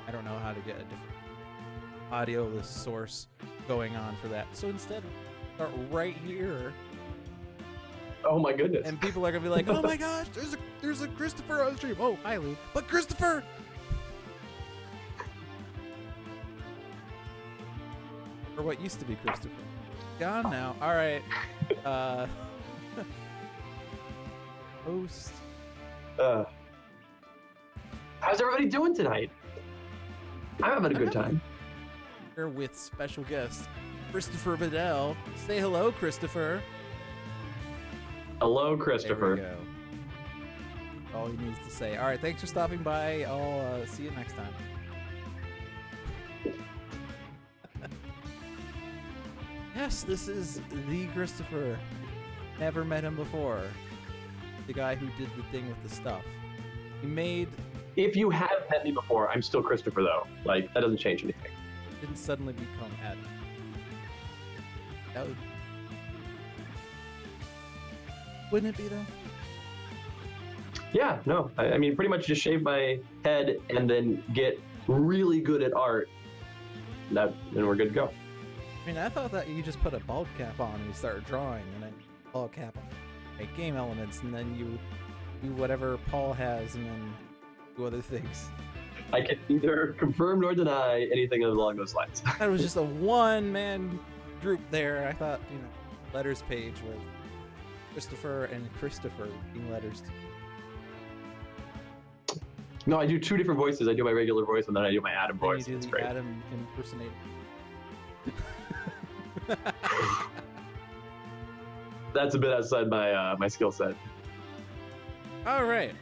I don't know how to get a different audio source going on for that. So instead, start right here. Oh my goodness. And people are gonna be like, "Oh my gosh, there's a Christopher on stream." Oh, hi, Lou. But Christopher. Or what used to be Christopher. Gone now. All right. Host. How's everybody doing tonight? I'm having a good time. Here with special guest Christopher Badell. Say hello, Christopher. Hello, Christopher. There we go. All he needs to say. All right, thanks for stopping by. I'll see you next time. Yes, this is the Christopher. Never met him before. The guy who did the thing with the stuff. He made... If you have met me before, I'm still Christopher, though. Like, that doesn't change anything. Didn't suddenly become Adam. That would... Wouldn't it be, though? Yeah, no. I mean, pretty much just shave my head and then get really good at art. Then we're good to go. I mean, I thought that you just put a bald cap on and you start drawing, and then bald cap on. Make game elements, and then you do whatever Paul has, and then do other things. I can neither confirm nor deny anything along those lines. That was just a one-man group there. I thought, letters page was Christopher and Christopher being letters. No, I do two different voices. I do my regular voice, and then I do my Adam voice. You do the great. Adam impersonator. That's a bit outside my my skill set. All right.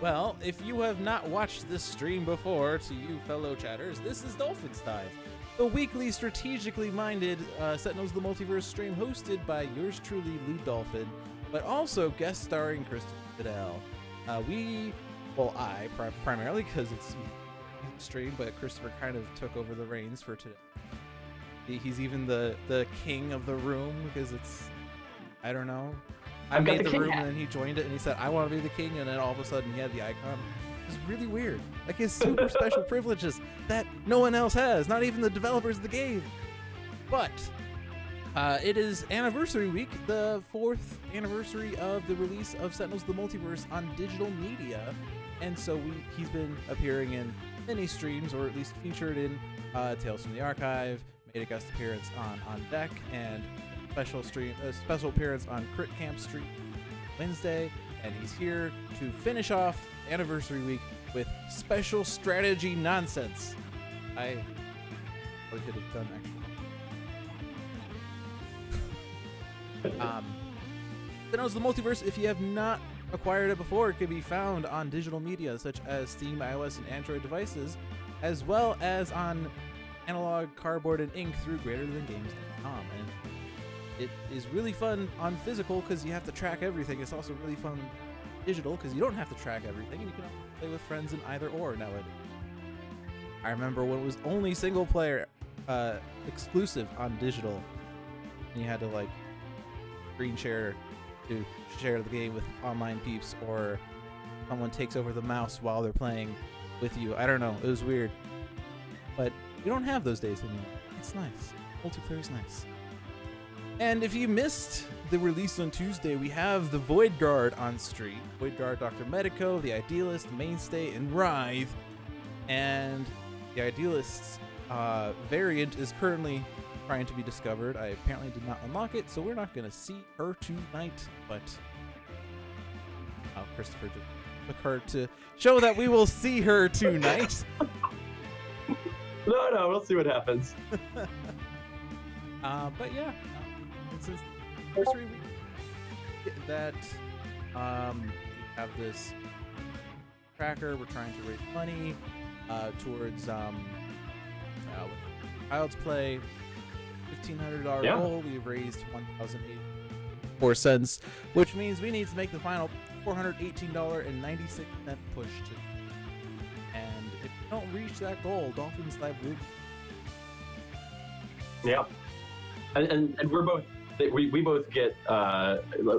Well, if you have not watched this stream before, to you fellow chatters, this is Dolphin's Dive, the weekly strategically minded Sentinels of the Multiverse stream hosted by yours truly, Lou Dolphin, but also guest starring Christopher Badell. I primarily, because it's stream, but Christopher kind of took over the reins for today. He's even the king of the room, because it's, I don't know. I made the room and then he joined it and he said, I want to be the king, and then all of a sudden he had the icon. It was really weird. Like his super special privileges that no one else has, not even the developers of the game. But it is anniversary week, the 4th anniversary of the release of Sentinels of the Multiverse on digital media. And so he's been appearing in many streams, or at least featured in Tales from the Archive, made a guest appearance on Deck, and special appearance on Crit Camp Street Wednesday, and he's here to finish off anniversary week with special strategy nonsense. I probably could have done actually. Sentinels of the Multiverse, if you have not acquired it before, it can be found on digital media such as Steam, iOS, and Android devices, as well as on analog, cardboard, and ink through greaterthangames.com. And it is really fun on physical because you have to track everything. It's also really fun digital because you don't have to track everything, and you can play with friends in either or nowadays. I remember when it was only single player exclusive on digital, and you had to like screen share to share the game with online peeps, or someone takes over the mouse while they're playing with you. I don't know, it was weird, but you don't have those days anymore. It's nice. Multiplayer is nice. And if you missed the release on Tuesday, we have the Void Guard on stream. Void Guard, Dr. Medico, the Idealist, Mainstay, and Writhe. And the Idealist's variant is currently trying to be discovered. I apparently did not unlock it, so we're not going to see her tonight. But Christopher just took her to show that we will see her tonight. No, we'll see what happens. But yeah. Since the anniversary week that we have this tracker, we're trying to raise money towards Child's Play $1,500 goal. We've raised $1,084, which means we need to make the final $418.96 push to. And if we don't reach that goal, Dolphins Live will. Yeah, and we're both. We both get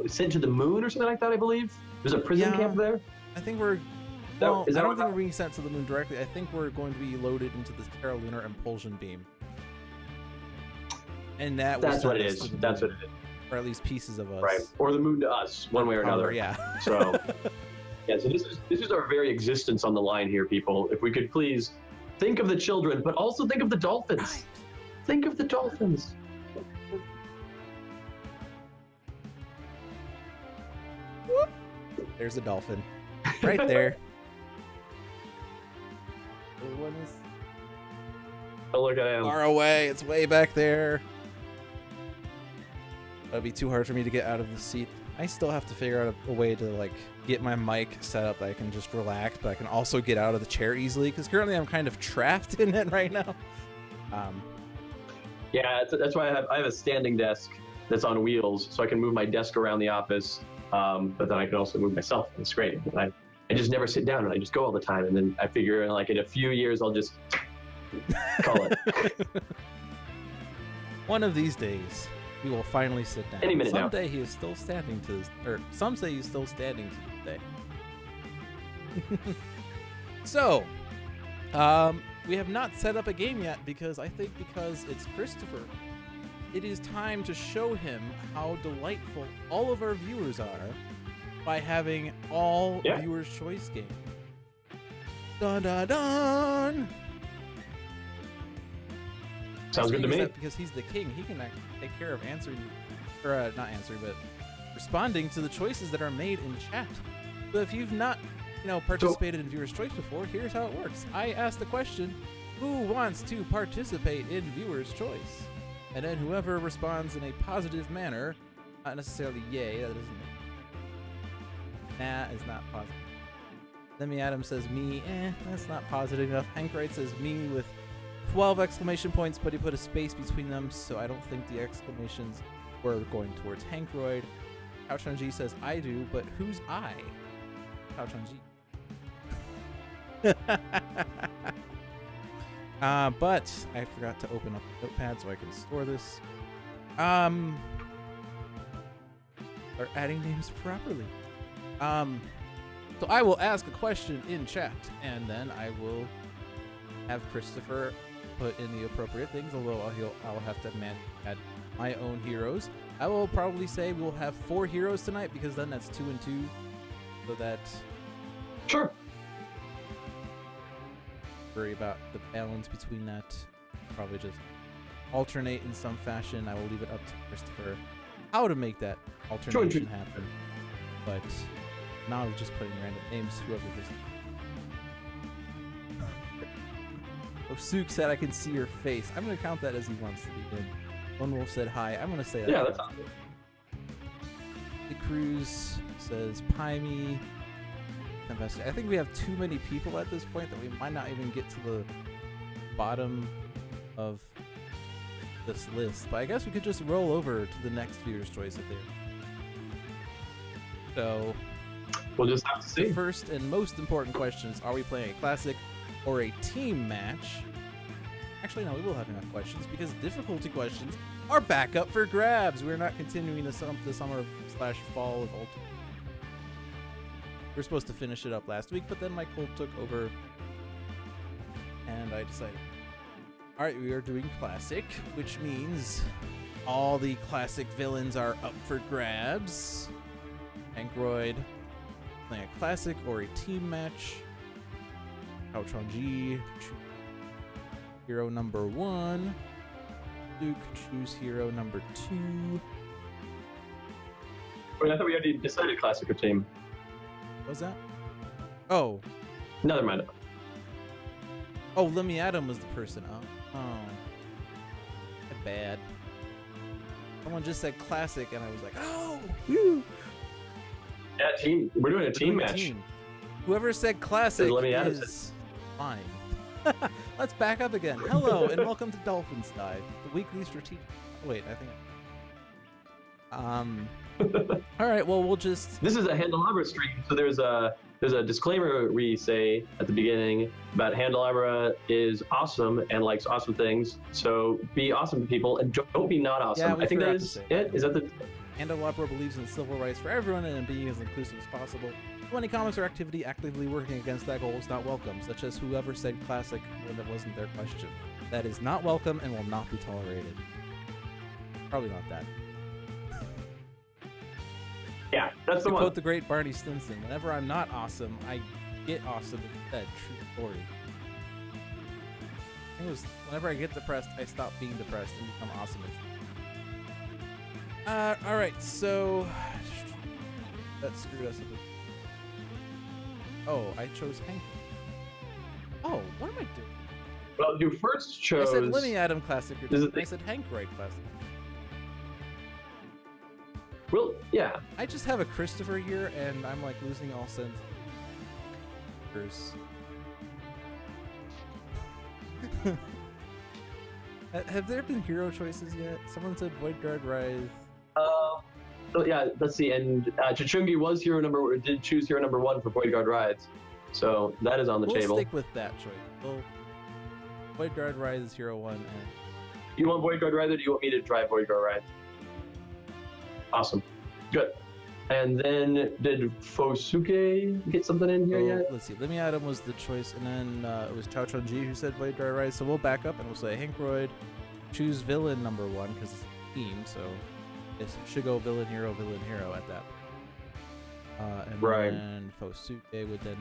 sent to the moon or something like that, I believe. There's a prison camp there. I think we're Well, is I that don't think what- we're being sent to the moon directly. I think we're going to be loaded into this Terra Lunar Impulsion Beam. And that will That's send what it us is. to the That's moon, what it is. Or at least pieces of us. Right. Or the moon to us, one way or another. Yeah. So, yeah. So this is our very existence on the line here, people. If we could please think of the children, but also think of the dolphins. Right. Think of the dolphins. There's a dolphin. Right there. The one is Oh, look at him. far away. It's way back there. That'd be too hard for me to get out of the seat. I still have to figure out a way to like get my mic set up that I can just relax, but I can also get out of the chair easily because currently I'm kind of trapped in it right now. Yeah, that's why I have a standing desk that's on wheels, so I can move my desk around the office. But then I can also move myself. And it's great. And I just never sit down, and I just go all the time. And then I figure, like in a few years, I'll just call it. One of these days, we will finally sit down. Any minute now. Someday he is still standing to this, or some say he's still standing to this day. So, we have not set up a game yet because it's Christopher, it is time to show him how delightful all of our viewers are by having all viewers' choice game. Dun dun dun! Sounds good to me. Because he's the king, he can take care of answering, or not answering, but responding to the choices that are made in chat. So if you've not, participated in Viewer's Choice before, here's how it works. I ask the question, who wants to participate in Viewer's Choice? And then whoever responds in a positive manner, not necessarily yay, that doesn't. Nah, is not positive. Lemmy Adams says me, that's not positive enough. Hank Wright says me with 12 exclamation points, but he put a space between them, so I don't think the exclamations were going towards Hankroid. Couchon says I do, but who's I? Couchon but I forgot to open up the notepad so I can store this. Are adding names properly. So I will ask a question in chat, and then I will have Christopher put in the appropriate things, although I'll have to add my own heroes. I will probably say we'll have 4 heroes tonight, because then that's 2 and 2, so that Sure. worry about the balance between that. Probably just alternate in some fashion. I will leave it up to Christopher how to make that alternation happen. But now I'm just putting random names, whoever this. Oh, Sook said I can see your face. I'm gonna count that as he wants to be in. Lone Wolf said hi. I'm gonna say that. Yeah, that's awesome. The Cruz says pie me. I think we have too many people at this point that we might not even get to the bottom of this list. But I guess we could just roll over to the next viewer's choice if they're. So We'll just have to see. the first and most important question is, are we playing a classic or a team match? Actually, no, we will have enough questions because difficulty questions are back up for grabs. We're not continuing the summer/fall of Ultimate. We were supposed to finish it up last week, but then my cold took over, and I decided, all right, we are doing classic, which means all the classic villains are up for grabs. Ankroyd playing a classic or a team match. Couchon hero number 1. Duke, choose hero number 2. Wait, I thought we already decided classic or team. What was that? Oh, Never mind. Lemmy Adam was the person. Oh, bad. Someone just said classic, and I was like, oh, whew. Yeah, team. We're doing a team Doing match. team. Whoever said classic Lemmy Adams is fine. Let's back up again. Hello, and welcome to Dolphin's Dive, the weekly strategic. Wait, I think. All right. Well, we'll just. This is a Handelabra stream, so there's a disclaimer we say at the beginning about Handelabra is awesome and likes awesome things. So be awesome to people and don't be not awesome. Yeah, we I think that forgot to is say it. Is that the? Handelabra believes in civil rights for everyone and in being as inclusive as possible. Any comments or activity actively working against that goal is not welcome, such as whoever said classic when that wasn't their question. That is not welcome and will not be tolerated. Probably not that. Yeah, that's the To one. quote the great Barney Stinson, whenever I'm not awesome, I get awesome instead. True story. It was whenever I get depressed, I stop being depressed and become awesome instead. Alright, so that screwed us a bit. Oh, I chose Hank. Oh, what am I doing? Well, you first chose. I said Lemmy Adam Classic. I said Hank Wright Classic. Well, yeah. I just have a Christopher here, and I'm like losing all sense. Have there been hero choices yet? Someone said Void Guard Writhe. So yeah, let's see. And Chachungi was did choose hero number 1 for Void Guard Rides. So that is on the table. We'll stick with that choice. Void Guard Writhe is hero 1. And You want Void Guard Ride, or do you want me to drive Void Guard Ride? Awesome. Good. And then did Fosuke get something in here yet? Let's see. Lemmy Adam was the choice, and then it was Chao Chun-Ji who said Void Guard Writhe. So we'll back up and we'll say Hankroid, choose villain number 1 because it's a team. So it should go villain, hero at that. And Right. then Fosuke would then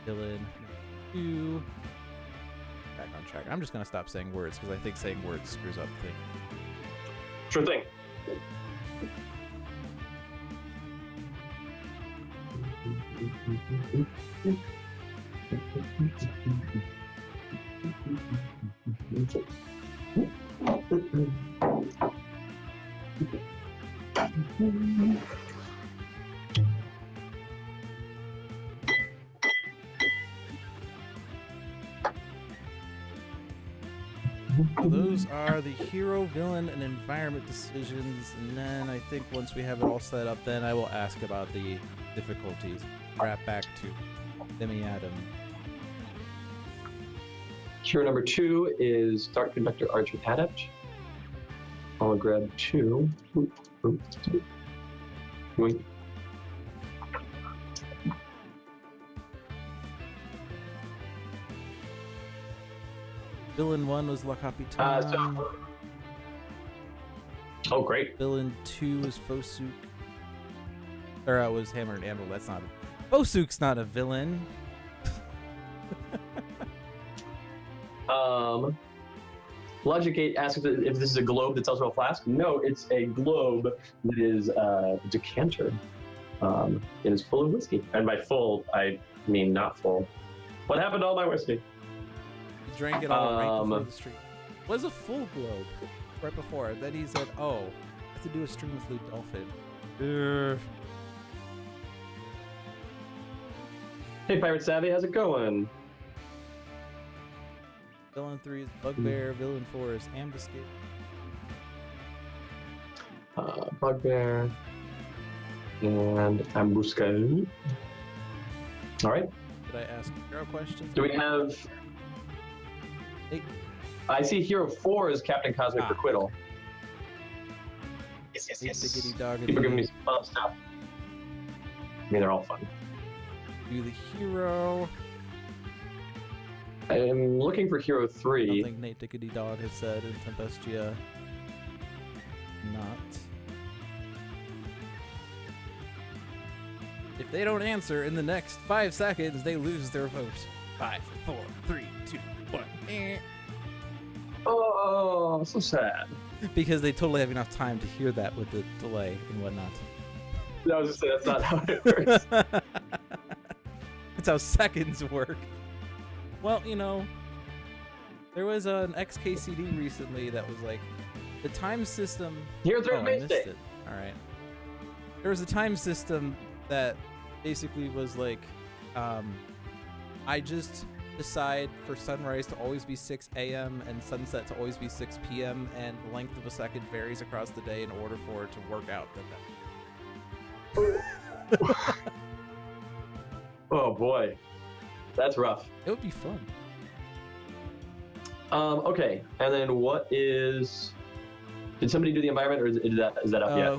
villain number 2. Back on track. I'm just gonna stop saying words because I think saying words screws up things. Sure thing. Those are the hero, villain, and environment decisions, and then I think once we have it all set up, then I will ask about the difficulties. Wrap back to Lemmy Adam. Hero number 2 is Dark Conductor Argent Adept. I'll grab 2. Wait. Villain 1 was La Capitan. Oh, great. Villain 2 was Fosuke. Or was Hammer and Anvil. That's not Fosuke's not a villain. Logic 8 asks if this is a globe that's also a flask. No, it's a globe that is a decanter. It is full of whiskey. And by full, I mean not full. What happened to all my whiskey? He drank it all right before the stream. Was a full globe right before. Then he said, oh, I have to do a stream with Dolphin. Hey, Pirate Savvy, how's it going? Villain 3 is Bugbear. Villain 4 is Ambuscade. Bugbear and Ambuscade. All right. Did I ask hero questions? Do we have? Hey. I see hero 4 is Captain Cosmic Requital. Yes. Diggity doggity. People giving me some fun stuff. I mean, they're all fun. Do the hero. I'm looking for hero 3. I don't think Nate Diggity Dog has said in Tempestia. Not. If they don't answer in the next 5 seconds, they lose their vote. 5, 4, 3, 2, 1. Oh, so sad. Because they totally have enough time to hear that with the delay and whatnot. I was just saying that's not how it works. That's how seconds work. Well, you know, there was an XKCD recently that was like, the time system... Hero 3 I Mainstay. missed it. Alright. There was a time system that basically was like, I just decide for sunrise to always be 6 a.m. and sunset to always be 6 p.m. and the length of a second varies across the day in order for it to work out. Oh boy, that's rough. It would be fun. Okay, and then what is? Did somebody do the environment, or is that up yet?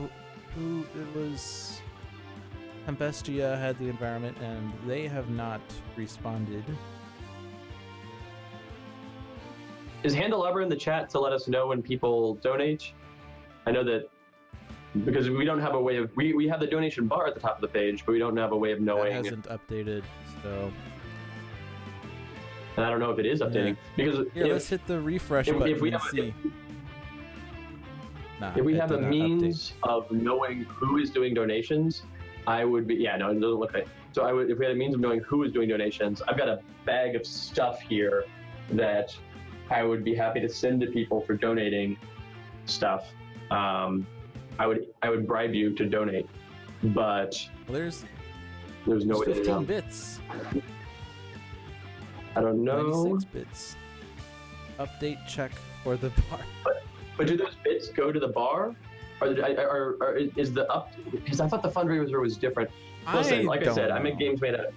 Who it was? Tempestia had the environment, and they have not responded. Is Handelabra in the chat to let us know when people donate? I know that because we don't have a way of we have the donation bar at the top of the page, but we don't have a way of knowing. That hasn't updated, so. And I don't know if it is updating because Here, let's hit the refresh button if we and have see. If we have a means of knowing who is doing donations, I would be, yeah, no, it doesn't look right. So I would, if we had a means of knowing who is doing donations, I've got a bag of stuff here that I would be happy to send to people for donating stuff. I would bribe you to donate, but there's no way to 15 bits. I don't know. 96 bits. Update check for the bar. But do those bits go to the bar? Or is the up? Because I thought the fundraiser was different. Listen, like I said, I make games made out of.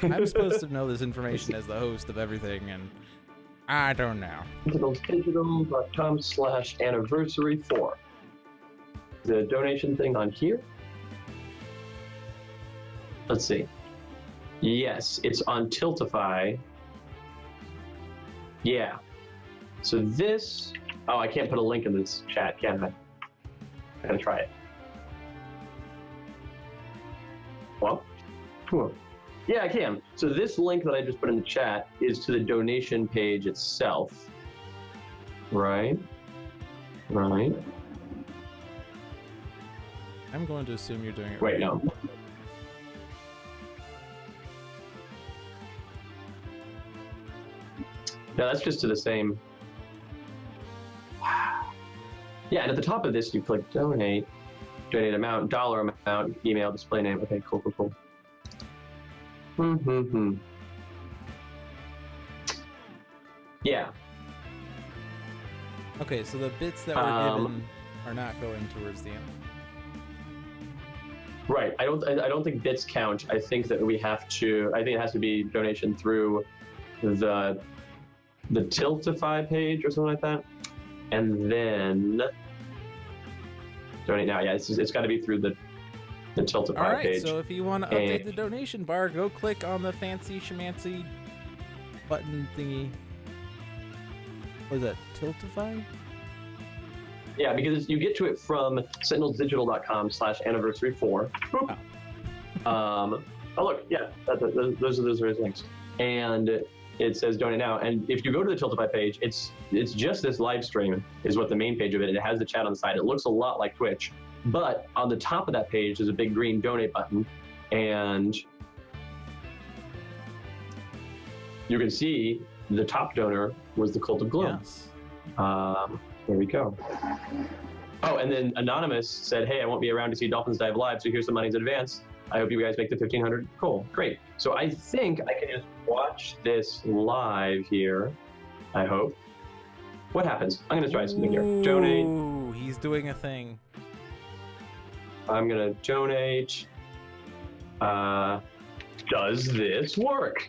I'm supposed to know this information as the host of everything, and I don't know. Digital.com/anniversary4. The donation thing on here. Let's see. Yes, it's on Tiltify. Yeah. So this. Oh, I can't put a link in this chat, can I? I'm gonna try it. Well, cool. Yeah, I can. So this link that I just put in the chat is to the donation page itself. Right. I'm going to assume you're doing it right. Wait, no. No, that's just to the same. Yeah, and at the top of this, you click donate amount, dollar amount, email, display name. Okay, cool. Yeah. Okay, so the bits that were given are not going towards the end. Right. I don't think bits count. I think that we have to. I think it has to be donation through the Tiltify page or something like that. And then donate now. Yeah, it's got to be through the Tiltify page. So if you want to update the donation bar, go click on the fancy schmancy button thingy. What is that? Tiltify? Yeah, because you get to it from sentinelsdigital.com/anniversary4. Oh, look, yeah, those are his links. And it says donate now, and if you go to the Tiltify page, it's just this live stream is what the main page of it. It has the chat on the side. It looks a lot like Twitch, but on the top of that page is a big green donate button, and you can see the top donor was the Cult of Gloom. Yes. There we go. Oh, and then Anonymous said, "Hey, I won't be around to see Dolphins dive live, so here's some money in advance. I hope you guys make the 1,500. Cool, great. So I think I can just watch this live here. I hope. What happens? I'm gonna try something here. Donate. Ooh, he's doing a thing. I'm gonna donate. Does this work?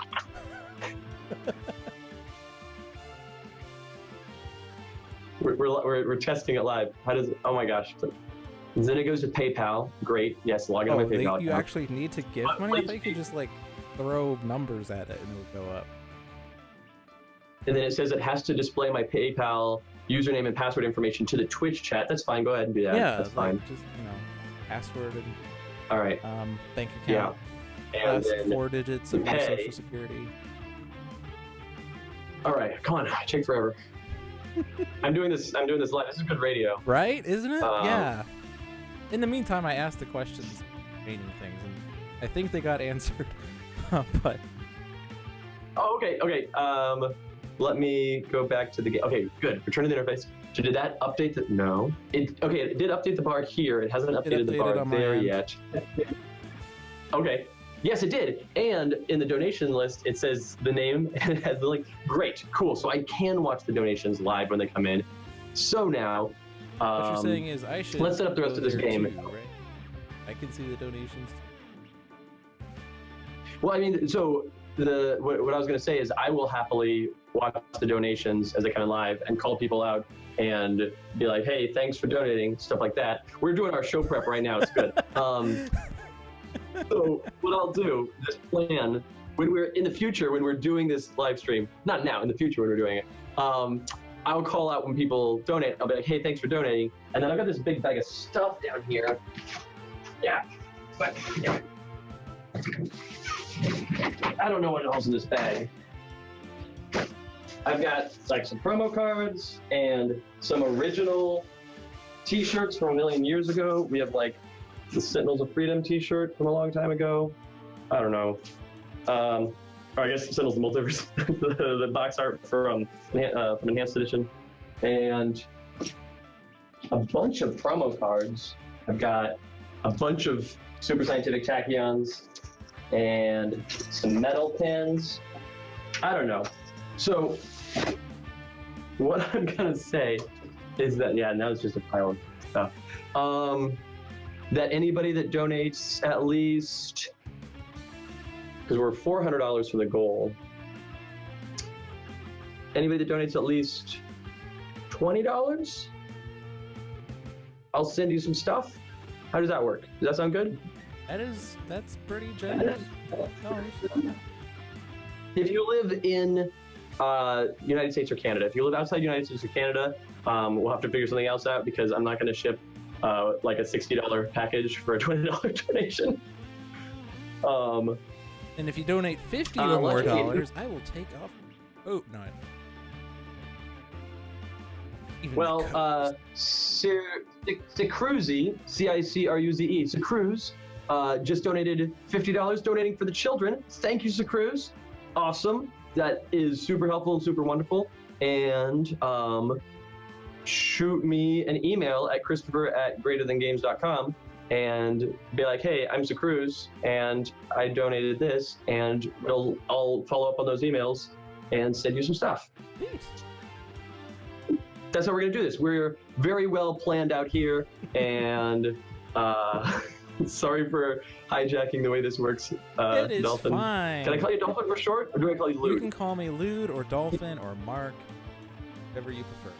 We're testing it live. How does it? Oh my gosh. Then it goes to PayPal. Great. Yes, log in on my PayPal account. You actually need to give money? I thought you could just like throw numbers at it and it would go up. And then it says it has to display my PayPal username and password information to the Twitch chat. That's fine. Go ahead and do that. Yeah, that's fine. Just password and all right. Bank account. Yeah. Last 4 digits of my social security. All right, come on. Take forever. I'm doing this live. This is good radio. Right? Isn't it? Yeah. In the meantime, I asked the questions, remaining things, and I think they got answered. But. Oh, okay. Let me go back to the game. Okay, good. Return to the interface. So did that update the? No. It did update the bar here. It hasn't updated the bar there yet. Okay. Yes, it did. And in the donation list, it says the name and it has the link. Great, cool. So I can watch the donations live when they come in. So now, what you're saying is I should. Let's set up the rest of this game. Too, right? I can see the donations. Well, I mean, so what I was going to say is I will happily watch the donations as they come in live and call people out and be like, hey, thanks for donating, stuff like that. We're doing our show prep right now. It's good. So what I'll do, this plan, when we're in the future, when we're doing this live stream, not now, in the future when we're doing it, I'll call out when people donate. I'll be like, hey, thanks for donating. And then I've got this big bag of stuff down here. Yeah. But, yeah. I don't know what else in this bag. I've got like some promo cards and some original t-shirts from a million years ago. We have like the Sentinels of Freedom t-shirt from a long time ago. I don't know. Or I guess Sentinels of the Multiverse, the box art from Enhanced Edition. And a bunch of promo cards. I've got a bunch of Super Scientific Tachyons and some metal pins. I don't know. So what I'm gonna say is that, yeah, now it's just a pile of stuff. That anybody that donates at least, because we're $400 for the goal, anybody that donates at least $20, I'll send you some stuff. How does that work? Does that sound good? That's pretty generous. If you live in United States or Canada, if you live outside United States or Canada, we'll have to figure something else out because I'm not going to ship like a $60 package for a $20 donation. And if you donate $50 or more dollars, I will take off. Oh no. Well, Cicruzy, C-I-C-R-U-Z-E, Cicruz, just donated $50, donating for the children. Thank you, Cicruz. Awesome. That is super helpful and super wonderful. And shoot me an email at christopher@greaterthangames.com and be like, hey, I'm Cicruz, and I donated this, and I'll follow up on those emails and send you some stuff. Neat. That's how we're going to do this. We're very well planned out here, and sorry for hijacking the way this works, it is Dolphin. fine. Can I call you Dolphin for short, or do I call you Lude? You can call me Lude or Dolphin or Mark, whatever you prefer.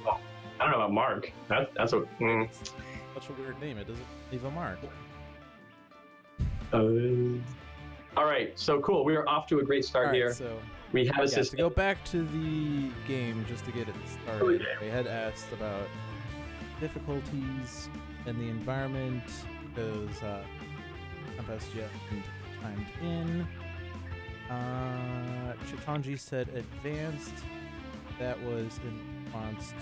Oh, I don't know about Mark. That's what. It's such a weird name. It doesn't leave a mark. All right, so cool. We are off to a great start here. So we have a to system. go back to the game just to get it started. yeah. They had asked about difficulties and the environment because Compass Jeff chimed in. Chitanji said advanced. That was in response to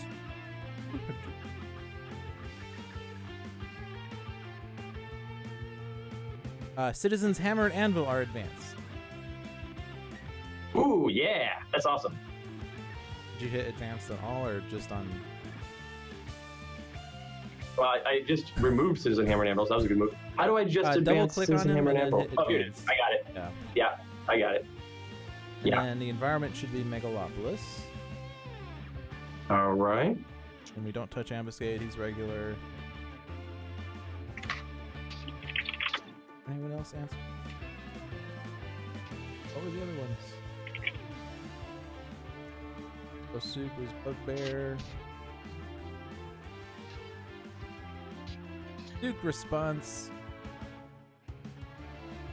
Citizens Hammer and Anvil are advanced. Ooh, yeah, that's awesome. Did you hit advanced at all, or just on? Well, I just removed Citizen Hammer and Anvil, so that was a good move. How do I just advance double-click Citizen on him Hammer and and then Anvil? hit Oh, here it advance. is. I got it. Yeah, I got it. And Yeah. then the environment should be Megalopolis. All right. And we don't touch Ambuscade, he's regular. Anyone else answer? What were the other ones? Soup was Bugbear. Duke response.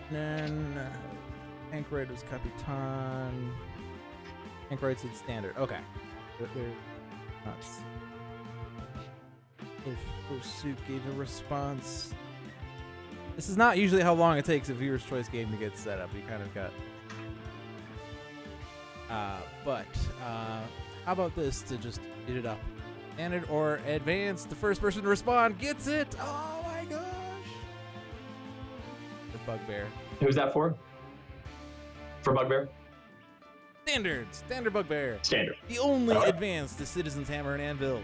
And then Ankroyd was Capitan. Ankroyd said standard. Okay. They're nuts. If Soup gave a response. This is not usually how long it takes a viewer's choice game to get set up. You kind of got. But how about this to just get it up? Standard or advanced, the first person to respond gets it! Oh my gosh! For Bugbear. Who's that for? For Bugbear? Standard Bugbear. Standard. The only advanced is Citizens Hammer and Anvil.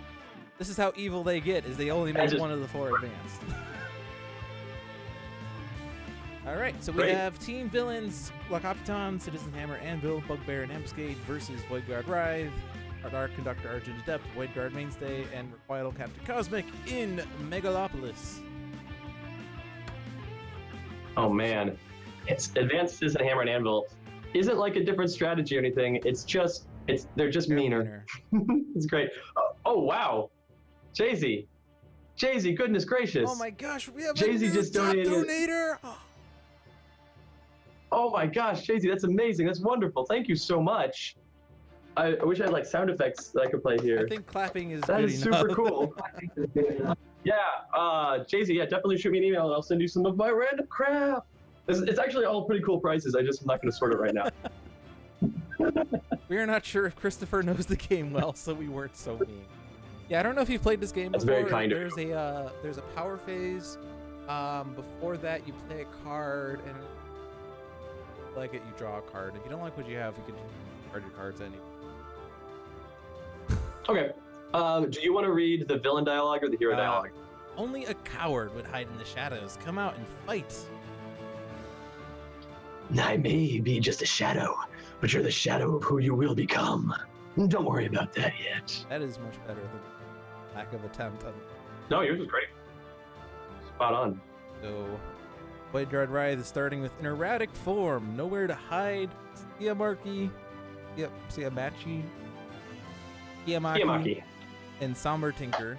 This is how evil they get, is they only make one of the four advanced. Alright, so we have Team Villains, Capitan, Citizen Hammer, Anvil, Bugbear, and Ambuscade versus Void Guard Writhe, Dark Conductor, Argent, Adept, Void Guard Mainstay, and Requital, Captain Cosmic in Megalopolis. Oh man, it's Advanced Citizen Hammer and Anvil isn't like a different strategy or anything. It's just they're just meaner. It's great. Oh wow, Jay-Z Jay-Z, goodness gracious. Oh my gosh, we have Jay-Z a new just top donated. donator. Oh my gosh, Jay-Z, that's amazing. That's wonderful. Thank you so much. I wish I had like sound effects that I could play here. I think clapping is That good is enough. super cool. Yeah, Jay-Z, yeah, definitely shoot me an email and I'll send you some of my random crap. It's actually all pretty cool prices. I'm not going to sort it right now. We are not sure if Christopher knows the game well, so we weren't so mean. Yeah, I don't know if you've played this game That's before. very kind of There's a power phase. Before that, you play a card, and if you like it, you draw a card. If you don't like what you have, you can card your cards anyway. Okay. Do you want to read the villain dialogue or the hero dialogue? Only a coward would hide in the shadows. Come out and fight. I may be just a shadow, but you're the shadow of who you will become. Don't worry about that yet. That is much better than lack of attempt. No, yours is great. Spot on. So, Voidguard Writhe is starting with an erratic form. Nowhere to hide. Siamaki. Yep, Siamachi. Yamaki. And Somber Tinker.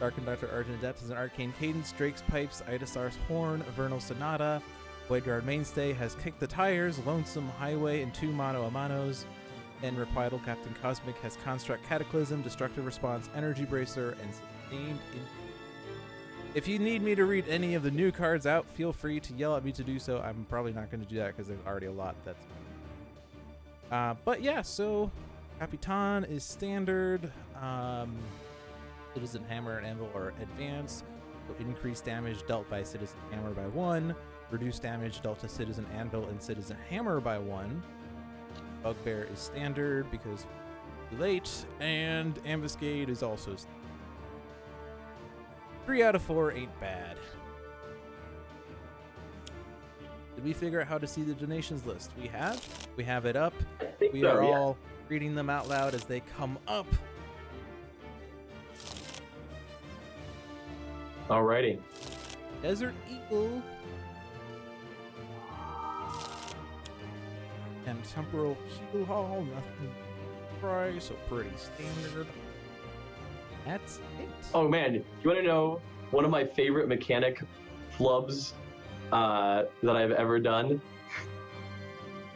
Dark Conductor, Argent, Adept is an Arcane Cadence, Drake's Pipes, Idasar's Horn, Vernal Sonata. Voidguard Mainstay has Kick the Tires, Lonesome Highway, and 2 Mono Amanos. And Requital, Captain Cosmic has Construct Cataclysm, Destructive Response, Energy Bracer, and Sustained Infinity. If you need me to read any of the new cards out, feel free to yell at me to do so. I'm probably not going to do that because there's already a lot that's... but yeah, so Capitan is standard. Citizen Hammer and Anvil are advanced. So increased damage dealt by Citizen Hammer by 1. Reduced damage dealt to Citizen Anvil and Citizen Hammer by 1. Bugbear is standard because too late. And Ambuscade is also standard. 3 out of 4 ain't bad. Did we figure out how to see the donations list? We have. We have it up. We are all reading them out loud as they come up. Alrighty. Desert Eagle. And Temporal Keel Hall. Nothing to try, so pretty standard. That's it. Oh man, you want to know one of my favorite mechanic flubs that I've ever done?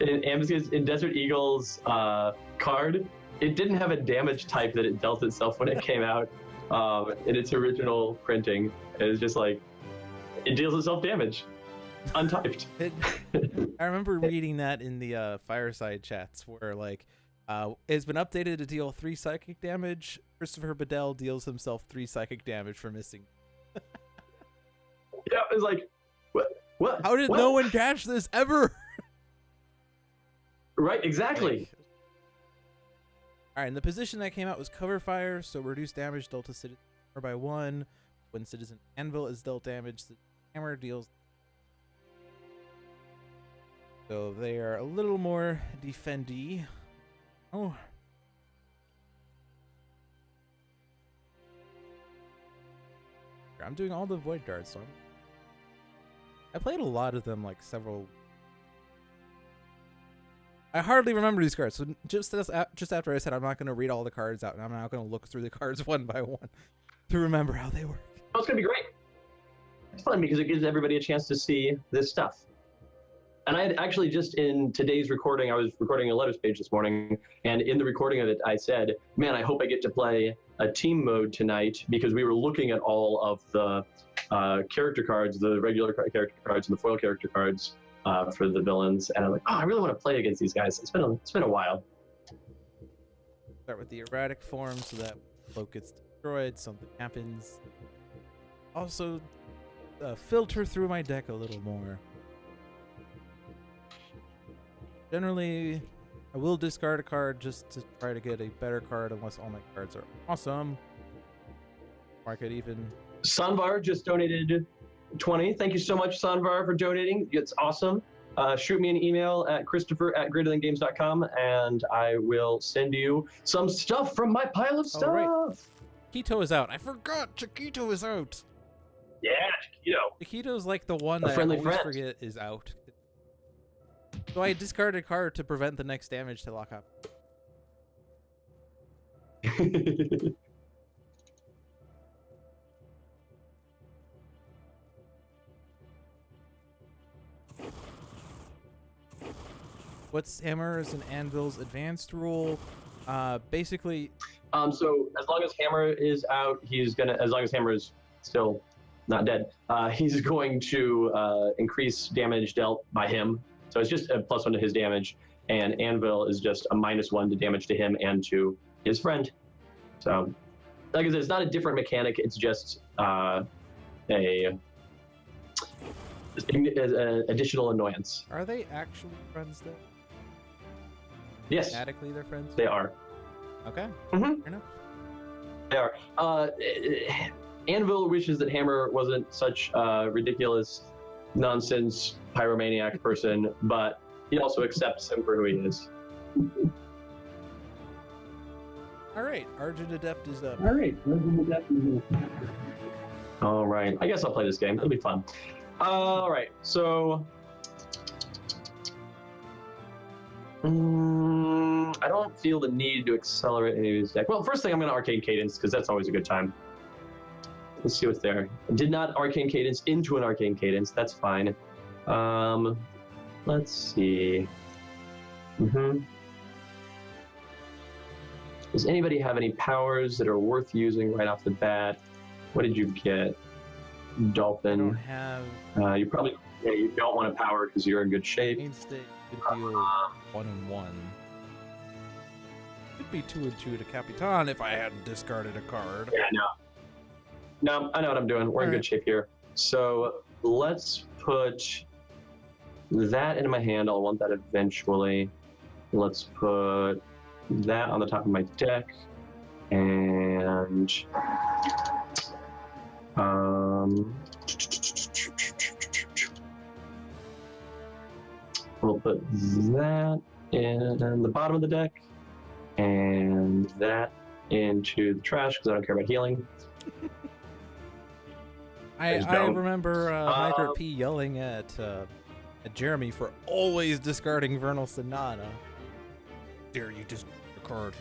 In Desert Eagle's card, it didn't have a damage type that it dealt itself when it came out in its original printing. It was just like, it deals itself damage, untyped. I remember reading that in the fireside chats where like, it's been updated to deal 3 psychic damage. Christopher Badell deals himself 3 psychic damage for missing. Yeah, it was like, what? How did no one catch this ever? Right, exactly. Like, all right, and the position that came out was cover fire, so reduced damage dealt to Citizen Hammer by 1. When Citizen Anvil is dealt damage, the hammer deals. So they are a little more defendy. Oh. I'm doing all the Void Guards, so I played a lot of them, like several. I hardly remember these cards, so just after I said I'm not going to read all the cards out, and I'm not going to look through the cards one by one to remember how they work. Oh, it's going to be great. It's fun because it gives everybody a chance to see this stuff. And I had actually just in today's recording, I was recording a letters page this morning, and in the recording of it, I said, man, I hope I get to play a team mode tonight, because we were looking at all of the character cards, the regular character cards and the foil character cards for the villains, and I'm like, oh, I really want to play against these guys. It's been a while. Start with the erratic form so that cloak gets destroyed, something happens. Also, filter through my deck a little more. Generally, I will discard a card just to try to get a better card unless all my cards are awesome. Or I could even... Sanvar just donated 20. Thank you so much, Sanvar, for donating. It's awesome. Shoot me an email at christopher@greaterthangames.com, and I will send you some stuff from my pile of stuff. Oh, right. Chiquito is out. I forgot Chiquito is out. Yeah, Chiquito. Chiquito's like the one that I always forget is out. So I discarded a card to prevent the next damage to lock up. what's Hammer's and Anvil's advanced rule? Basically. So as long as Hammer is out, as long as Hammer is still not dead, he's going to increase damage dealt by him. So it's just a +1 to his damage, and Anvil is just a -1 to damage to him and to his friend. So, like I said, it's not a different mechanic. It's just an additional annoyance. Are they actually friends though? Yes, Thematically, they're friends. they are. Okay. Mm-hmm. Fair enough. They are. Anvil wishes that Hammer wasn't such a ridiculous, nonsense pyromaniac person, but he also accepts him for who he is. All right, Argent Adept is up. All right. I guess I'll play this game. It'll be fun. All right. So, I don't feel the need to accelerate any of these decks. Well, first thing, I'm going to Arcane Cadence, because that's always a good time. Let's see what's there. Did not Arcane Cadence into an Arcane Cadence. That's fine. Let's see. Does anybody have any powers that are worth using right off the bat? What did you get? Dolphin. I don't have. You probably you don't want a power because you're in good shape. Mainstay could deal 1 and 1. Could be 2 and 2 to Capitan if I hadn't discarded a card. Yeah, no, I know what I'm doing. We're in good shape here. So let's put that into my hand. I'll want that eventually. Let's put that on the top of my deck, and we'll put that in the bottom of the deck, and that into the trash because I don't care about healing. I remember Micro P yelling at Jeremy for always discarding Vernal Sonata. Dare you discard a card?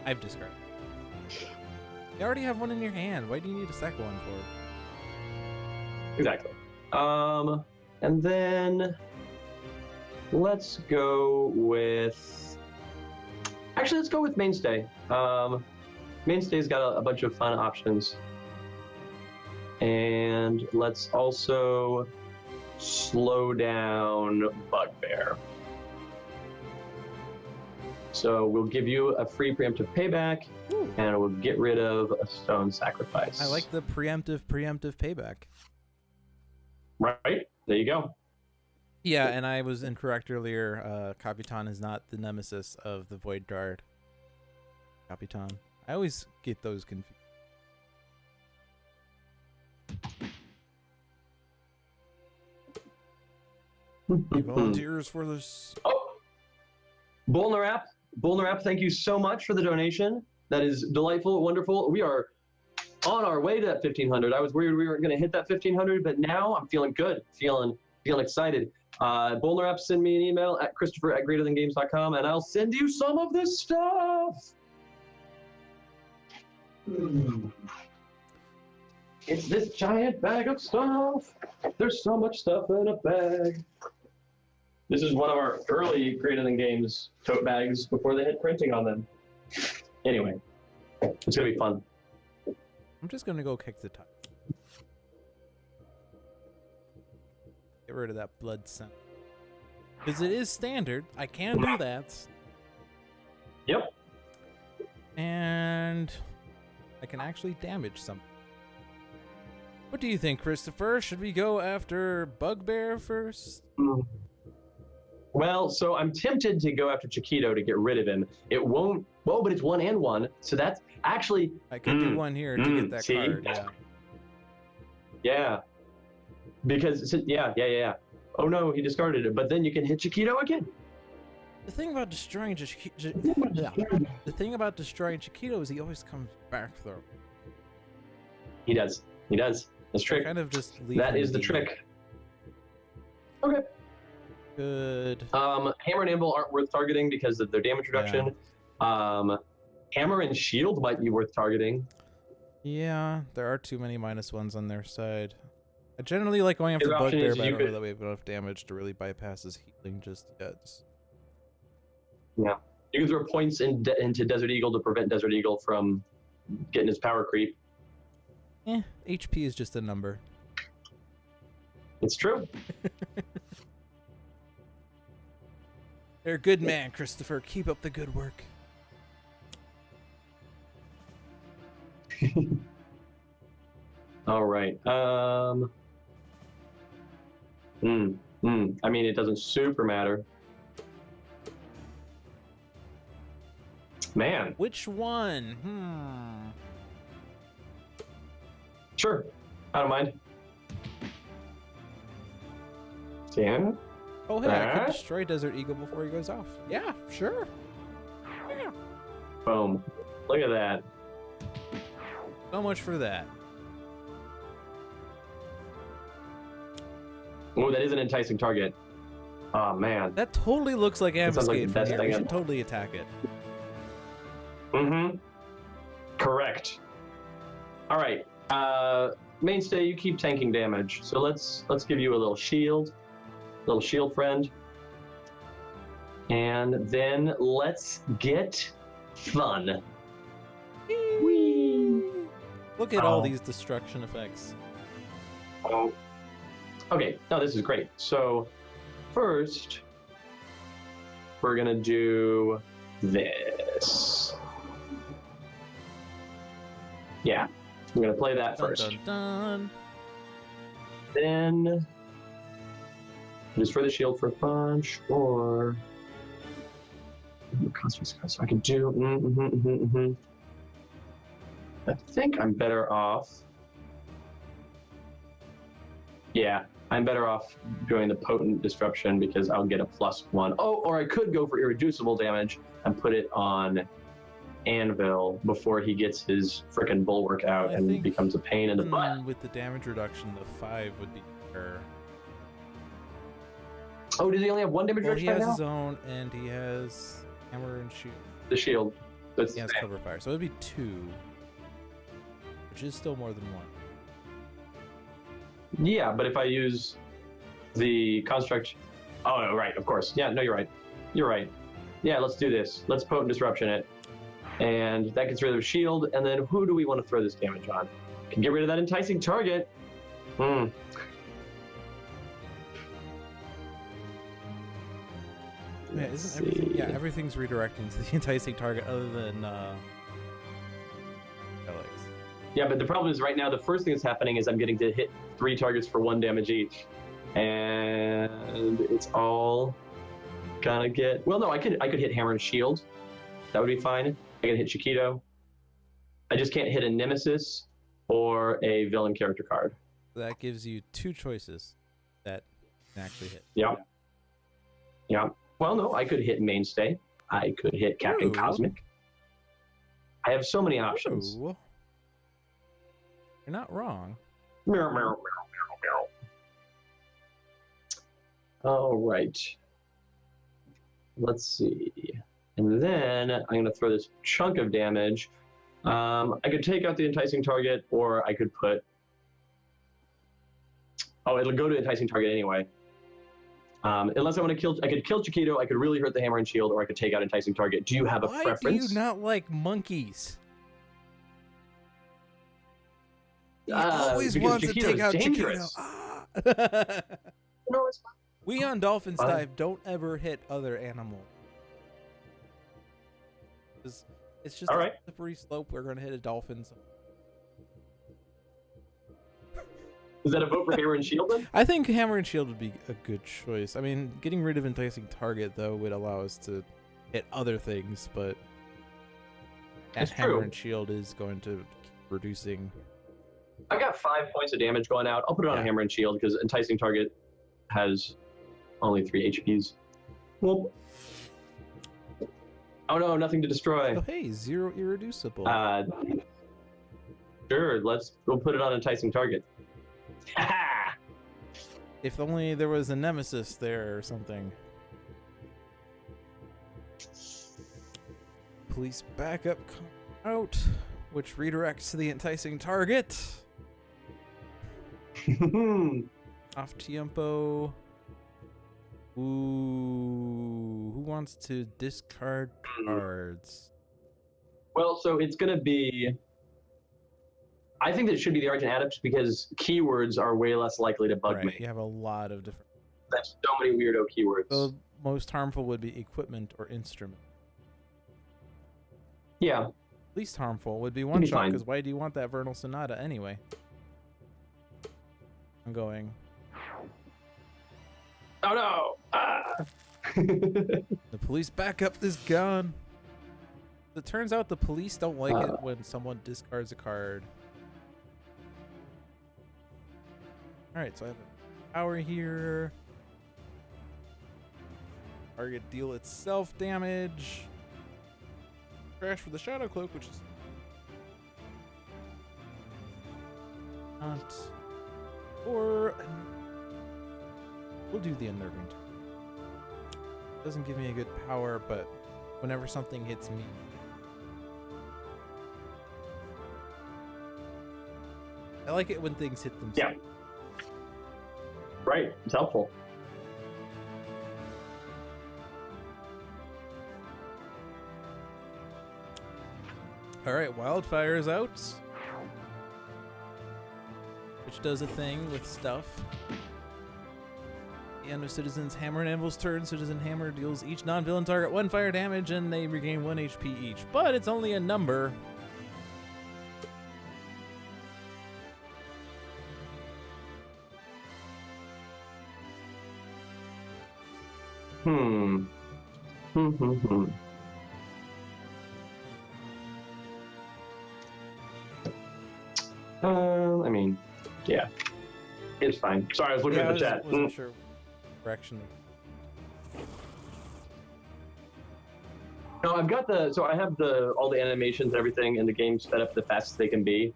I've discarded. You already have one in your hand. Why do you need a second one for? Exactly. And then let's go with. Actually, let's go with Mainstay. Mainstay's got a bunch of fun options. And let's also slow down Bugbear. So we'll give you a free preemptive payback, and we'll get rid of a stone sacrifice. I like the preemptive payback. Right? There you go. Yeah, and I was incorrect earlier. Capitan is not the nemesis of the Void Guard. Capitan. I always get those confused. Any volunteers for this? Oh, Bullnerap, thank you so much for the donation. That is delightful, wonderful. We are on our way to that 1,500. I was worried we weren't going to hit that 1,500, but now I'm feeling good, feeling excited. Bullnerap, send me an email at Christopher@greaterthangames.com, and I'll send you some of this stuff. It's this giant bag of stuff. There's so much stuff in a bag. This is one of our early Greater Than Games tote bags before they hit printing on them. Anyway, it's going to be fun. I'm just going to go kick the tire. Get rid of that blood scent. Because it is standard. I can do that. Yep. And I can actually damage something. What do you think, Christopher? Should we go after Bugbear first? Well, so I'm tempted to go after Chiquito to get rid of him. It won't. Well, but it's 1 and 1, so that's actually. I could do one here to get that card. Yeah. Yeah. Because yeah. Oh no, he discarded it. But then you can hit Chiquito again. The thing about destroying Chiquito is he always comes back though. He does. That's trick. Kind of just that is the trick. Okay. Good. Hammer and Anvil aren't worth targeting because of their damage reduction. Yeah. Hammer and Shield might be worth targeting. Yeah, there are too many -1s on their side. I generally like going after The other option Bugbear, is but I you don't know could- that we have enough damage to really bypass his healing just yet. Yeah. You can throw points into Desert Eagle to prevent Desert Eagle from getting his power creep. HP is just a number. It's true. You're a good man, Christopher. Keep up the good work. All right. I mean, it doesn't super matter. Man. Which one? Sure. I don't mind. Yeah. Oh, hey, I That? could destroy Desert Eagle before he goes off. Yeah, sure. Yeah. Boom. Look at that. So much for that. Oh, that is an enticing target. Oh, man. That totally looks like That sounds like Ambuscade the from best here. thing We ever. should totally attack it. Mm-hmm. Correct. All right. Mainstay, you keep tanking damage. So let's give you a little shield friend. And then let's get fun. Whee! Look at all Oh. these destruction effects. Oh. Okay, no, this is great. So first, we're gonna do this. Yeah, I'm gonna play that Dun, first. dun, dun. Then just for the shield for fun, sure. So I can do. I think I'm better off. Yeah, I'm better off doing the potent disruption because I'll get a +1. Oh, or I could go for irreducible damage and put it on Anvil before he gets his frickin' bulwark out I and think becomes a pain in the butt. With the damage reduction, the 5 would be better. Oh, does he only have one damage Well, he reduction has right now? his own, and he has hammer and shoot. The shield. That's He has cover fire, so it'd be 2, which is still more than 1. Yeah, but if I use the construct... Oh, no, right, of course. Yeah, no, you're right. You're right. Yeah, let's do this. Let's potent disruption it. And that gets rid of shield, and then who do we want to throw this damage on? Can get rid of that enticing target. Yeah, Let's isn't everything? see. Yeah, everything's redirecting to the enticing target other than Alex. Yeah, but the problem is right now the first thing that's happening is I'm getting to hit 3 targets for 1 damage each. And it's all gonna get... Well, no, I could hit hammer and shield. That would be fine. I can hit Chiquito. I just can't hit a nemesis or a villain character card. That gives you 2 choices that can actually hit. Yeah. Yeah. Well, no, I could hit Mainstay. I could hit Captain Ooh. Cosmic. I have so many options. Ooh. You're not wrong. Meow, meow, meow, meow, meow. All right. Let's see. And then I'm going to throw this chunk of damage. I could take out the enticing target, or I could put... Oh, it'll go to enticing target anyway. Unless I want to kill... I could kill Chiquito, I could really hurt the hammer and shield, or I could take out enticing target. Do you have a Why preference? do you not like monkeys? He Ah, always because wants to Chiquito's take out dangerous. Chiquito. Ah. No, it's fine. We on Dolphin Fine. dive don't ever hit other animals. It's just All a right. slippery slope. We're gonna hit a dolphin. Is that a vote for hammer and shield then? I think hammer and shield would be a good choice. I mean, getting rid of enticing target though would allow us to hit other things, but that It's hammer true. and shield is going to keep reducing. I got 5 points of damage going out. I'll put it on a Yeah. hammer and shield because enticing target has only 3 HPs. Whoop. Oh no, nothing to destroy. Oh hey, 0 irreducible. Sure, we'll put it on enticing target. Ha! If only there was a nemesis there or something. Police backup come out, which redirects to the enticing target. Off tiempo. Ooh, who wants to discard cards? Well, so it's going to be... I think that it should be the Argent Adept because keywords are way less likely to bug me. You have a lot of different... There's so many weirdo keywords. The most harmful would be equipment or instrument. Yeah. Least harmful would be one shot, because why do you want that Vernal Sonata anyway? I'm going. Oh no! Ah! The police back up this gun. It turns out the police don't like it when someone discards a card. Alright, so I have a power here. Target deal itself damage. Crash for the Shadow Cloak, which is not. Or we'll do the Unnerving. Doesn't give me a good power, but whenever something hits me, I like it when things hit themselves. Yeah. Right, it's helpful. Alright, Wildfire is out. Which does a thing with stuff. The end of Citizen's Hammer and Anvil's turn. Citizen Hammer deals each non-villain target 1 fire damage and they regain 1 HP each. But it's only a number. I mean, yeah, it's fine. Sorry, I was looking at the chat. Wasn't sure direction. No, I've got I have all the animations and everything in the game sped up the fastest they can be.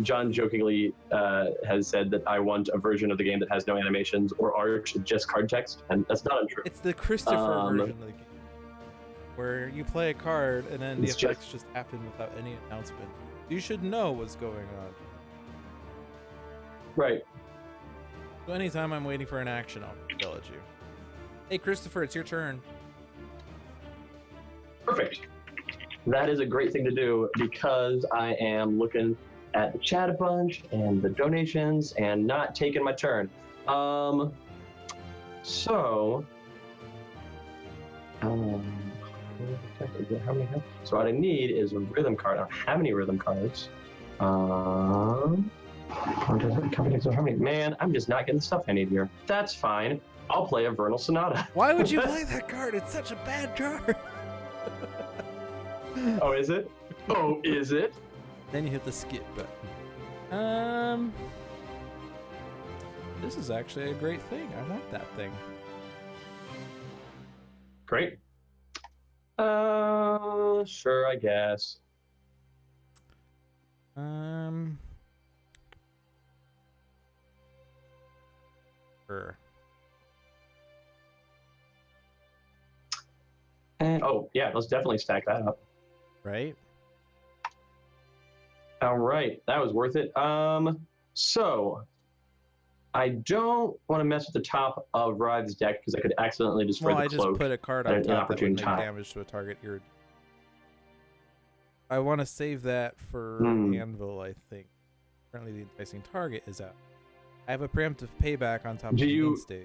John jokingly has said that I want a version of the game that has no animations or art, just card text, and that's not untrue. It's the Christopher version of the game, where you play a card and then the effects just happen without any announcement. You should know what's going on. Right. So anytime I'm waiting for an action, I'll yell at you. Hey, Christopher, it's your turn. Perfect. That is a great thing to do because I am looking at the chat a bunch and the donations and not taking my turn. So what I need is a rhythm card. I don't have any rhythm cards. Man, I'm just not getting the stuff I need here. That's fine. I'll play a Vernal Sonata. Why would you play that card? It's such a bad card. Oh, is it? Oh, is it? Then you hit the skip button. This is actually a great thing. I want that thing. Great. Sure, I guess. Sure. Oh, yeah, let's definitely stack that up. Right? All right, that was worth it. So I don't want to mess with the top of Writhe's deck because I could accidentally destroy the cloak. I just put a card on top that would make damage to a target. I want to save that for Anvil, I think. Currently, the enticing target is out. I have a preemptive payback on top of the Mainstay.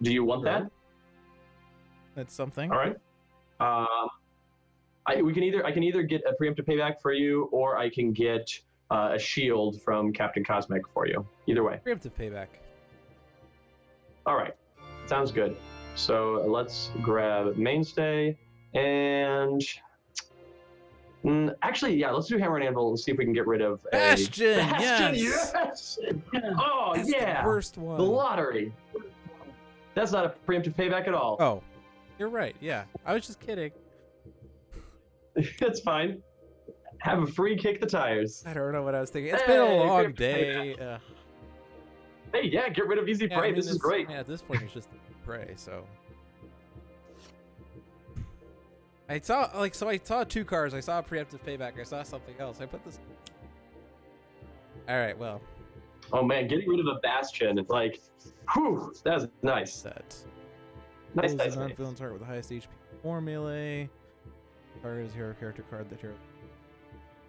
Do you want that? That's something. All right. I can either get a preemptive payback for you, or I can get a shield from Captain Cosmic for you. Either way. Preemptive payback. All right. Sounds good. So let's grab Mainstay and actually, yeah, let's do Hammer and Anvil and see if we can get rid of Bastion. Bastion, Yes. Oh, that's yeah. The worst one. The lottery. That's not a preemptive payback at all. Oh, you're right. Yeah, I was just kidding. That's fine. Have a free kick the tires. I don't know what I was thinking. It's been a long day. Hey, yeah, get rid of easy prey. This is great. Yeah, at this point, it's just prey. So I saw 2 cards. I saw a preemptive payback. I saw something else. I put this. All right, well, Oh man, getting rid of a bastion, it's like, whew, that was nice. set. Nice, Pose nice, an nice. unfilled target with the highest HP or melee. Target is hero character card that hero.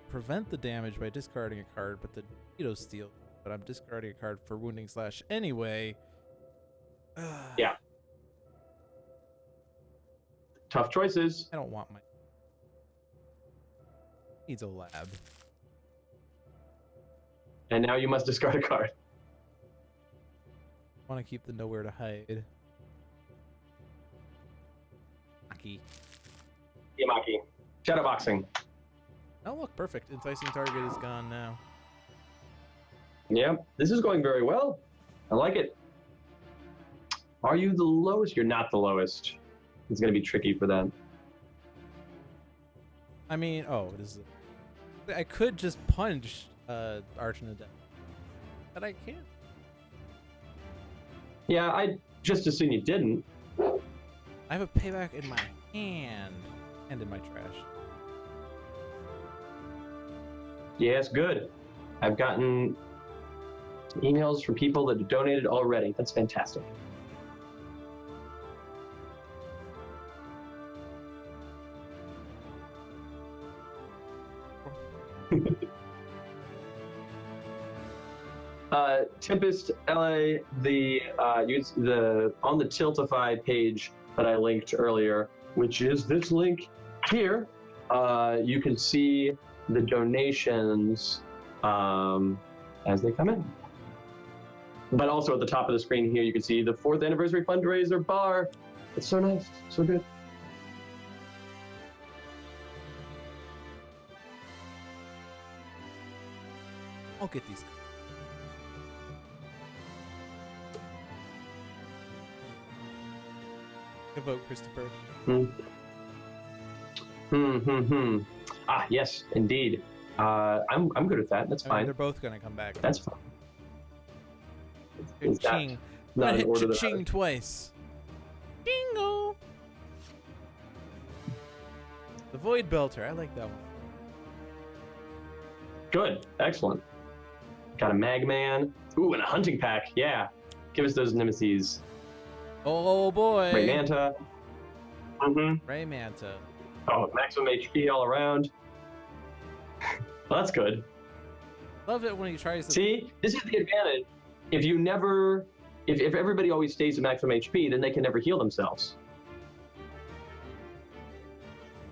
Prevent the damage by discarding a card, but the torpedo steal. But I'm discarding a card for wounding slash anyway. Yeah. Tough choices. I don't want my. Needs a lab. And now you must discard a card. Want to keep the nowhere to hide. Aki. Yamaki. Shadowboxing. Oh look, perfect. Enticing target is gone now. Yep, this is going very well. I like it. Are you the lowest? You're not the lowest. It's going to be tricky for that. I mean, oh, it is. I could just punch Argent Adept, but I can't. Yeah, I just assume you didn't. I have a payback in my hand and in my trash. Yes, good. I've gotten emails from people that have donated already. That's fantastic. Tempest LA, the on the Tiltify page that I linked earlier, which is this link here, you can see the donations as they come in. But also at the top of the screen here, you can see the 4th anniversary fundraiser bar. It's so nice, so good. I'll get these. Vote Christopher. Ah, yes, indeed. I'm good with that. That's I mean, fine. they're both gonna come back. That's fine. Is that Ching. not I an hit order that cha-ching twice. Bingo. The Void Belter. I like that one. Good, excellent. Got a Magman. Ooh, and a hunting pack. Yeah, give us those nemesis. Oh boy. Ray Manta. Ray Manta. Oh, maximum HP all around. Well, that's good. Love it when he tries to. See, this is the advantage. If everybody always stays at maximum HP, then they can never heal themselves.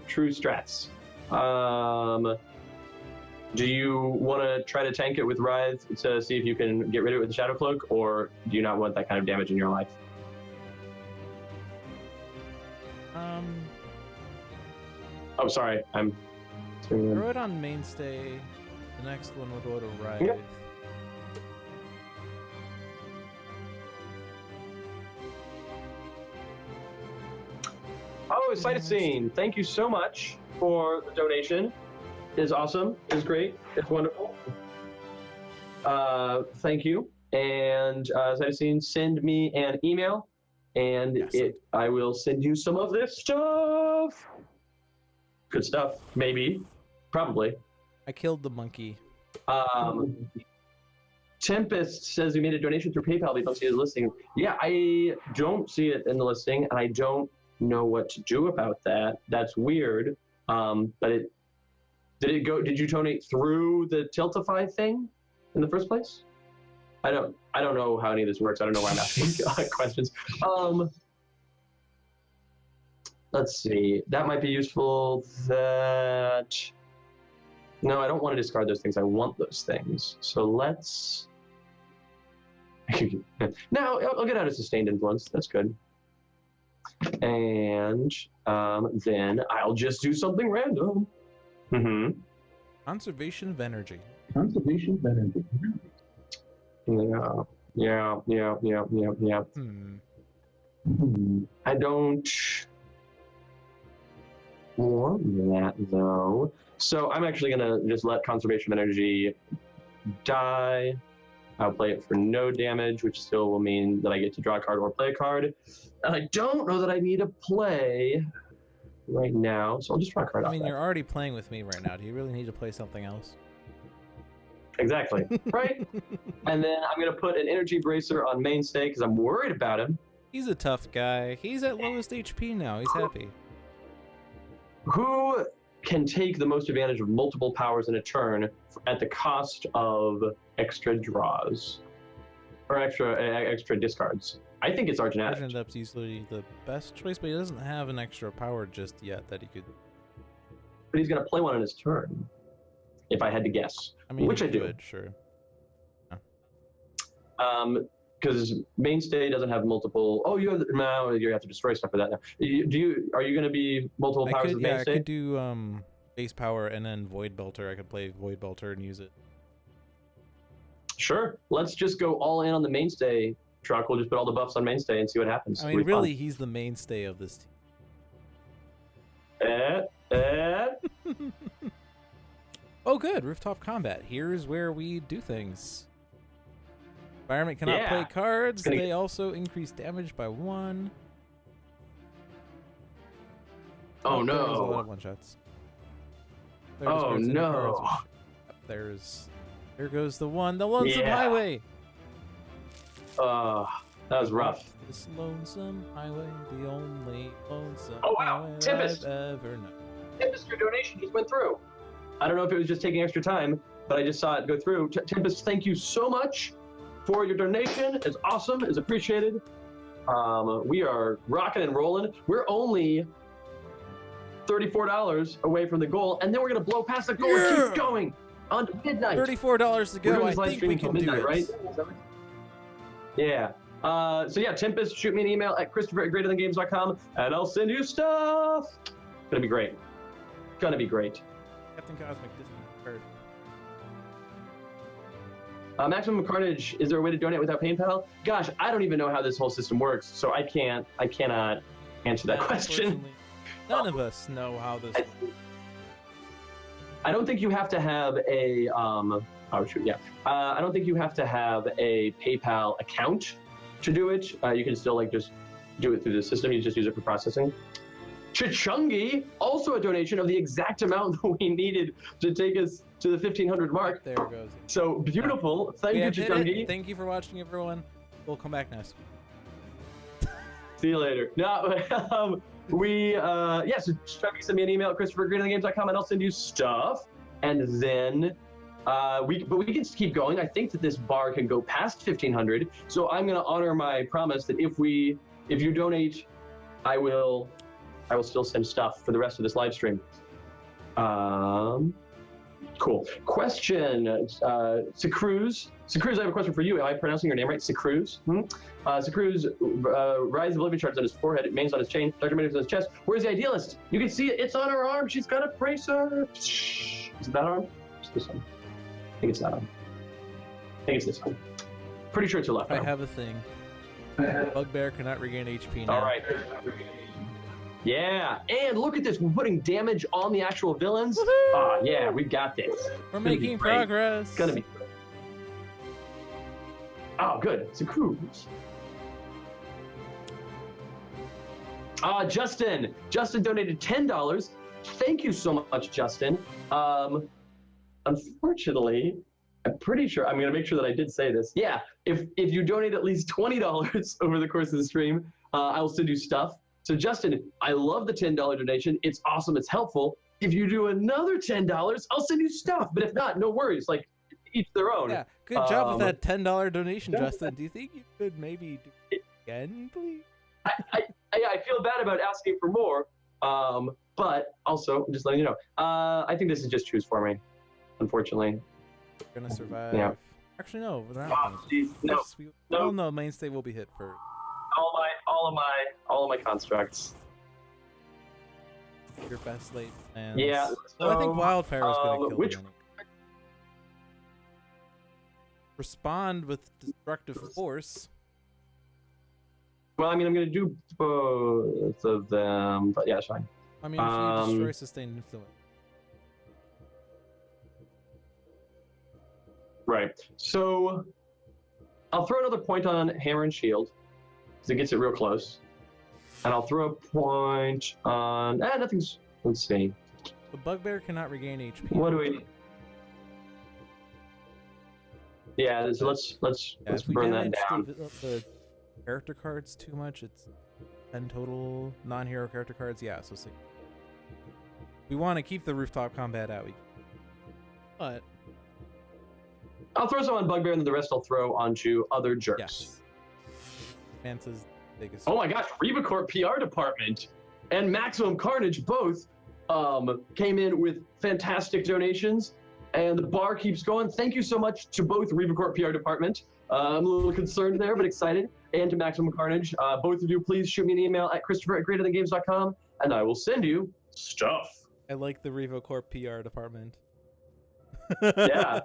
True strats. Do you want to try to tank it with Writhe to see if you can get rid of it with the Shadow Cloak, or do you not want that kind of damage in your life? Oh, sorry. Throw it on Mainstay. The next one will go to Writhe. Yep. Oh, Cytosine, thank you so much for the donation. It's awesome. It's great. It's wonderful. Thank you. And Cytosine, send me an email, and Yes. I will send you some of this stuff. Good stuff. Maybe. Probably. I killed the monkey. Tempest says we made a donation through PayPal. They don't see the listing. Yeah, I don't see it in the listing, and I don't know what to do about that. That's weird. But did you donate through the Tiltify thing in the first place? I don't know how any of this works. I don't know why I'm asking questions. Let's see. That might be useful. No, I don't want to discard those things. I want those things. So let's. Now I'll get out of Sustained Influence. That's good. And then I'll just do something random. Conservation of energy. Conservation of energy. Yeah. I don't want that though. So I'm actually gonna just let Conservation of Energy die. I'll play it for no damage, which still will mean that I get to draw a card or play a card. And I don't know that I need to play right now, so I'll just draw a card. I mean, you're already playing with me right now. Do you really need to play something else? Exactly. Right? And then I'm going to put an energy bracer on Mainstay because I'm worried about him. He's a tough guy. He's at lowest HP now. He's happy. Who can take the most advantage of multiple powers in a turn at the cost of extra draws? Or extra discards? I think it's Argent. Adept's usually the best choice, but he doesn't have an extra power just yet that he could... But he's going to play one on his turn, if I had to guess. I mean, which I do. Could, sure. Because Mainstay doesn't have multiple. Oh, you have to destroy stuff for that now. Are you going to be multiple powers with Mainstay? I could do base power and then Void Belter. I could play Void Belter and use it. Sure. Let's just go all in on the Mainstay truck. We'll just put all the buffs on Mainstay and see what happens. I mean, really, he's the mainstay of this team. Oh, good. Rooftop combat. Here's where we do things. Environment cannot play cards. They also increase damage by 1. Oh, no. There's a lot of one-shots. Oh, no. Here goes the one. The Lonesome Highway. That was rough. This lonesome highway, the only lonesome highway Tempest. I've ever known. Tempest, your donation just went through. I don't know if it was just taking extra time, but I just saw it go through. Tempest, thank you so much for your donation. It's awesome. It's appreciated. We are rocking and rolling. We're only $34 away from the goal, and then we're going to blow past the goal and keep going on to midnight. $34 to go. I think we can do it. Right? Yeah. So yeah, Tempest, shoot me an email at Christopher@greaterthangames.com, and I'll send you stuff. Gonna be great. Gonna be great. Captain Cosmic discard. Maximum Carnage, is there a way to donate without PayPal? Gosh, I don't even know how this whole system works, so I cannot answer that question. None of us know how this works. I don't think you have to have a I don't think you have to have a PayPal account to do it. You can still just do it through the system. You just use it for processing. Chichungi, also a donation of the exact amount that we needed to take us to the 1,500 mark. There it goes. So beautiful. Thank you, Chichungi. Thank you for watching, everyone. We'll come back next week. See you later. No, so Chichungi, send me an email at Christopher@greaterthangames.com, and I'll send you stuff. And then we can just keep going. I think that this bar can go past 1,500. So I'm going to honor my promise that if you donate, I will still send stuff for the rest of this live stream. Cool. Question, Sacruz. Sacruz, I have a question for you. Am I pronouncing your name right? Sacruz? Sacruz, Rise of Living Shards on his forehead, mains on his chain, Dr. Medico's on his chest. Where's the Idealist? You can see it. It's on her arm. She's got a bracer. Is it that arm? It's this one. I think it's that arm. I think it's this one. Pretty sure it's her left arm. I have a thing. Bugbear cannot regain HP now. All right. Yeah, and look at this. We're putting damage on the actual villains. Yeah, we got this. We're making progress. It's gonna be good. Oh, good. It's a cruise. Justin. Justin donated $10. Thank you so much, Justin. Unfortunately, I'm pretty sure, I'm going to make sure that I did say this. Yeah, if you donate at least $20 over the course of the stream, I will send you stuff. So Justin, I love the $10 donation. It's awesome. It's helpful. If you do another $10, I'll send you stuff. But if not, no worries. Each their own. Yeah, good job with that $10 donation, Justin. Do you think you could maybe do it again, please? I feel bad about asking for more, but also I'm just letting you know. I think this is just choose for me, unfortunately. We're gonna survive. Yeah. Actually, no. We're not no, Mainstay will be hit first. All of my constructs. Your best late plans. Yeah. So, I think Wildfire is going to kill him. Respond with destructive force. Well, I mean, I'm going to do both of them, but yeah, it's fine. I mean, if you destroy sustained influence. Right. So I'll throw another point on Hammer and Shield, because it gets it real close. And I'll throw a point on... nothing's... Let's see. The Bugbear cannot regain HP. What do we... Yeah, so let's if we burn that damage down. the character cards too much, it's 10 total non-hero character cards. Yeah, so 6. We want to keep the rooftop combat out, but I'll throw some on Bugbear, and then the rest I'll throw onto other jerks. yes. Mansa's biggest. Oh my gosh, Revicorp PR department and Maximum Carnage both came in with fantastic donations, and the bar keeps going. Thank you so much to both Revicorp PR department. I'm a little concerned there, but excited. And to Maximum Carnage. Both of you, please shoot me an email at Christopher@greaterthangames.com, and I will send you stuff. I like the Revicorp PR department. Yeah.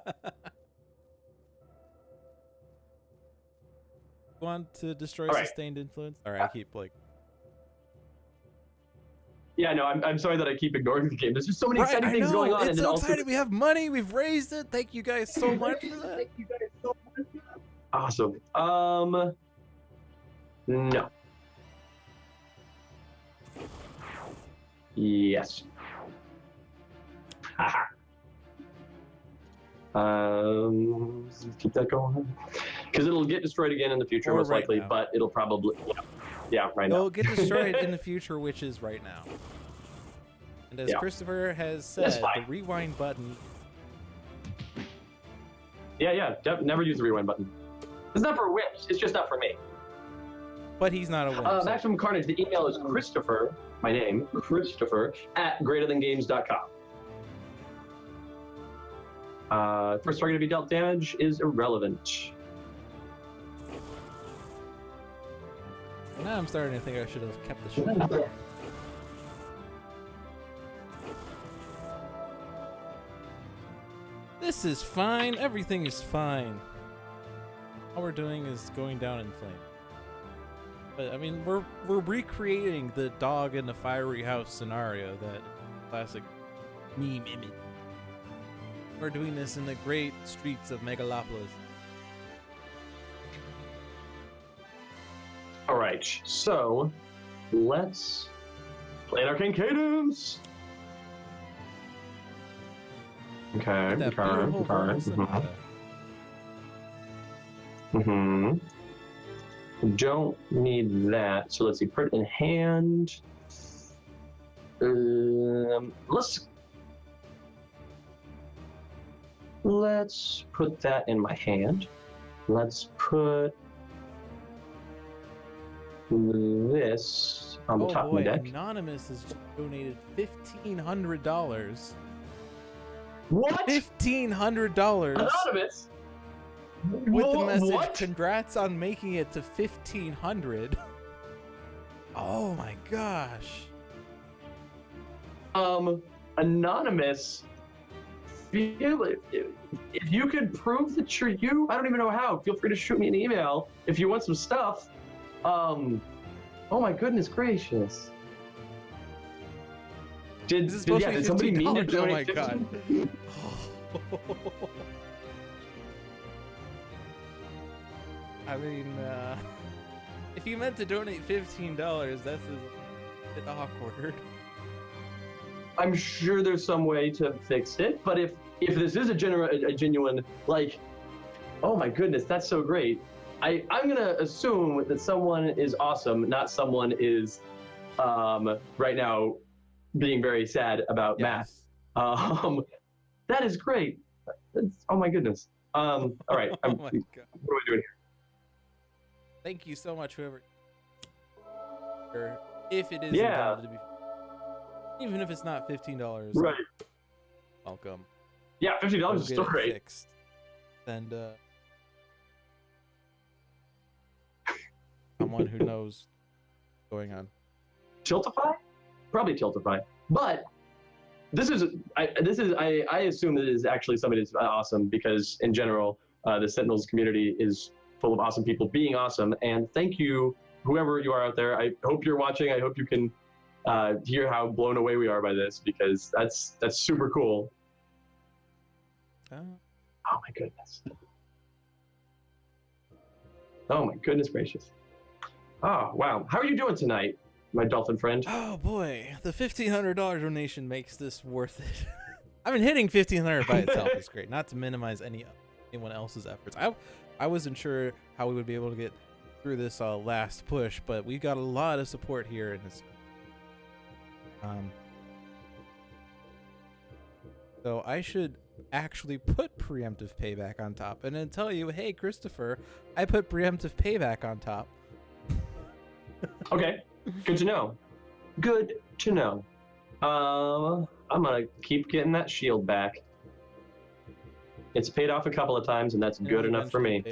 Want to destroy All right. sustained influence? All right, I keep like. Yeah, no, I'm sorry that I keep ignoring the game. There's just so many exciting things going on. It's and then so also excited. We have money. We've raised it. Thank you guys so much for that. Thank you guys so much. Awesome. No. Yes. Haha. Keep that going. Because it'll get destroyed again in the future, Or most right likely, now. but it'll probably, yeah, right now. It'll get destroyed in the future, which is right now. And as Yeah. Christopher has That's said, fine. the rewind button. Yeah, never use the rewind button. It's not for wimps, it's just not for me. But he's not a wimp. so- Maximum Carnage, the email is Christopher, my name, Christopher, @greaterthangames.com. First target to be dealt damage is irrelevant. Now I'm starting to think I should have kept the ship. This is fine. Everything is fine. All we're doing is going down in flames. But I mean, we're recreating the dog in the fiery house scenario, that classic meme image. We're doing this in the great streets of Megalopolis. All right, so let's play an Arcane Cadence. Okay, That beautiful verbal sonata. Don't need that. So let's see. Put it in hand. Let's put that in my hand. Let's put this on the top Oh of my boy, deck. Anonymous has donated $1,500. What? $1,500 Anonymous? with the message, What? "Congrats on making it to 1,500." Oh my gosh. Anonymous, if you could prove that you're you, I don't even know how. Feel free to shoot me an email if you want some stuff. Oh my goodness gracious. This is supposed to be did somebody mean to $15? Oh my donate god. 15? I mean, if you meant to donate $15, that's a bit awkward. I'm sure there's some way to fix it, but if this is a genuine, like, oh my goodness, that's so great. I'm gonna assume that someone is awesome, not someone is right now being very sad about Yes. math. That is great. Oh my goodness. All right. Oh my god. What are we doing here? Thank you so much, whoever. Or if it is Yeah. intended to be, even if it's not $15, Right. welcome. Yeah, $50 We'll is get still it great. fixed. And someone who knows what's going on. Tiltify? Probably Tiltify. But I assume that it is actually somebody that's awesome, because in general, the Sentinels community is full of awesome people being awesome. And thank you, whoever you are out there. I hope you're watching. I hope you can hear how blown away we are by this, because that's super cool. Oh my goodness. Oh my goodness gracious. Oh wow. How are you doing tonight, my dolphin friend? Oh boy, the $1,500 donation makes this worth it. I mean, hitting $1,500 by itself is great. Not to minimize any anyone else's efforts. I wasn't sure how we would be able to get through this last push, but we got a lot of support here in this. So I should actually put preemptive payback on top and then tell you, hey, Christopher, I put preemptive payback on top. Okay, good to know. Good to know. I'm gonna keep getting that shield back. It's paid off a couple of times, and that's good enough for me.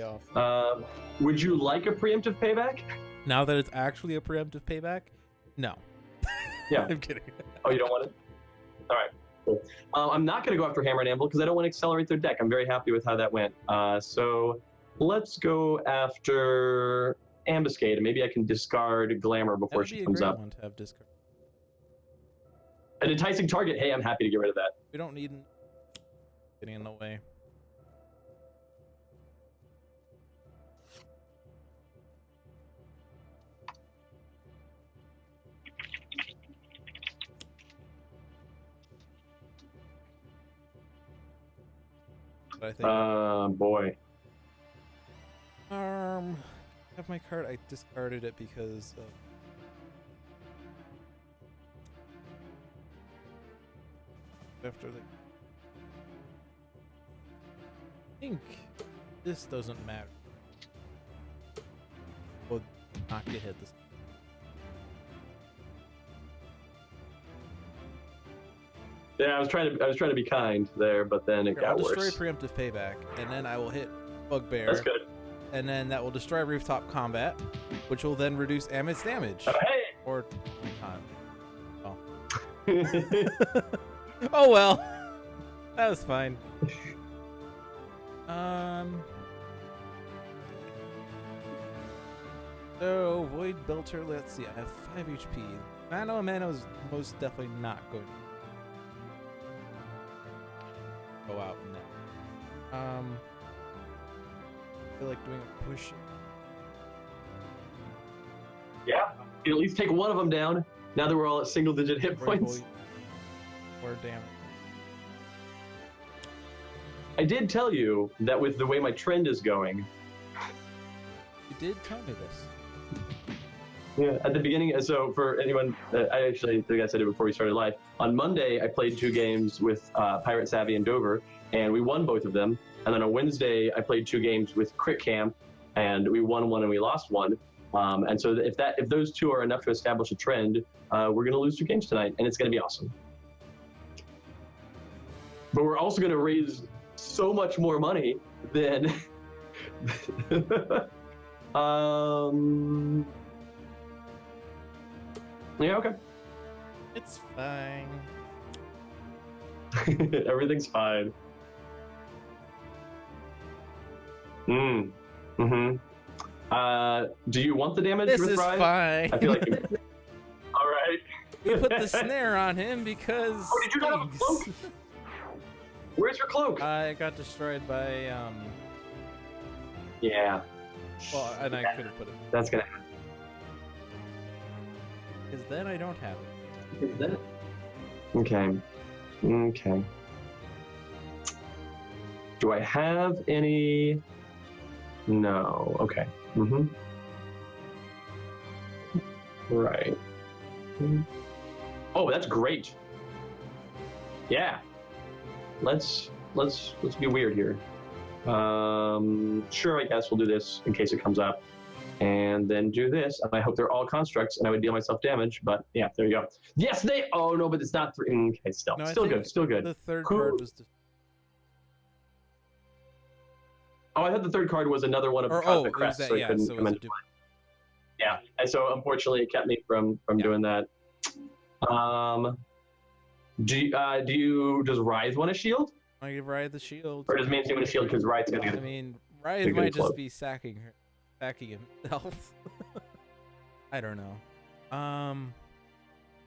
Would you like a preemptive payback? Now that it's actually a preemptive payback? No. Yeah. I'm kidding. Oh, you don't want it? All right. Cool. I'm not going to go after Hammer and Anvil because I don't want to accelerate their deck. I'm very happy with how that went. So let's go after Ambuscade, and maybe I can discard Glamour before she comes up. One to have discard. An enticing target. Hey, I'm happy to get rid of that. We don't need getting in the way. I think boy. Have my card. I discarded it because after the. I think this doesn't matter. We'll not get hit this. Yeah, I was trying to be kind there, but then it got worse. I'll destroy preemptive payback, and then I will hit Bugbear. That's good. And then that will destroy rooftop combat, which will then reduce Amit's damage. Oh, hey! Or oh well. That was fine. So Void Belter, let's see, I have 5 HP. Mano is most definitely not going to go out now. I feel like doing a push. Yeah, you at least take one of them down. Now that we're all at single-digit hit points. Or damage. I did tell you that with the way my trend is going. You did tell me this. Yeah, at the beginning. So for anyone, I actually think I said it before we started live. On Monday, I played 2 games with Pirate Savvy and Dover, and we won both of them. And then on Wednesday, I played 2 games with Crit Camp, and we won one and we lost one. And so if those 2 are enough to establish a trend, we're going to lose 2 games tonight, and it's going to be awesome. But we're also going to raise so much more money than. Yeah, okay. It's fine. Everything's fine. Do you want the damage This with is Writhe? fine. I feel like all right. We put the snare on him because. Oh, did you not have a cloak? Where's your cloak? I got destroyed by Yeah. Well, and I could have put it. That's gonna happen. Because then I don't have it. Okay. Okay. Do I have any? No. Okay. Right. Oh, that's great. Yeah. Let's be weird here. Sure, I guess we'll do this in case it comes up. And then do this. And I hope they're all constructs, and I would deal myself damage. But yeah, there you go. Yes, they. Oh no, but it's not 3. Okay, still, No, still good, still good. The third card was. Oh, I thought the third card was another one of the Cosmic Crests, so it couldn't come into play. Yeah, and so unfortunately, it kept me from doing that. Does Writhe want a shield? I give Writhe the shield. Or does Mainstay want a shield because Writhe's gonna get? I mean, Writhe might just be sacking himself. I don't know.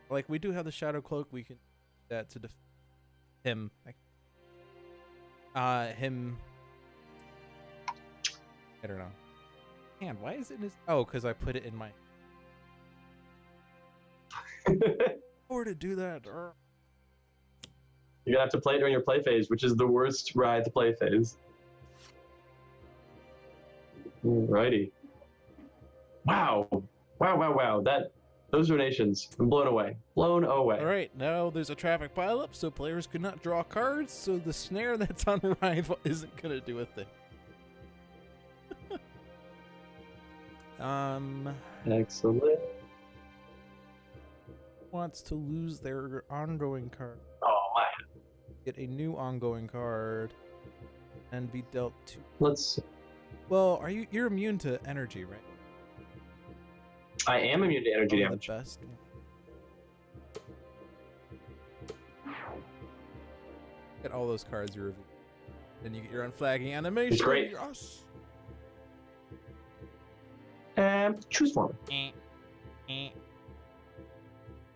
Like we do have the Shadow Cloak. We can use that to him. Him. I don't know. Man, why is it in his? Oh, because I put it in my. Or to do that. You're gonna have to play it during your play phase, which is the worst Writhe play phase. Alrighty. Wow. Wow. Those donations, I'm blown away. Blown away. All right, now there's a traffic pileup, so players could not draw cards, so the snare that's on Writhe isn't going to do a thing. Excellent. Wants to lose their ongoing card. Oh, my. Get a new ongoing card and be dealt 2. Let's. Well, you're immune to energy, right? I am immune to energy Probably damage. the best. Get all those cards you reveal. Then you get your unflagging animation. It's great. Yes. Choose form.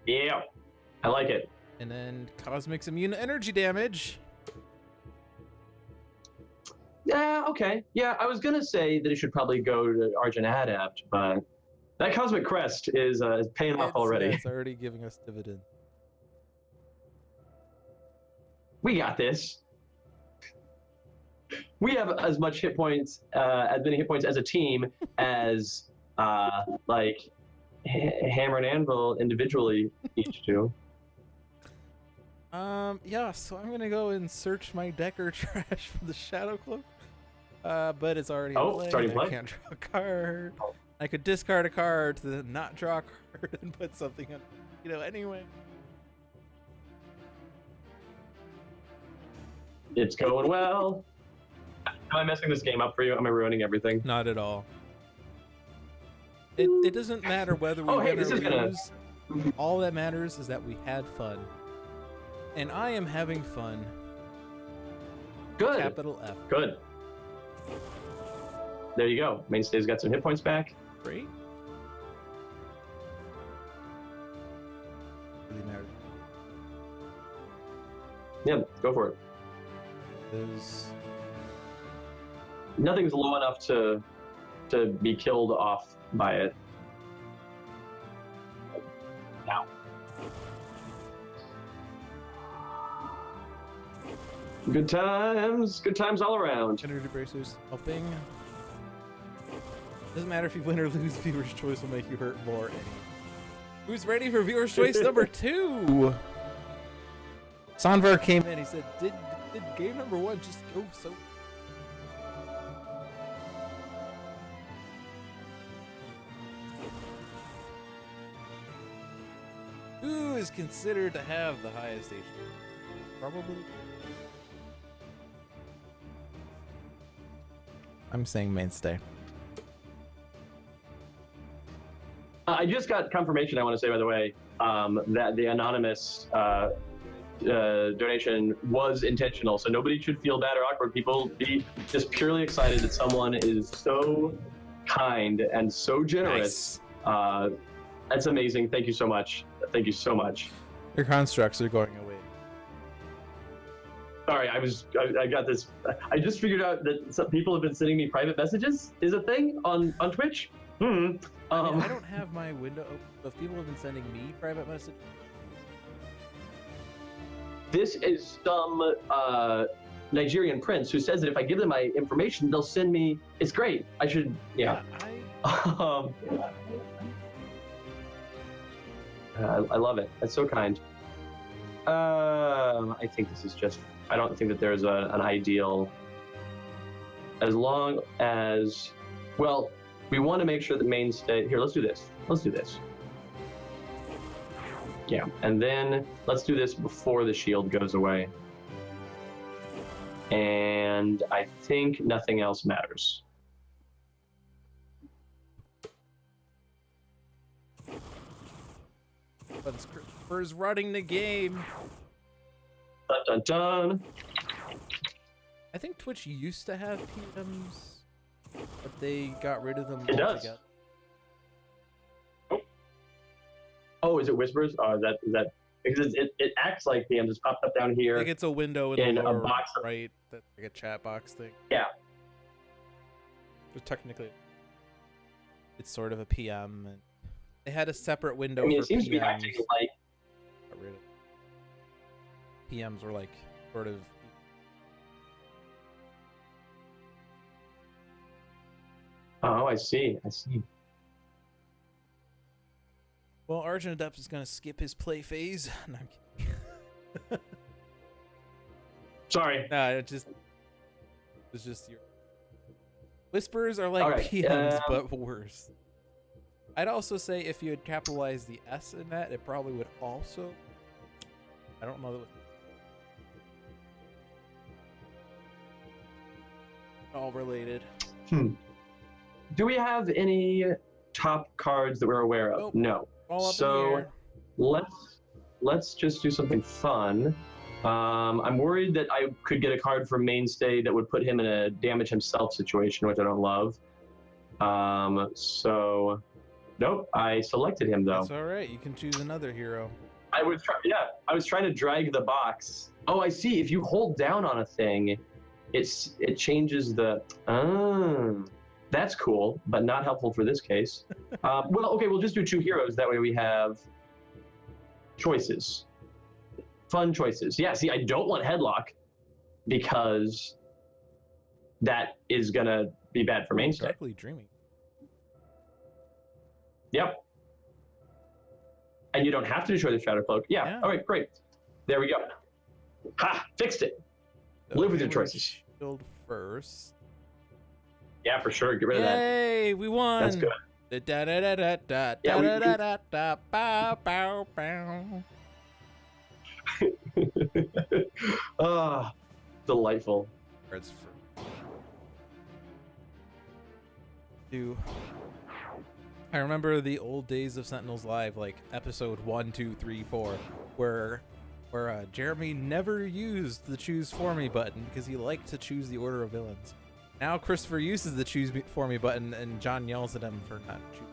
Yeah, I like it. And then Cosmic's immune to energy damage. Yeah, okay. Yeah, I was gonna say that it should probably go to Argent Adept, but that Cosmic Crest is paying off already. It's already giving us dividend. We got this. We have as much hit points, as many hit points as a team as like Hammer and Anvil individually each do. Yeah, so I'm gonna go and search my Decker trash for the Shadow Cloak. But it's already in play. starting I play. can't draw a card. I could discard a card to then not draw a card and put something on, anyway. It's going well. Am I messing this game up for you? Am I ruining everything? Not at all. It doesn't matter whether we win or lose. All that matters is that we had fun. And I am having fun. Good. Capital F. Good. There you go. Mainstay's got some hit points back. Great. Really matters. Yeah, go for it. Nothing's low enough to be killed off by it. Now. Good times all around. Energy bracers helping. Doesn't matter if you win or lose, viewer's choice will make you hurt more. Who's ready for viewer's choice number 2? Sanvar came in. He said, "Did game number 1 just go so?" Who is considered to have the highest HP? Probably. I'm saying Mainstay. I just got confirmation, I want to say, by the way, that the anonymous donation was intentional. So nobody should feel bad or awkward. People be just purely excited that someone is so kind and so generous. Nice. That's amazing. Thank you so much. Thank you so much. Your constructs are going away. Sorry, I got this. I just figured out that some people have been sending me private messages is a thing on Twitch. I mean, I don't have my window open, but people have been sending me private messages. This is some Nigerian prince who says that if I give them my information, they'll send me. It's great. I should. Yeah. I love it. That's so kind. I think this is just. I don't think that there's an ideal. As long as, well, we want to make sure that Mainstay. Here, let's do this. Let's do this. Yeah, and then let's do this before the shield goes away. And I think nothing else matters. But Christopher's running the game. Dun dun dun. I think Twitch used to have PMs, but they got rid of them It altogether. does. Oh, is it whispers? Is that because it acts like PMs just popped up down here. I think it's a window in the a lower box. right, that's like a chat box thing. Yeah. But technically, it's sort of a PM, and they had a separate window. I mean, for it seems PMs. to be acting like. Got rid of it. PMs were like sort of. I see. I see. Well, Argent Adept is gonna skip his play phase. No, I'm kidding. Sorry. Nah, it's just your whispers are like Alright, PMs, but worse. I'd also say if you had capitalized the S in that, it probably would also. I don't know. All related. Do we have any top cards that we're aware of? Nope. No. All up in the So air. let's just do something fun. I'm worried that I could get a card from Mainstay that would put him in a damage himself situation, which I don't love. So nope, I selected him though. That's all right. You can choose another hero. I was trying to drag the box. Oh, I see. If you hold down on a thing, it changes the. That's cool, but not helpful for this case. Well, okay, we'll just do 2 heroes. That way we have choices, fun choices. Yeah. See, I don't want Headlock because that is gonna be bad for Mainstay. Darkly Dreaming. Yep. And you don't have to destroy the Shadow Cloak. Yeah. All right, great. There we go. Ha! Fixed it. So Live with your we were choices. Shield first. Yeah, for sure. Get rid of that. Yay! We won. That's good. Da da da da da Yeah, da da da da bow bow bow. Ah, delightful. Cards for two. I remember the old days of Sentinels Live, like episode 1, 2, 3, 4, where Jeremy never used the choose for me button because he liked to choose the order of villains. Now Christopher uses the choose for me button, and John yells at him for not choosing.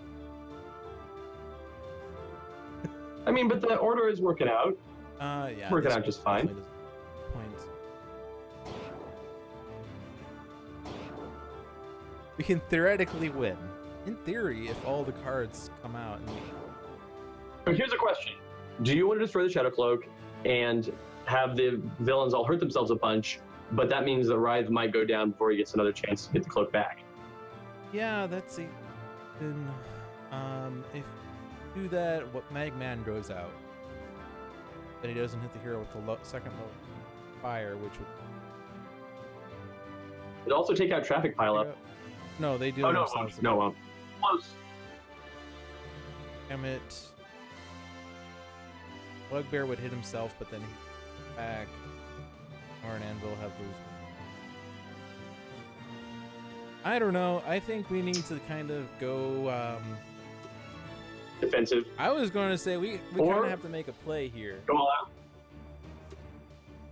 I mean, but the order is working out. Yeah, Working out just fine. Points. We can theoretically win. In theory, if all the cards come out. And So here's a question: do you want to destroy the Shadow Cloak and have the villains all hurt themselves a bunch? But that means that Writhe might go down before he gets another chance to get the cloak back. Yeah, that's it. Then, if you do that, what Magman goes out, then he doesn't hit the hero with the second low fire, which would. It'd also take out Traffic Pileup. No, they do Oh no, themselves. no, close. Damn it. Bugbear would hit himself, but then he back. Or an Anvil have lose. I don't know. I think we need to kind of go. Defensive. I was going to say we kind of have to make a play here. Go all out.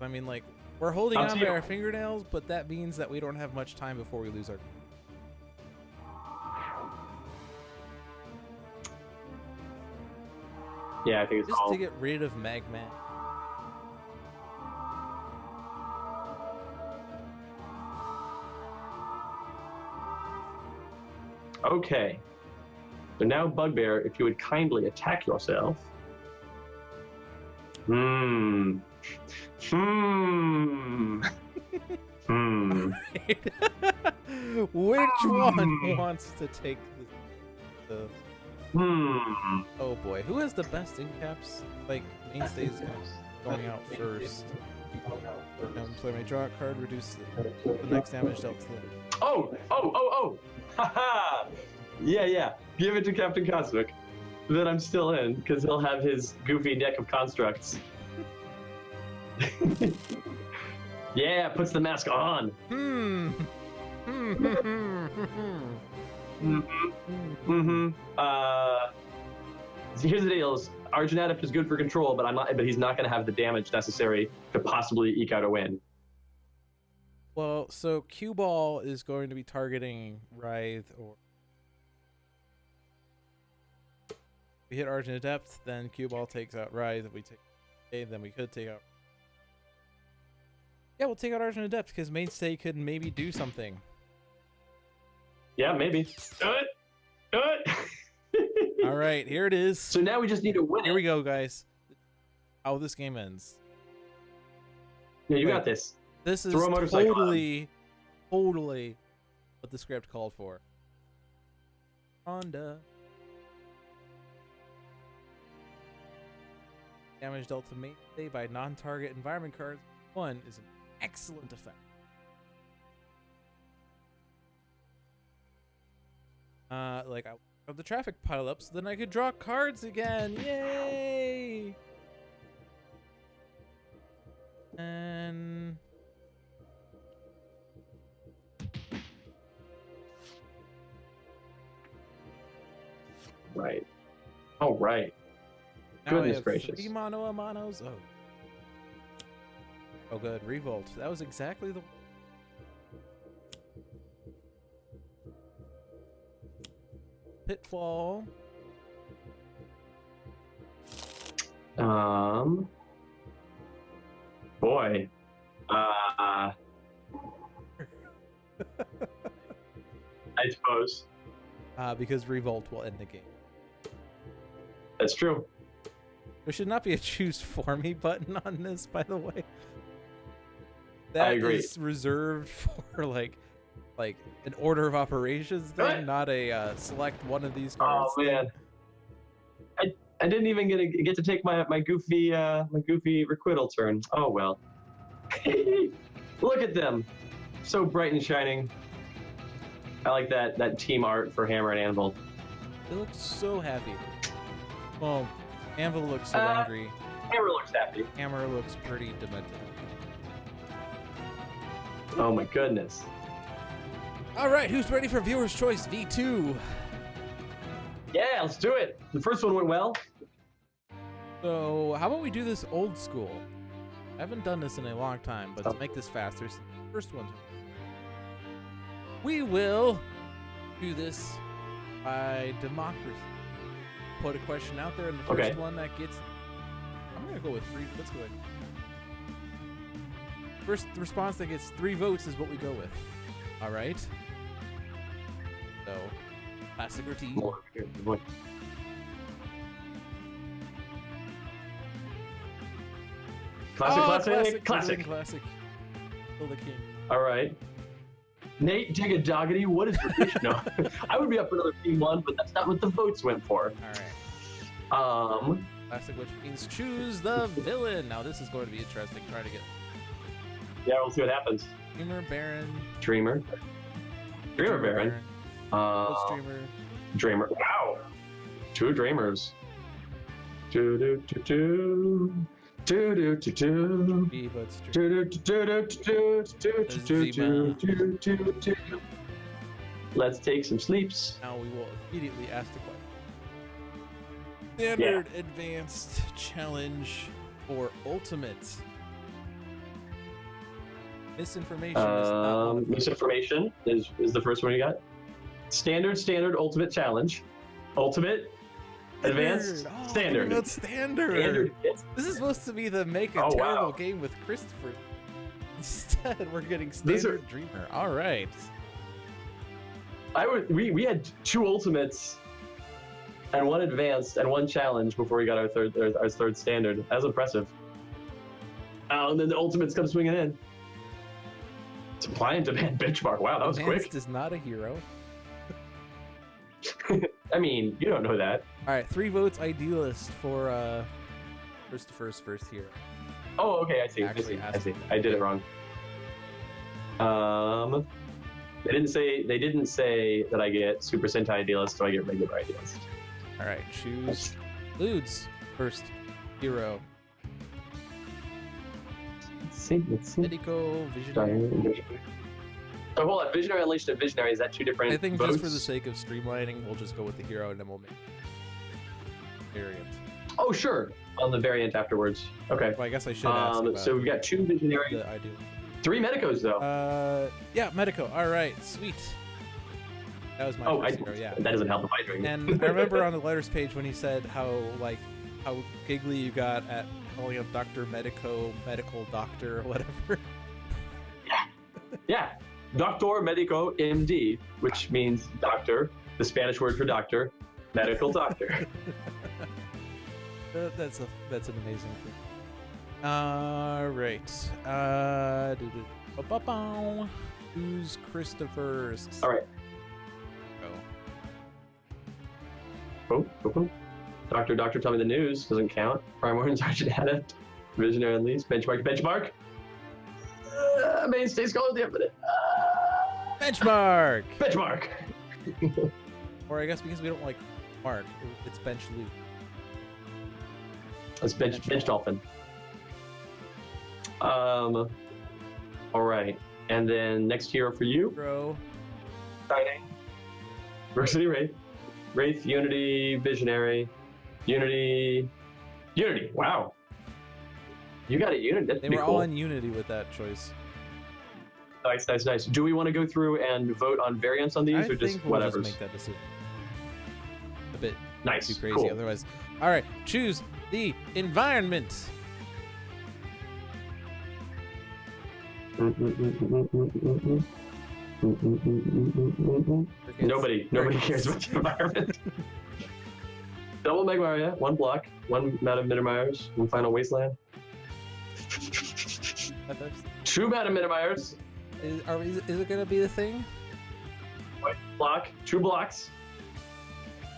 I mean, like, we're holding I'll on see by you. our fingernails, but that means that we don't have much time before we lose our. Yeah, I think it's Just all. to get rid of Magman. Okay. So now, Bugbear, if you would kindly attack yourself. Which one wants to take the Oh boy, who has the best in caps? Like, Mainstay's going out first. Play my draw card, reduce the next damage dealt to the. Oh! Haha! Yeah. Give it to Captain Cosmic. Then I'm still in, because he'll have his goofy deck of constructs. Yeah, puts the mask on. Here's the deal: Argent Adept is good for control, but he's not going to have the damage necessary to possibly eke out a win. Well, so Cue Ball is going to be targeting Writhe, or if we hit Argent Adept, then Cue Ball takes out Writhe. If we take then we could take out. Yeah, we'll take out Argent Adept because Mainstay could maybe do something. Yeah, maybe. Do it. All right, here it is. So now we just need to win. Here we go, guys. How this game ends. Yeah, you got this. This is Throw a motorcycle totally what the script called for. Honda. Damage dealt to Mainstay by non-target environment cards. 1 is an excellent effect. Like I have the traffic pile up so then I could draw cards again. Yay! And Right. All right. now I Goodness have gracious. 3 mono a monos. Oh good, Revolt. That was exactly the Pitfall. Boy. I suppose Because Revolt will end the game. that's true. There should not be a choose for me button on this, by the way. I That agree. is reserved for like an order of operations thing, What? not a select one of these Oh cards. thing. man. I didn't even get to take my goofy requital turn. Oh well. Look at them, so bright and shining. I like that team art for Hammer and Anvil. They look so happy. Well, Anvil looks so Uh, angry. Hammer looks happy. Hammer looks pretty demented. Oh my goodness. All right, who's ready for Viewer's Choice V2? Yeah, let's do it. The first one went well. So, how about we do this old school? I haven't done this in a long time, but to make this faster, since the first one, we will do this by democracy. Put a question out there, and the first Okay. one that gets, I'm gonna go with 3. Let's go ahead. First response that gets 3 votes is what we go with. All right. So, classic or T. Classic. Classic. Still the king. All right. Nate Digadoggity, what is your wish? No, I would be up for another team one, but that's not what the votes went for. All right. Classic, which means choose the villain. Now this is going to be interesting. Trying to get Yeah, we'll see what happens. Dreamer Baron. Dreamer Baron. Streamer. Dreamer. Wow. 2 Dreamers. Do. Viva Streamer. Let's take some sleeps. Now we will immediately ask the question. Standard Advanced Challenge for Ultimate. Misinformation is not one of them. Misinformation is the first one you got. Standard Ultimate Challenge. Ultimate. Advanced. Oh, Standard. That's standard. Yes. This is supposed to be the make a Oh, terrible wow. game with Christopher. Instead, we're getting These standard Dreamer. All right. We had 2 Ultimates and 1 Advanced and 1 Challenge before we got our third Standard. That was impressive. Oh, and then the Ultimates come swinging in. Supply and demand benchmark. Wow, that was Advanced is not a hero. quick. I mean, you don't know that. All right, 3 votes Idealist for Christopher's first hero. Oh, okay, I see. Actually, I see. I did it wrong. They didn't say that I get Super Sentai Idealist, so I get regular Idealist. All right, choose Lude's first hero. Let's see. Medico, Visionary. So hold on, Visionary Unleashed and Visionary, is that 2 different I think votes? just for the sake of streamlining, we'll just go with the hero and then we'll make variant. Oh, sure. On the variant afterwards. Okay. Well, I guess I should ask about So we've got 2 Visionary, the ideal. 3 Medicos though. Yeah, Medico. All right, sweet. That was my first hero, yeah. That doesn't help if I drink. And I remember on the letters page when he said how giggly you got at calling him Dr. Medico, medical doctor, or whatever. Yeah. Doctor Medico MD, which means doctor, the Spanish word for doctor, medical doctor. That's an amazing thing. All right. Who's Christopher's? All right. Go. Oh. Doctor, tell me the news. Doesn't count. Primordial Argent Adept. Visionary Unleashed. Benchmark. Mainstay Scholar of the Infinite. Benchmark. Or I guess because we don't like Mark, it's bench loot. It's bench Dolphin. All right, and then next hero for you. Bro. Signing. Varsity Wraith, Unity, Visionary, Unity. Wow. You got a Unity. That's They pretty were cool. all in Unity with that choice. Nice. Do we want to go through and vote on variants on these, I or just think we'll whatever? just make that decision. A bit Nice. too crazy Cool. otherwise. All right, choose the environment. Nobody cares about the environment. Double Magmaria, 1 block, 1 Madam Minimires, 1 Final Wasteland. 2 Madam Minimires, Is it gonna be the thing? 1 block, 2 blocks.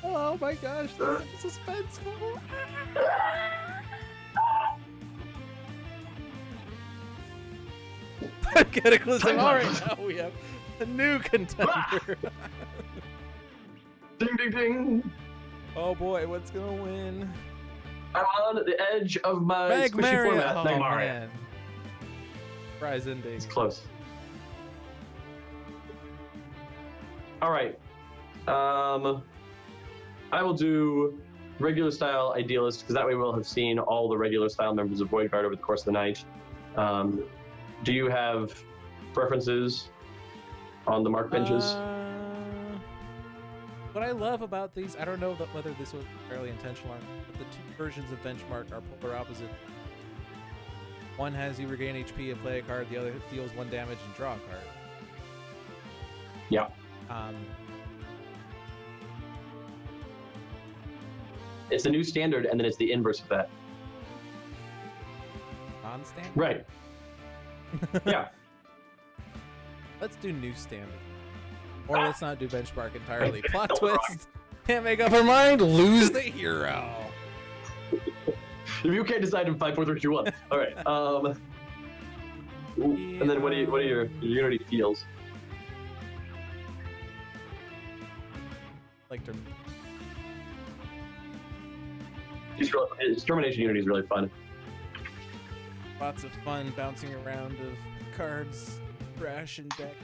Oh my gosh, this is suspenseful. Cataclysm. All right, now we have a new contender. Ding. Oh boy, what's gonna win? I'm on the edge of my squishy Magmaria. format. Oh Magmaria. man. Prize ending. It's close. All right. I will do regular style Idealist, because that way we'll have seen all the regular style members of Void Guard over the course of the night. Do you have preferences on the mark benches? What I love about these, I don't know whether this was fairly intentional or not, but the two versions of Benchmark are polar opposite. One has you regain HP and play a card, the other deals 1 damage and draw a card. Yeah. It's the new standard, and then it's the inverse of that. Non-standard? Right. Yeah. Let's do new standard. Or let's not do Benchmark entirely. Plot twist. Can't make up her mind. Lose the hero. If you can't decide in 5, 4, 3, 2, 1. All right. And then what are your Unity feels? Like to Termination Unity is really fun. lots of fun bouncing around of cards, trash and deck.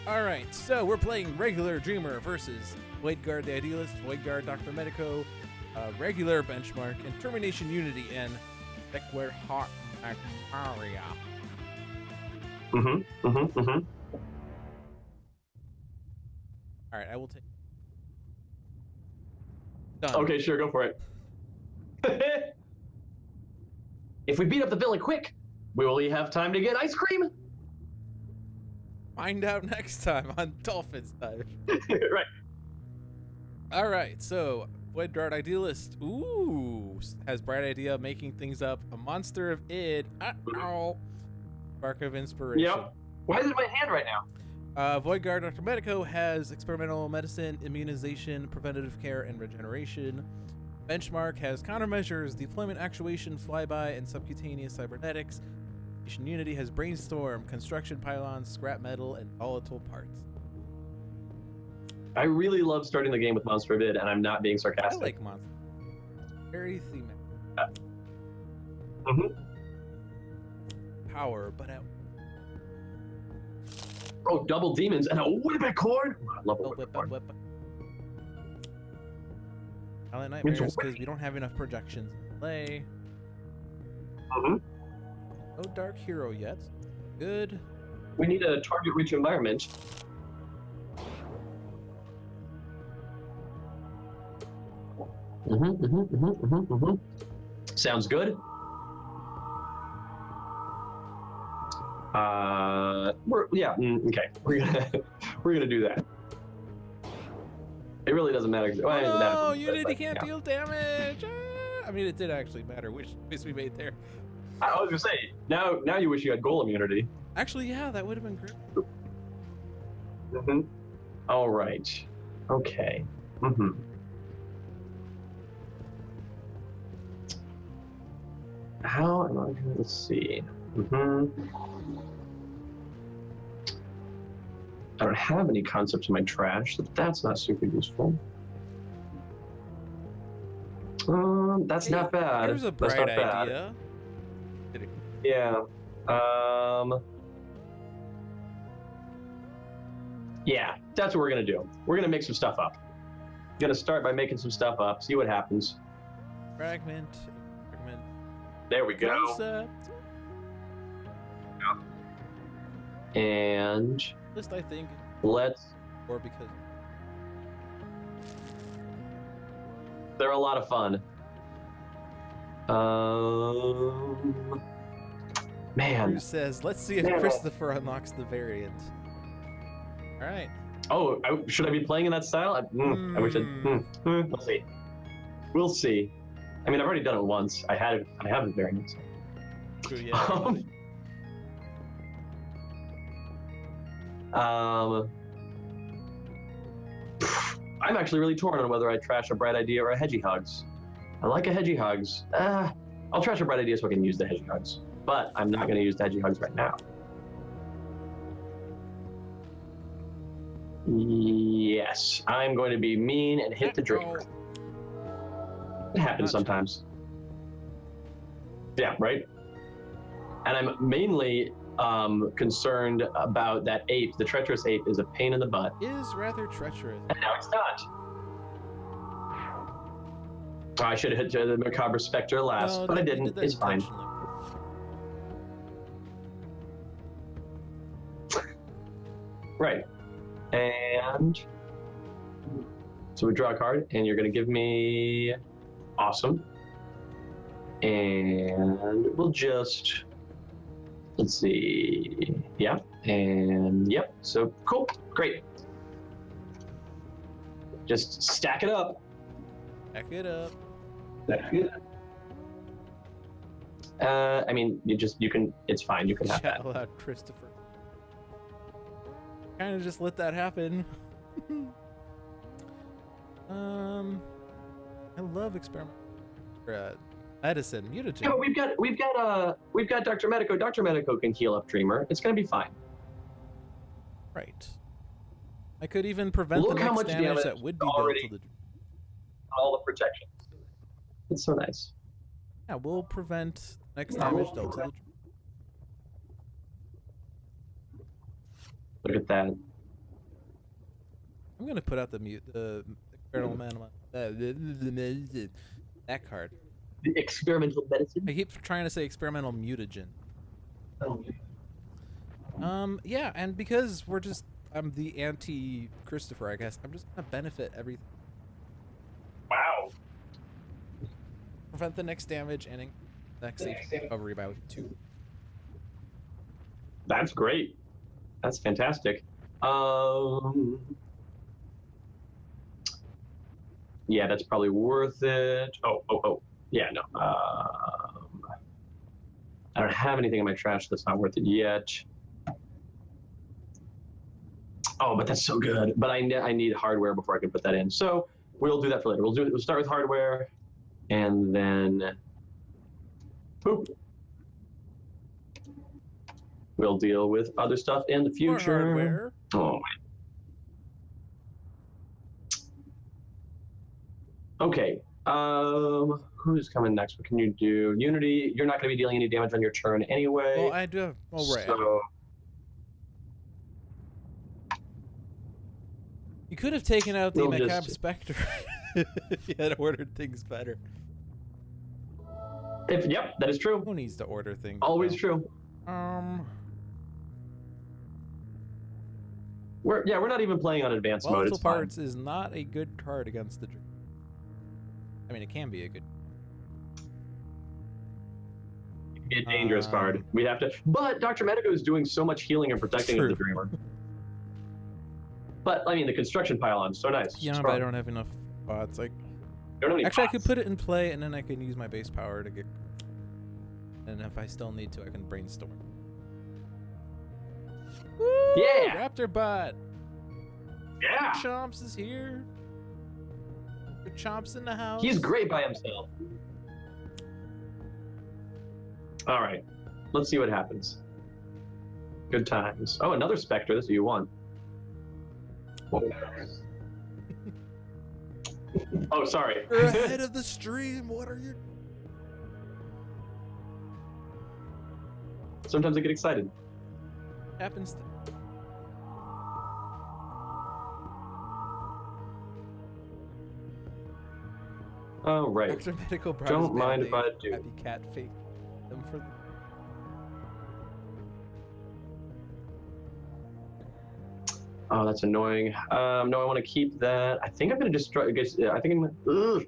All right, so we're playing regular Dreamer versus Void Guard the Idealist, Void Guard Dr. Medico, regular Benchmark, and Termination Unity and Deckware Hot Magmaria. All right, I will take. Done. Okay, sure, go for it. If we beat up the villain quick, we will have time to get ice cream. Find out next time on Dolphin's Dive. Right. All right, so Void Guard Idealist, has bright idea of making things up. A monster of id. Spark of inspiration. Yep. Why is it in my hand right now? Void Guard Dr. Medico has experimental medicine, immunization, preventative care, and regeneration. Benchmark has countermeasures, deployment actuation, flyby, and subcutaneous cybernetics. Unity has brainstorm, construction pylons, scrap metal, and volatile parts. I really love starting the game with Monster of Id, and I'm not being I sarcastic. like monsters. Very thematic. Power, but at Oh, double demons and a whipcord. I love a whipcord. whip. Silent Nightmares, because we don't have enough projections. Play. No Dark Hero yet. Good. We need a target-rich environment. Sounds good. Okay. We're gonna do that. It really doesn't matter. Well, it matters a Oh, little bit, Unity but, can't yeah. deal damage. I mean, it did actually matter which choice we made there. I was gonna say, now you wish you had Golem Unity. Actually, yeah, that would have been great. All right. Okay. How am I going to, let's see. I don't have any concepts in my trash, so that's not super useful. That's not bad. Here's a That's bright not bad. idea. Yeah. Yeah, that's what we're gonna do. We're gonna make some stuff up. Gonna start by making some stuff up, see what happens. Fragment. There we go. Concept. And List, I think, let's. or because They're a lot of fun. Man. Bruce says, let's see if Christopher unlocks the variant. All right. Oh, should I be playing in that style? I wish we'll see. We'll see. I mean, I've already done it once. I have a variant. True, yeah. I'm actually really torn on whether I trash a bright idea or a hedgy hugs. I like a hedgy hugs. I'll trash a bright idea so I can use the hedgy hugs, but I'm not going to use the hedgy hugs right now. Yes, I'm going to be mean and hit the dreamer. It happens sometimes. Yeah, right? And I'm mainly concerned about that ape. The treacherous ape is a pain in the butt. Is rather treacherous. And now it's not. Oh, I should have hit the Macabre Spectre last, No, but I didn't. It's fine. Right. And so we draw a card, and you're going to give me awesome. And we'll just, let's see. Yeah. And yep. So cool. Great. Just stack it up. Back it up. Stack it up. I mean, you can, it's fine. You can have that. Shout out Christopher. Kind of just let that happen. I love experiment. Edison, mutagen. Yeah, but we've got Dr. Medico. Dr. Medico can heal up Dreamer. It's gonna be fine. Right. I could even prevent the next damage that would be dealt to the. All the protections. It's so nice. Yeah, we'll prevent next damage dealt to the. Look at that. I'm gonna put out the experimental man. That card. The experimental medicine. I keep trying to say experimental mutagen. Oh. Yeah, and because I'm the anti-Christopher, I guess, I'm just gonna benefit everything. Wow. Prevent the next damage and next recovery by 2. That's great. That's fantastic. Yeah, that's probably worth it. Oh. Yeah, no. I don't have anything in my trash that's not worth it yet. Oh, but that's so good. But I need hardware before I can put that in. So we'll do that for later. We'll start with hardware, and then boop. We'll deal with other stuff in the future. More hardware. Oh. Okay. Who's coming next? What can you do? Unity, you're not going to be dealing any damage on your turn anyway. Well, I do have. Oh, right. So, you could have taken out the Macabre Spectre if you had ordered things better. Yep, that is true. Who needs to order things? Always true. We're not even playing on advanced mode. Volatile It's fine. Parts is not a good card against the. I mean, it can be a good. It can be a dangerous card. We'd have to. But Dr. Medico is doing so much healing and protecting of the Dreamer. But I mean, the construction pylon's so nice. Yeah, but I don't have enough bots. Like, actually, bots. I could put it in play, and then I can use my base power to get. And if I still need to, I can brainstorm. Woo! Yeah. Raptor bot. Yeah. Chomps is here. Chomps in the house. He's great by himself. All right, let's see what happens. Good times. Oh, another Spectre. This is what you want. Oh, sorry. You're ahead of the stream. What are you? Sometimes I get excited. Happens to. Oh, right. Dr. Medico brought Don't his mind if I band-aid. do. Happy cat fake them for. Oh, that's annoying. No, I want to keep that. I think I'm going to destroy. I think I'm going to.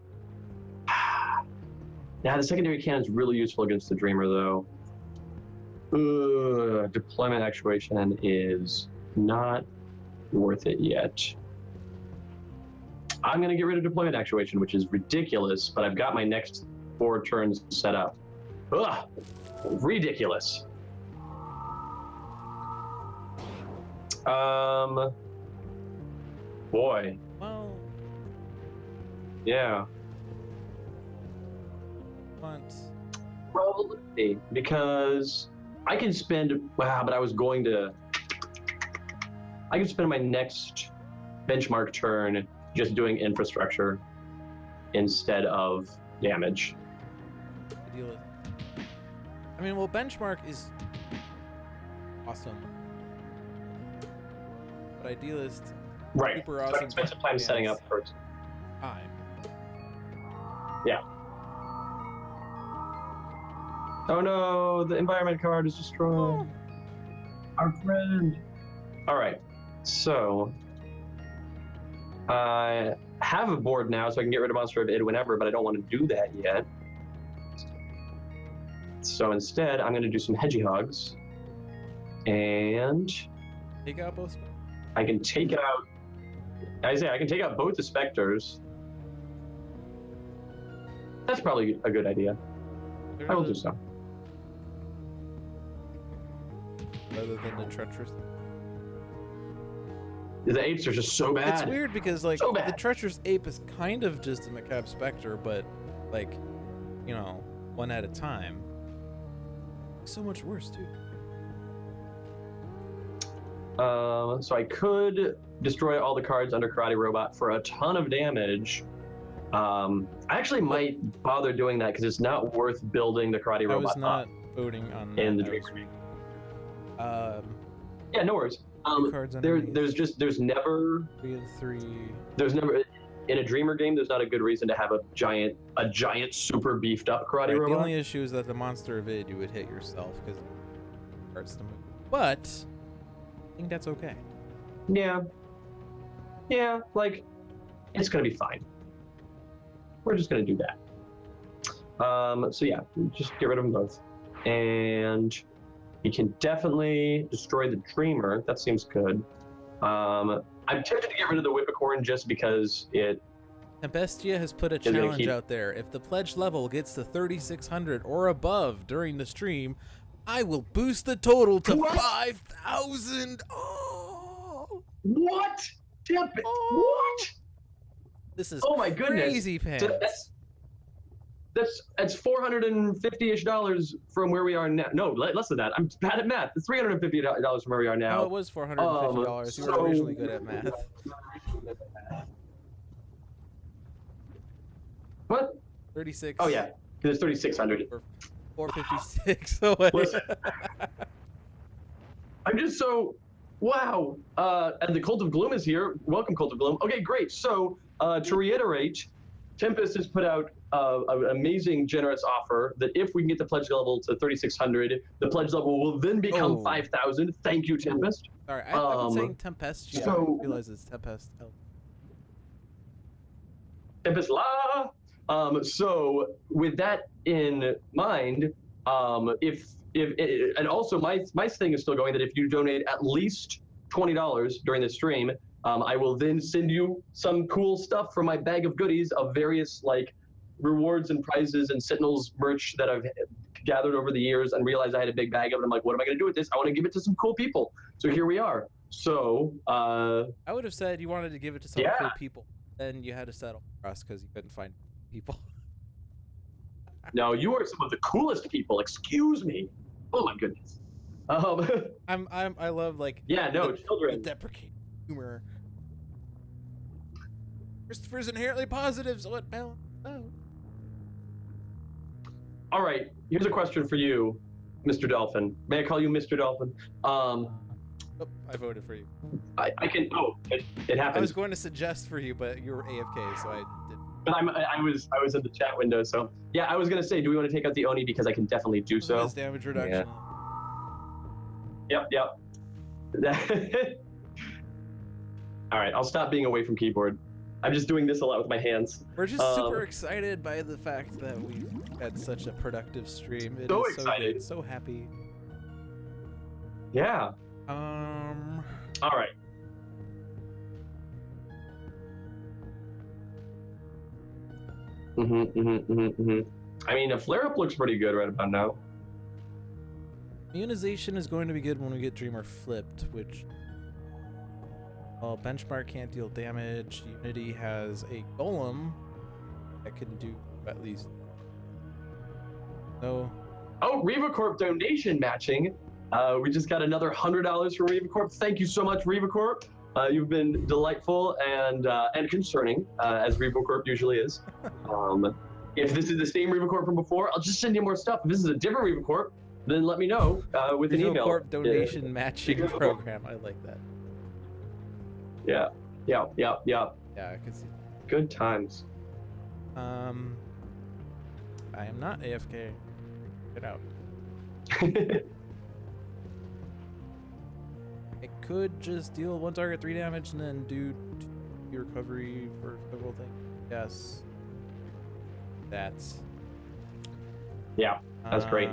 Yeah, the secondary cannon is really useful against the Dreamer, though. Deployment actuation is not worth it yet. I'm going to get rid of deployment actuation, which is ridiculous, but I've got my next 4 turns set up. Ugh! Ridiculous. Boy. Well, Yeah. want. Probably, because I can spend, wow, but I was going to, I can spend my next benchmark turn just doing infrastructure instead of damage. Idealist. I mean, well, benchmark is awesome, but Idealist Right. super So I awesome. can spend some time setting up first. Time. Yeah. Oh no, the environment card is destroyed. Our friend. All right, so I have a board now, so I can get rid of Monster of Id whenever, but I don't want to do that yet. So instead, I'm going to do some Hedgehogs, and Take out both. I can take out. I can take out both the Spectres. That's probably a good idea. I will do so. Rather than the treacherous. The apes are just so bad. It's weird because like So the bad. treacherous ape is kind of just a macabre specter, but like, you know, one at a time. So much worse too. So I could destroy all the cards under Karate Robot for a ton of damage. I actually might bother doing that because it's not worth building the Karate I Robot was not up voting on in the that. Dream. Yeah, Yeah, no worries. cards There's never in a Dreamer game. There's not a good reason to have a giant super beefed up Karate right, the Robot. only issue is that the monster of id you would hit yourself because it starts to move. But I think that's okay. Yeah, like it's gonna be fine. We're just gonna do that. So yeah, just get rid of them both, and you can definitely destroy the Dreamer. That seems good. I'm tempted to get rid of the Whippicorn just because it. Tempestia has put a gonna challenge keep- out there. If the pledge level gets to 3,600 or above during the stream, I will boost the total to What? 5,000. Oh, What? What? this is Oh my goodness. crazy pants. So that's $450-ish from where we are now. No, less than that. I'm bad at math. It's $350 from where we are now. No, it was $450. You were originally good at math. What? 36. Oh yeah, because it's 3,600. Or 456. So what? Listen. I'm just so wow. And the Cult of Gloom is here. Welcome, Cult of Gloom. Okay, great. So to reiterate, Tempest has put out an amazing, generous offer that if we can get the pledge level to 3,600, the pledge level will then become 5,000. Thank you, Tempest. Sorry, I've been saying Tempestia. so- I realize it's Tempest. Oh. Tempest La. So with that in mind, if and also my thing is still going that if you donate at least $20 during the stream, I will then send you some cool stuff from my bag of goodies of various like rewards and prizes and Sentinels merch that I've gathered over the years and realized I had a big bag of it. I'm like, what am I going to do with this? I want to give it to some cool people. So here we are. So I would have said you wanted to give it to some Yeah. cool people. Then you had to settle for us because you couldn't find people. No, you are some of the coolest people. Excuse me. Oh my goodness. I love like Yeah, no, the children. deprecating humor. Christopher's inherently positive, so what balance? Oh. All right, here's a question for you, Mr. Dolphin. May I call you Mr. Dolphin? Oh, I voted for you. I can. Oh, it happens. I was going to suggest for you, but you were AFK, so I didn't. But I was in the chat window, so yeah. I was gonna say, do we want to take out the Oni because I can definitely do so. His damage reduction. Yep. All right, I'll stop being away from keyboard. I'm just doing this a lot with my hands. We're just super excited by the fact that we've had such a productive stream. It so is excited. So happy. Yeah. All right. I mean, a flare-up looks pretty good right about now. Immunization is going to be good when we get Dreamer flipped, which... Well, Benchmark can't deal damage. Unity has a Golem that can do at least... So... Oh, Riva Corp donation matching. We just got another $100 from Riva Corp. Thank you so much, Riva Corp. You've been delightful and concerning, as Riva Corp usually is. If this is the same Riva Corp from before, I'll just send you more stuff. If this is a different Riva Corp, then let me know with an email. Corp donation matching program. I like that. Yeah. Yeah, I can see. Good times. I am not AFK. Get out. It could just deal one target 3 damage and then do 2 recovery for several things. Yes. That's. Yeah, that's great.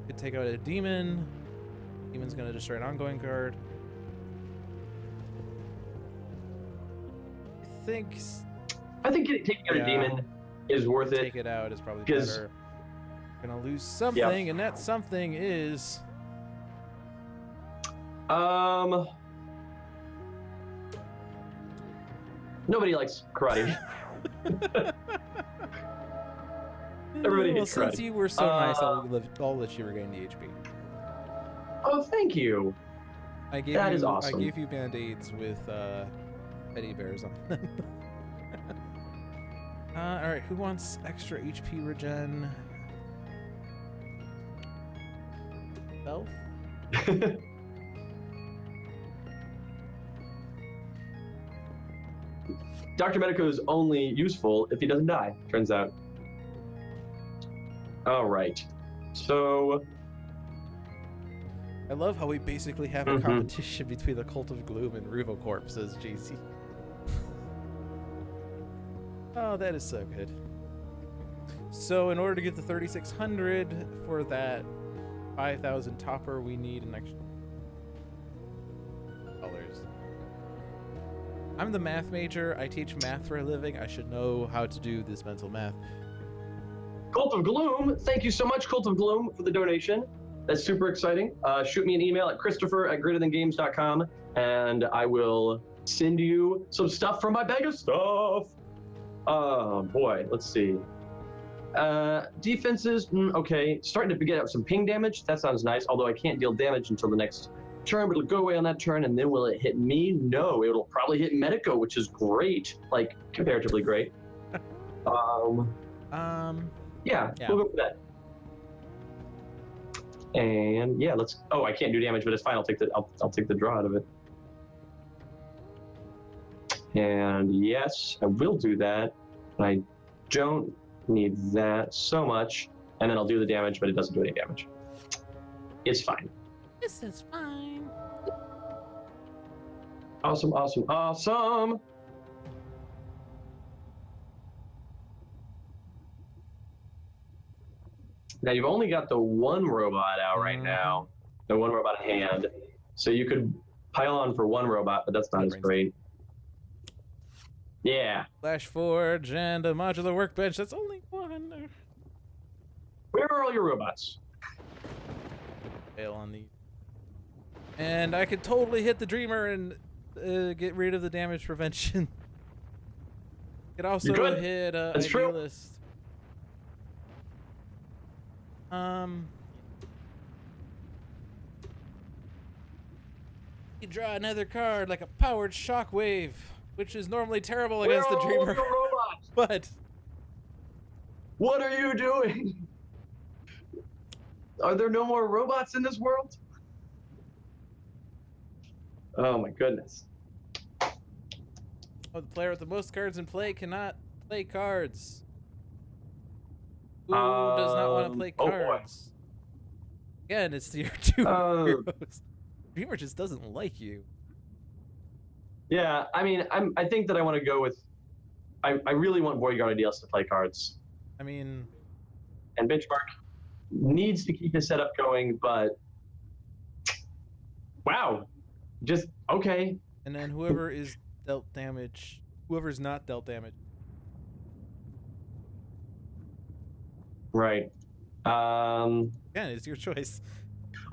Could take out a demon. Demon's gonna destroy an ongoing card. I think taking out a demon is worth it. Take it out is probably better. Gonna lose something, and that something is. Nobody likes karate. Everybody hates karate. Since you were so nice, I'll let you regain the HP. Oh, thank you. That is awesome. I gave you band-aids with teddy bears on them. Alright, who wants extra HP regen? Self? Dr. Medico is only useful if he doesn't die, turns out. All right. So... I love how we basically have a competition between the Cult of Gloom and RuvoCorp, says JC. Oh, that is so good. So in order to get the 3,600 for that 5,000 topper, we need an extra $. I'm the math major. I teach math for a living. I should know how to do this mental math. Cult of Gloom, thank you so much, Cult of Gloom, for the donation. That's super exciting. Shoot me an email at christopher@greaterthangames.com, and I will send you some stuff from my bag of stuff. Oh, boy, let's see. Defenses, okay. Starting to get out some ping damage. That sounds nice, although I can't deal damage until the next turn, but it'll go away on that turn, and then will it hit me? No, it'll probably hit Medico, which is great, like, comparatively great. Yeah, we'll go for that. And yeah, let's. Oh, I can't do damage, but it's fine. I'll take the draw out of it. And yes, I will do that. I don't need that so much, and then I'll do the damage, but it doesn't do any damage. It's fine. This is fine. Awesome, awesome, awesome. Now you've only got the one robot out right now, the one robot in hand. So you could pile on for one robot, but that's not as great. Yeah. Flash Forge and a modular workbench. That's only one. Where are all your robots? Fail on the. And I could totally hit the Dreamer and get rid of the damage prevention. Could also hit That's Idealist. You draw another card like a powered shockwave, which is normally terrible Where against the are all Dreamer. of your robots? But What are you doing? Are there no more robots in this world? Oh my goodness. the player with the most cards in play cannot play cards. Who does not want to play oh boy. cards? Again, it's your two heroes. Dreamer just doesn't like you. Yeah, I mean, I think that I want to go with. I really want Void Guard Idealist to play cards. I mean, And Benchmark needs to keep his setup going, but wow, just okay. and then whoever is dealt damage, whoever's not dealt damage. Right. Again, it's your choice.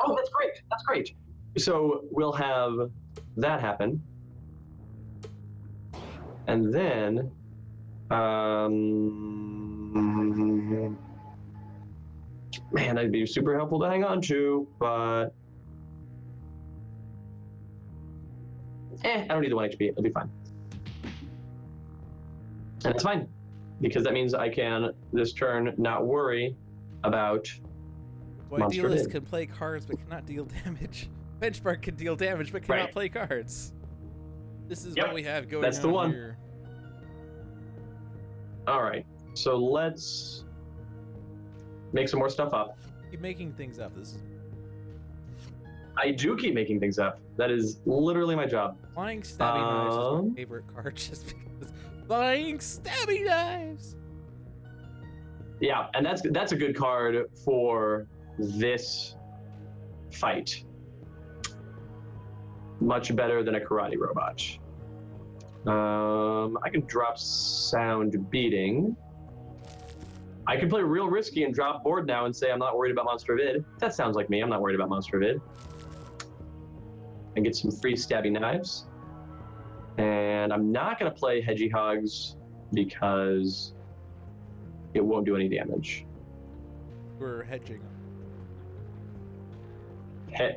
Oh, that's great. That's great. So we'll have that happen. And then, man, that'd be super helpful to hang on to, but I don't need the 1 HP. It'll be fine. And it's fine, because that means I can, this turn, not worry about Well, Monster Idealist Bid. can play cards but cannot deal damage. Benchmark can deal damage but cannot Right. play cards. This is Yep, what we have going that's the on one. here. All right, so let's make some more stuff up. Keep making things up. This is I do keep making things up. That is literally my job. Flying Stabby Knives is my favorite card just because Flying Stabby Knives! Yeah, and that's a good card for this fight. Much better than a karate robot. I can drop Sound Beating. I can play real risky and drop board now and say I'm not worried about Monster Vid. That sounds like me. I'm not worried about Monster Vid. And get some free Stabby Knives. And I'm not going to play Hedgehogs because it won't do any damage. We're hedging. And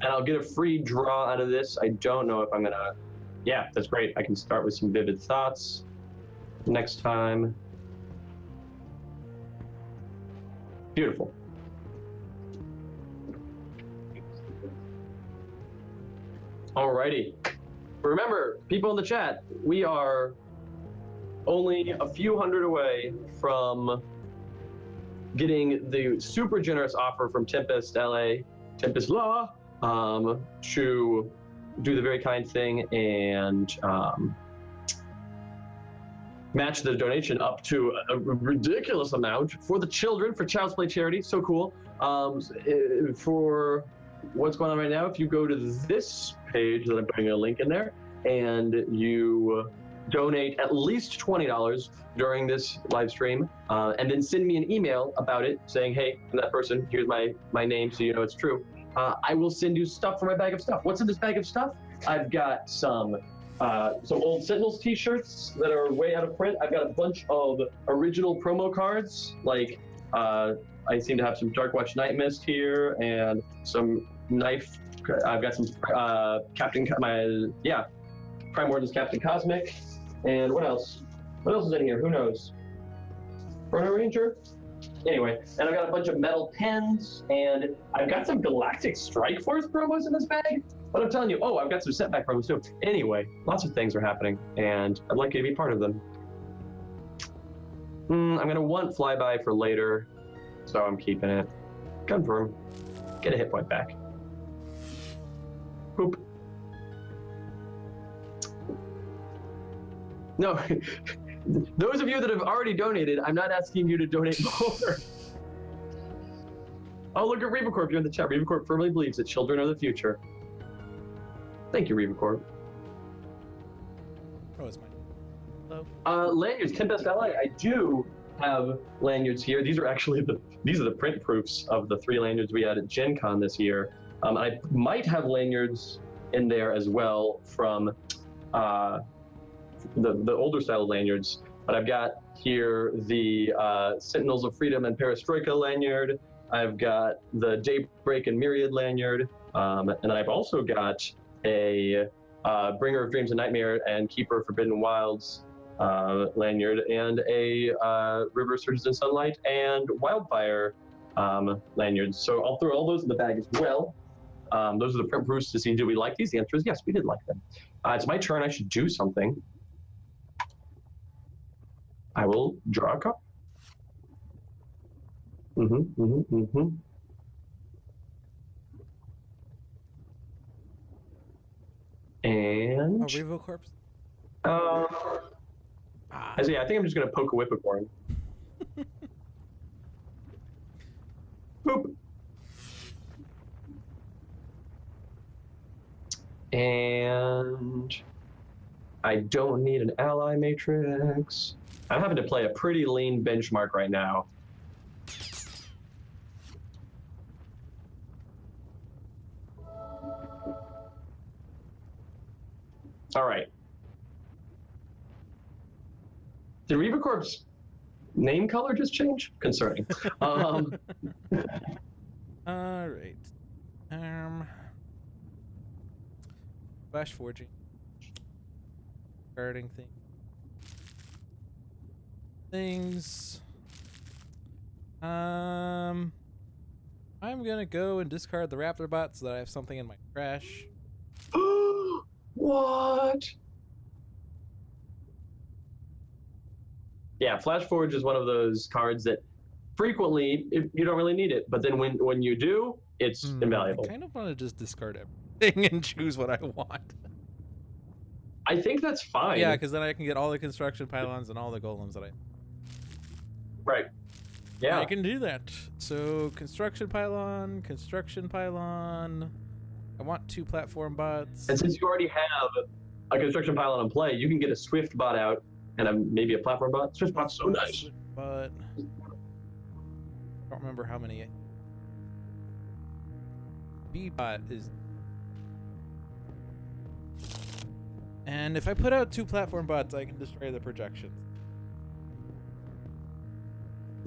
I'll get a free draw out of this. I don't know if I'm going to... Yeah, that's great. I can start with some Vivid Thoughts next time. Beautiful. Alrighty. Remember, people in the chat, we are only a few hundred away from getting the super generous offer from Tempest Law, to do the very kind thing and match the donation up to a ridiculous amount for the children, for Child's Play charity. So cool. For what's going on right now, if you go to this page that I'm putting a link in there and you donate at least $20 during this live stream, and then send me an email about it saying, hey, I'm that person, here's my name so you know it's true. I will send you stuff for my bag of stuff. What's in this bag of stuff? I've got some old Sentinels t-shirts that are way out of print. I've got a bunch of original promo cards, like I seem to have some Darkwatch Night Mist here and some knife. I've got some Prime Warden's Captain Cosmic. And what else? What else is in here? Who knows? Chrono Ranger? Anyway, and I've got a bunch of metal pens, and I've got some Galactic Strike Force promos in this bag. But I'm telling you, I've got some setback promos too. Anyway, lots of things are happening, and I'd like you to be part of them. I'm gonna want Flyby for later, so I'm keeping it. Confirm. Get a hit point back. Boop. No, those of you that have already donated, I'm not asking you to donate more. Oh, look at Revacorp, you're in the chat. Revacorp firmly believes that children are the future. Thank you, Revacorp. Oh, it's mine. Hello? Lanyards, Tempest Ally. I do have lanyards here. These are actually the print proofs of the 3 lanyards we had at Gen Con this year. I might have lanyards in there as well from the older style lanyards but I've got here the Sentinels of Freedom and Perestroika lanyard. I've got the Daybreak and Myriad lanyard, and I've also got a Bringer of Dreams and Nightmare and Keeper of Forbidden Wilds lanyard, and a River Surges in Sunlight and Wildfire lanyards. So I'll throw all those in the bag as well. Those are the print proofs to see, do we like these? The answer is yes, we did like them. It's my turn. I should do something. I will draw a card. And Revo Corpse? I think I'm just gonna poke a Whippocorn. Boop. And I don't need an ally matrix. I'm having to play a pretty lean benchmark right now. All right. Did Reaver Corp's name color just change? Concerning. All right. Flash forging. Guarding things. I'm gonna go and discard the Raptor bot so that I have something in my trash. What? Yeah, Flash Forge is one of those cards that frequently you don't really need it, but then when you do, it's invaluable. I kind of want to just discard everything and choose what I want. I think that's fine. Yeah, because then I can get all the construction pylons and all the golems that I... Right. Yeah. I can do that. So, construction pylon. I want 2 platform bots. And since you already have a construction pylon in play, you can get a Swift bot out and maybe a platform bot. Swift bot's so nice. But I don't remember how many. B bot is... And if I put out 2 platform bots, I can destroy the projections.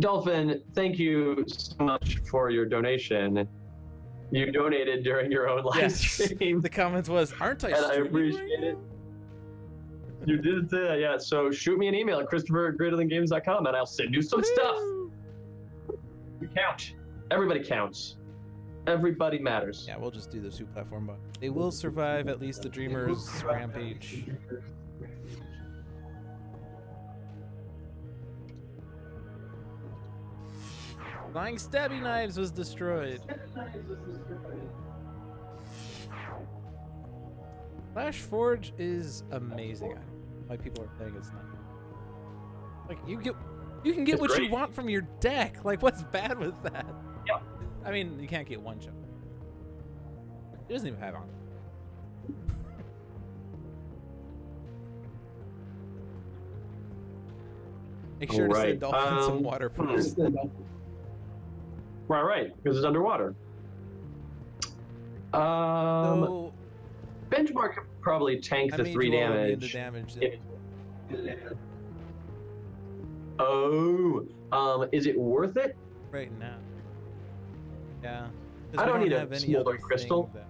Dolphin, thank you so much for your donation. You donated during your own live stream. The comments was, aren't I and I streaming appreciate it. You did say that, yeah. So shoot me an email at christopher@greaterthangames.com and I'll send you some stuff. You count. Everybody counts. Everybody matters. Yeah, we'll just do the 2 platform bots. They will survive at least the Dreamer's rampage. Flying Stabby Knives was destroyed. Flash Forge is amazing. I don't know why people are saying it's not. Like you can get what you want from your deck. Like what's bad with that? Yeah. I mean, you can't get one shot. It doesn't even have on. Make sure to send Dolphin some water first. Right, because it's underwater. So, Benchmark could probably tank the 3 damage. Is it worth it? Right now. Yeah. I don't need a smolder crystal. That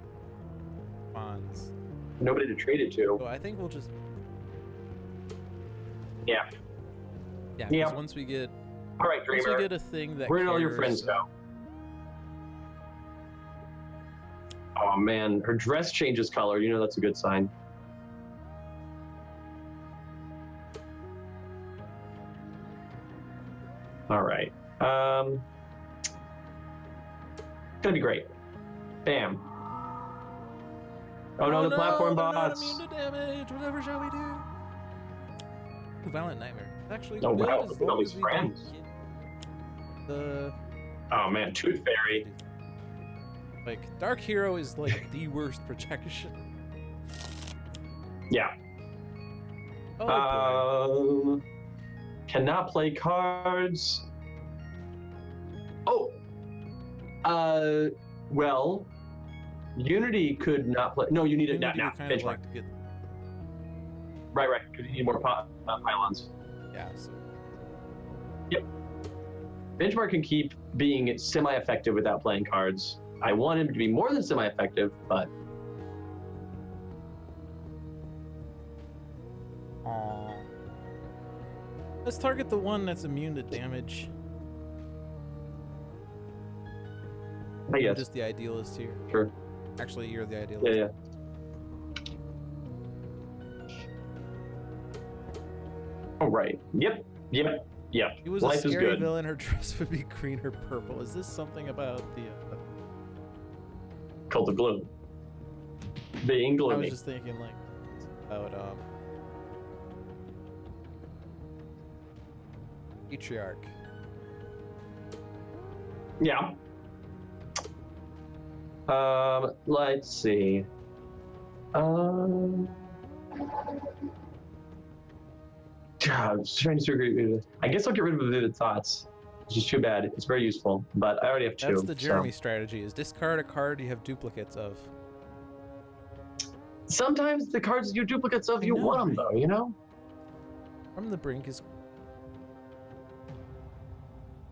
spawns. Nobody to trade it to. So I think we'll just... Yeah. Yeah, because once we get... All right, Dreamer. Once we get a thing that Where did all your friends go? Oh man, her dress changes color. You know that's a good sign. All right. It's gonna be great. Bam. Oh no, the platform bots. Not immune to damage. Whatever shall we do? Ooh, Violent Nightmare. Actually, oh wow, as look at all long these as we friends. The... Oh man, Tooth Fairy. Like, Dark Hero is like the worst projection. Yeah. Oh, cannot play cards. Oh. Well, Unity could not play. No, you need it now. Benchmark. Right, because you need more pylons. Yeah. So. Yep. Benchmark can keep being semi-effective without playing cards. I want him to be more than semi-effective, but Aww. Let's target the one that's immune to damage. I I'm guess. just the idealist here. Sure. Actually, you're the idealist. Yeah, yeah. All right. Yep. He was Life a is scary good. villain. Her dress would be green or purple. Is this something about the? Cult of Gloom. Being I gloomy. was just thinking like about Patriarch. Yeah. Let's see. God, I'm just trying to. I guess I'll get rid of Vivid Thoughts. It's just too bad. It's very useful, but I already have two. That's the Jeremy so. strategy: is discard a card you have duplicates of. Sometimes the cards you duplicates of, I you know, want them right? though, you know? From the Brink is.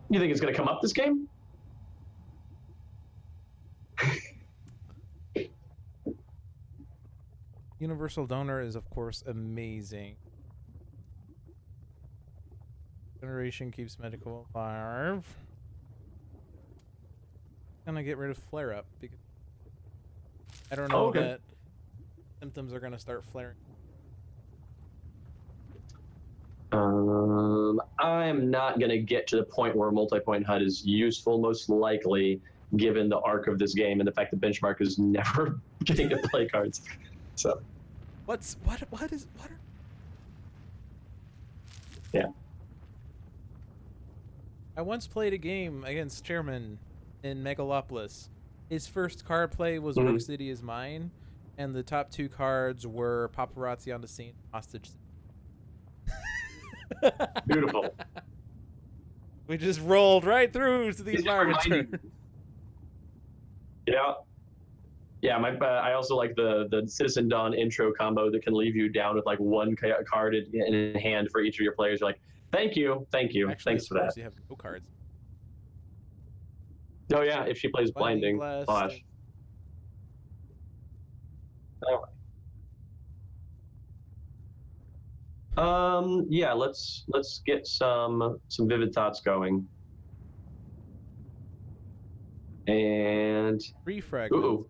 You think it's gonna come up this game? Universal Donor is of course amazing. Generation keeps Medico alive. Gonna get rid of Flare Up because I don't know okay. that symptoms are gonna start flaring. I'm not gonna get to the point where multi-point HUD is useful, most likely, given the arc of this game and the fact that Benchmark is never getting to play cards. So. What are... Yeah. I once played a game against Chairman in Megalopolis. His first card play was Rook City is Mine, and the top two cards were Paparazzi on the Scene, Hostage. Beautiful. We just rolled right through to the environment turn. Yeah. Yeah, I also like the Citizen Dawn intro combo that can leave you down with like one card in hand for each of your players. You're like, thank you. Actually, Thanks for that. You have no cards. Oh yeah, if she plays Blinding Blast. Flash. Yeah, let's get some Vivid Thoughts going. And 3 fragments.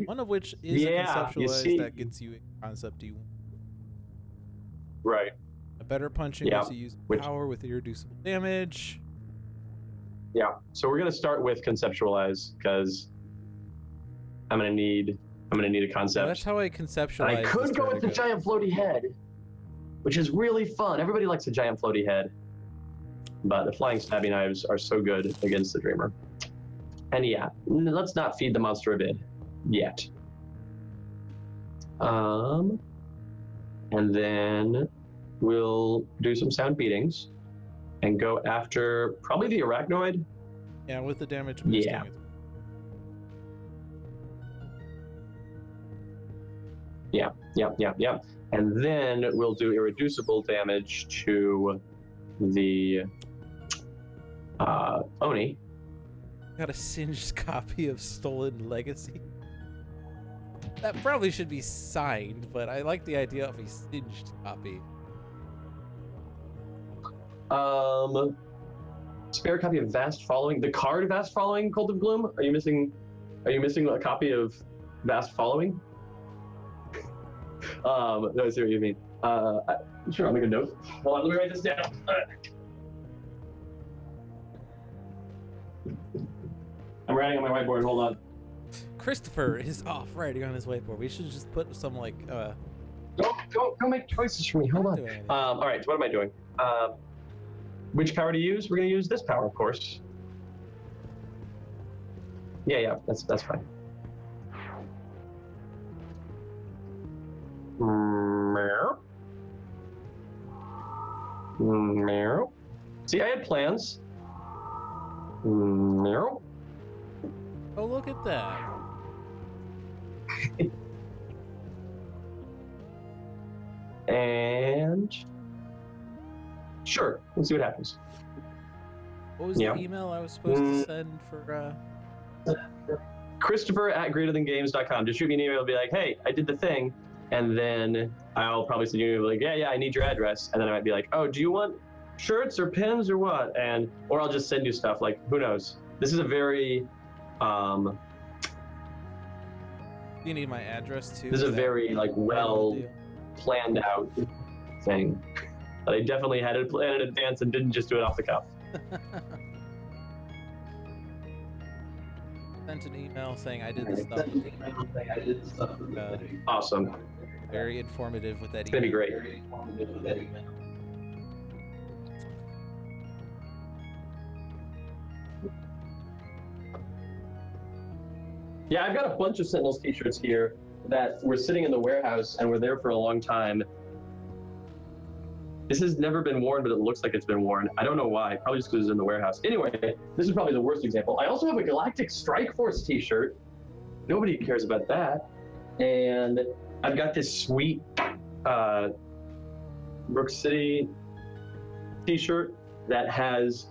One of which is a conceptualized that gets you a concept you want. Right. A better punching is to use power with irreducible damage. Yeah. So we're gonna start with conceptualize because I'm gonna need a concept. Yeah, that's how I conceptualize. And I could go with the giant floaty head, which is really fun. Everybody likes a giant floaty head, but the flying stabby knives are so good against the Dreamer. And yeah, let's not feed the monster a bid yet. And then we'll do some sound beatings and go after probably the Arachnoid. Yeah, with the damage boosting. Yeah. And then we'll do irreducible damage to the Oni. Got a singed copy of Stolen Legacy. That probably should be signed, but I like the idea of a singed copy. Spare copy of Vast Following. The card Vast Following, Cult of Gloom? Are you missing a copy of Vast Following? No, I see what you mean. Sure, I'll make a note. Hold on, let me write this down. I'm writing on my whiteboard, hold on. Christopher is off writing on his whiteboard. We should just put some like Don't make choices for me, hold on. Alright, so what am I doing? Which power to use? We're gonna use this power, of course. Yeah, that's fine. See, I had plans. Oh, look at that. And Sure, let's see what happens. What was the email I was supposed to send for? Christopher@greaterthangames.com. Just shoot me an email and be like, hey, I did the thing. And then I'll probably send you an email like, yeah, I need your address. And then I might be like, oh, do you want shirts or pins or what? Or I'll just send you stuff, like, who knows? This is a very, You need my address too? This is a very, like, well planned out thing that I definitely had it planned in advance and didn't just do it off the cuff. Sent an email saying I did the stuff. Awesome. Very informative with that It's gonna be great. Yeah, I've got a bunch of Sentinels t-shirts here that were sitting in the warehouse and were there for a long time. This has never been worn, but it looks like it's been worn. I don't know why, probably just because it's in the warehouse. Anyway, this is probably the worst example. I also have a Galactic Strike Force t-shirt. Nobody cares about that. And I've got this sweet Rook City t-shirt that has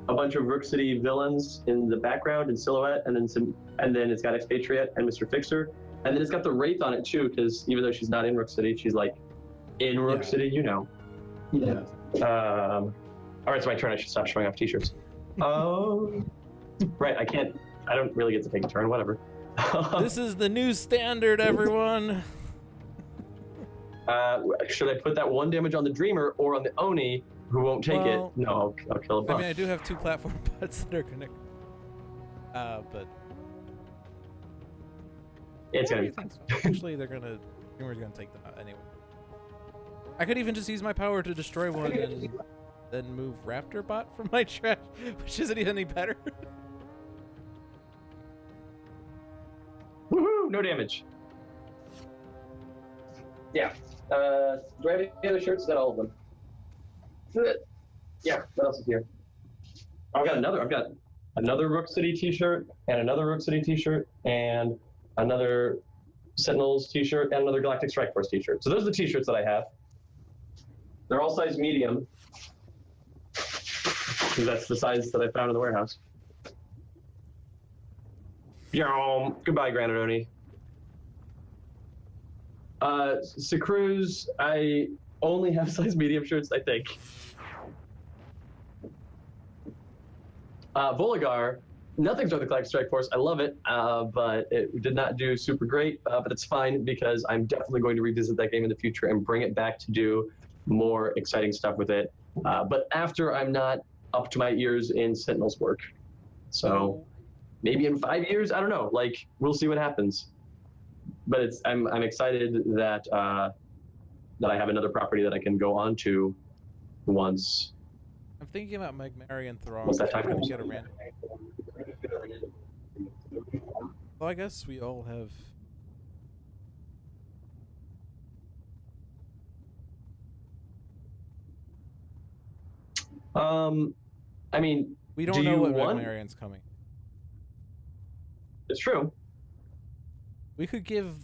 a bunch of Rook City villains in the background in silhouette, and then it's got Expatriate and Mr. Fixer. And then it's got the Writhe on it too, because even though she's not in Rook City, she's like in Rook City, you know. Yeah. All right, it's my turn. I should stop showing off t-shirts. Right, I don't really get to take a turn, whatever. This is the new standard, everyone. Should I put that 1 damage on the Dreamer or on the Oni, who won't take it? No, I'll kill a buff. I mean, I do have 2 platform bots that are connected. But it's gonna be fine. Actually, Dreamer's gonna take them out anyway. I could even just use my power to destroy one and then move Raptor Bot from my trash, which isn't even any better. Woohoo! No damage. Yeah. Do I have any other shirts? Is that all of them? Yeah. What else is here? I've got another Rook City t-shirt, and another Rook City t-shirt, and another Sentinels t-shirt, and another Galactic Strike Force t-shirt. So those are the t-shirts that I have. They're all size medium, because that's the size that I found in the warehouse. Goodbye, Granite Oni. Sacruz, I only have size medium shirts, I think. Voligar, nothing's wrong with the Galactic Strike Force. I love it, but it did not do super great. But it's fine because I'm definitely going to revisit that game in the future and bring it back to do more exciting stuff with it. But after I'm not up to my ears in Sentinels work. So maybe in 5 years, I don't know. Like, we'll see what happens. But I'm excited that that I have another property that I can go on to once. I'm thinking about Magmaria and Throng. What's that time? Get a random. Well, I guess we all have. I mean, we don't know what Magmarian's coming. It's true. We could give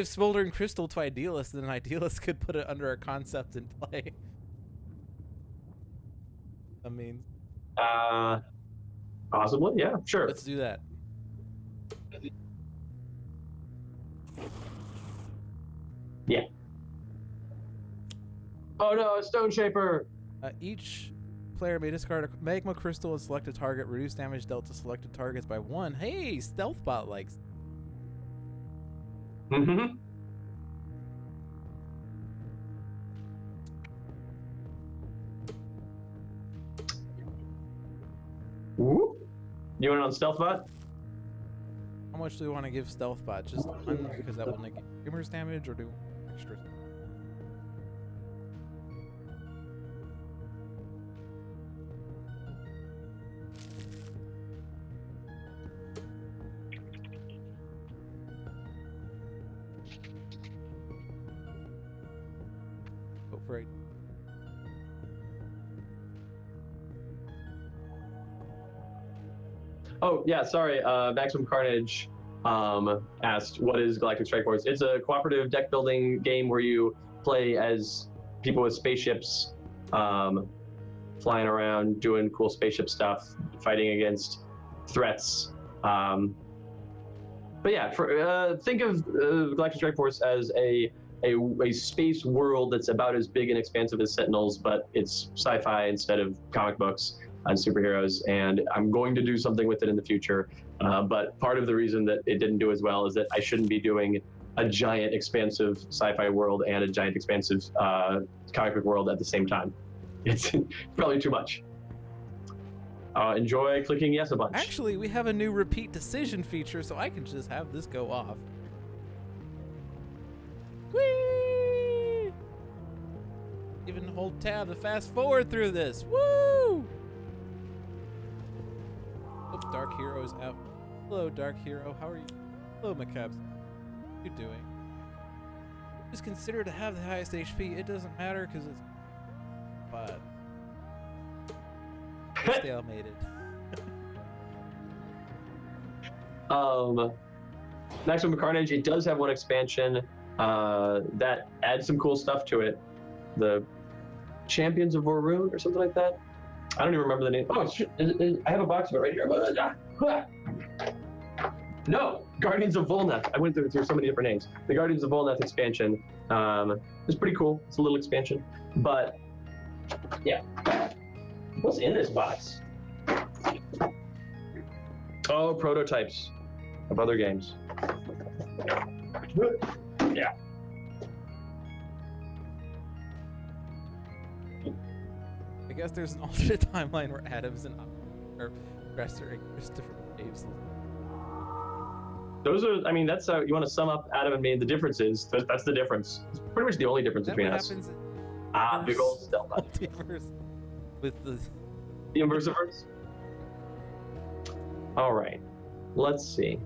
Smoldering Crystal to Idealist, and then Idealist could put it under a concept and play. I mean, possibly, yeah, sure. Let's do that. Yeah. Oh no, a Stone Shaper! Each player may discard a Magma Crystal and select a target, reduce damage dealt to selected targets by 1. Hey, Stealthbot likes. Mm-hmm. Whoop. You want it on Stealthbot? How much do we want to give Stealthbot? Just 1, because that will negate Dreamer's damage, or do extra? Go for it. Oh, yeah, sorry. Maximum Carnage asked, what is Galactic Strike Force? It's a cooperative deck building game where you play as people with spaceships flying around, doing cool spaceship stuff, fighting against threats. But yeah, think of Galactic Strike Force as a space world that's about as big and expansive as Sentinels, but it's sci-fi instead of comic books and superheroes. And I'm going to do something with it in the future. But part of the reason that it didn't do as well is that I shouldn't be doing a giant, expansive sci-fi world and a giant, expansive comic book world at the same time. It's probably too much. Enjoy clicking yes a bunch. Actually, we have a new repeat decision feature, so I can just have this go off. Whee! Even hold tab to fast forward through this. Woo! Oops, Dark Hero is out. Hello, Dark Hero. How are you? Hello, Macabs. What are you doing? Just consider to have the highest HP. It doesn't matter because it's bad. Stalemated. Maximum Carnage, it does have one expansion that adds some cool stuff to it. The Champions of Vorun or something like that. I don't even remember the name. Oh, shit. I have a box of it right here. No, Guardians of Volneth. I went through so many different names. The Guardians of Volneth expansion is pretty cool. It's a little expansion, but yeah. What's in this box? Oh, prototypes of other games. Yeah. I guess there's an alternate timeline where Adam's an Dresser and Christopher Badell. Those are, I mean, that's how you want to sum up Adam and me. The difference is, that's the difference. It's pretty much the only difference between us. Big old stealth. Multiverse with the Inversiverse. All right, let's see.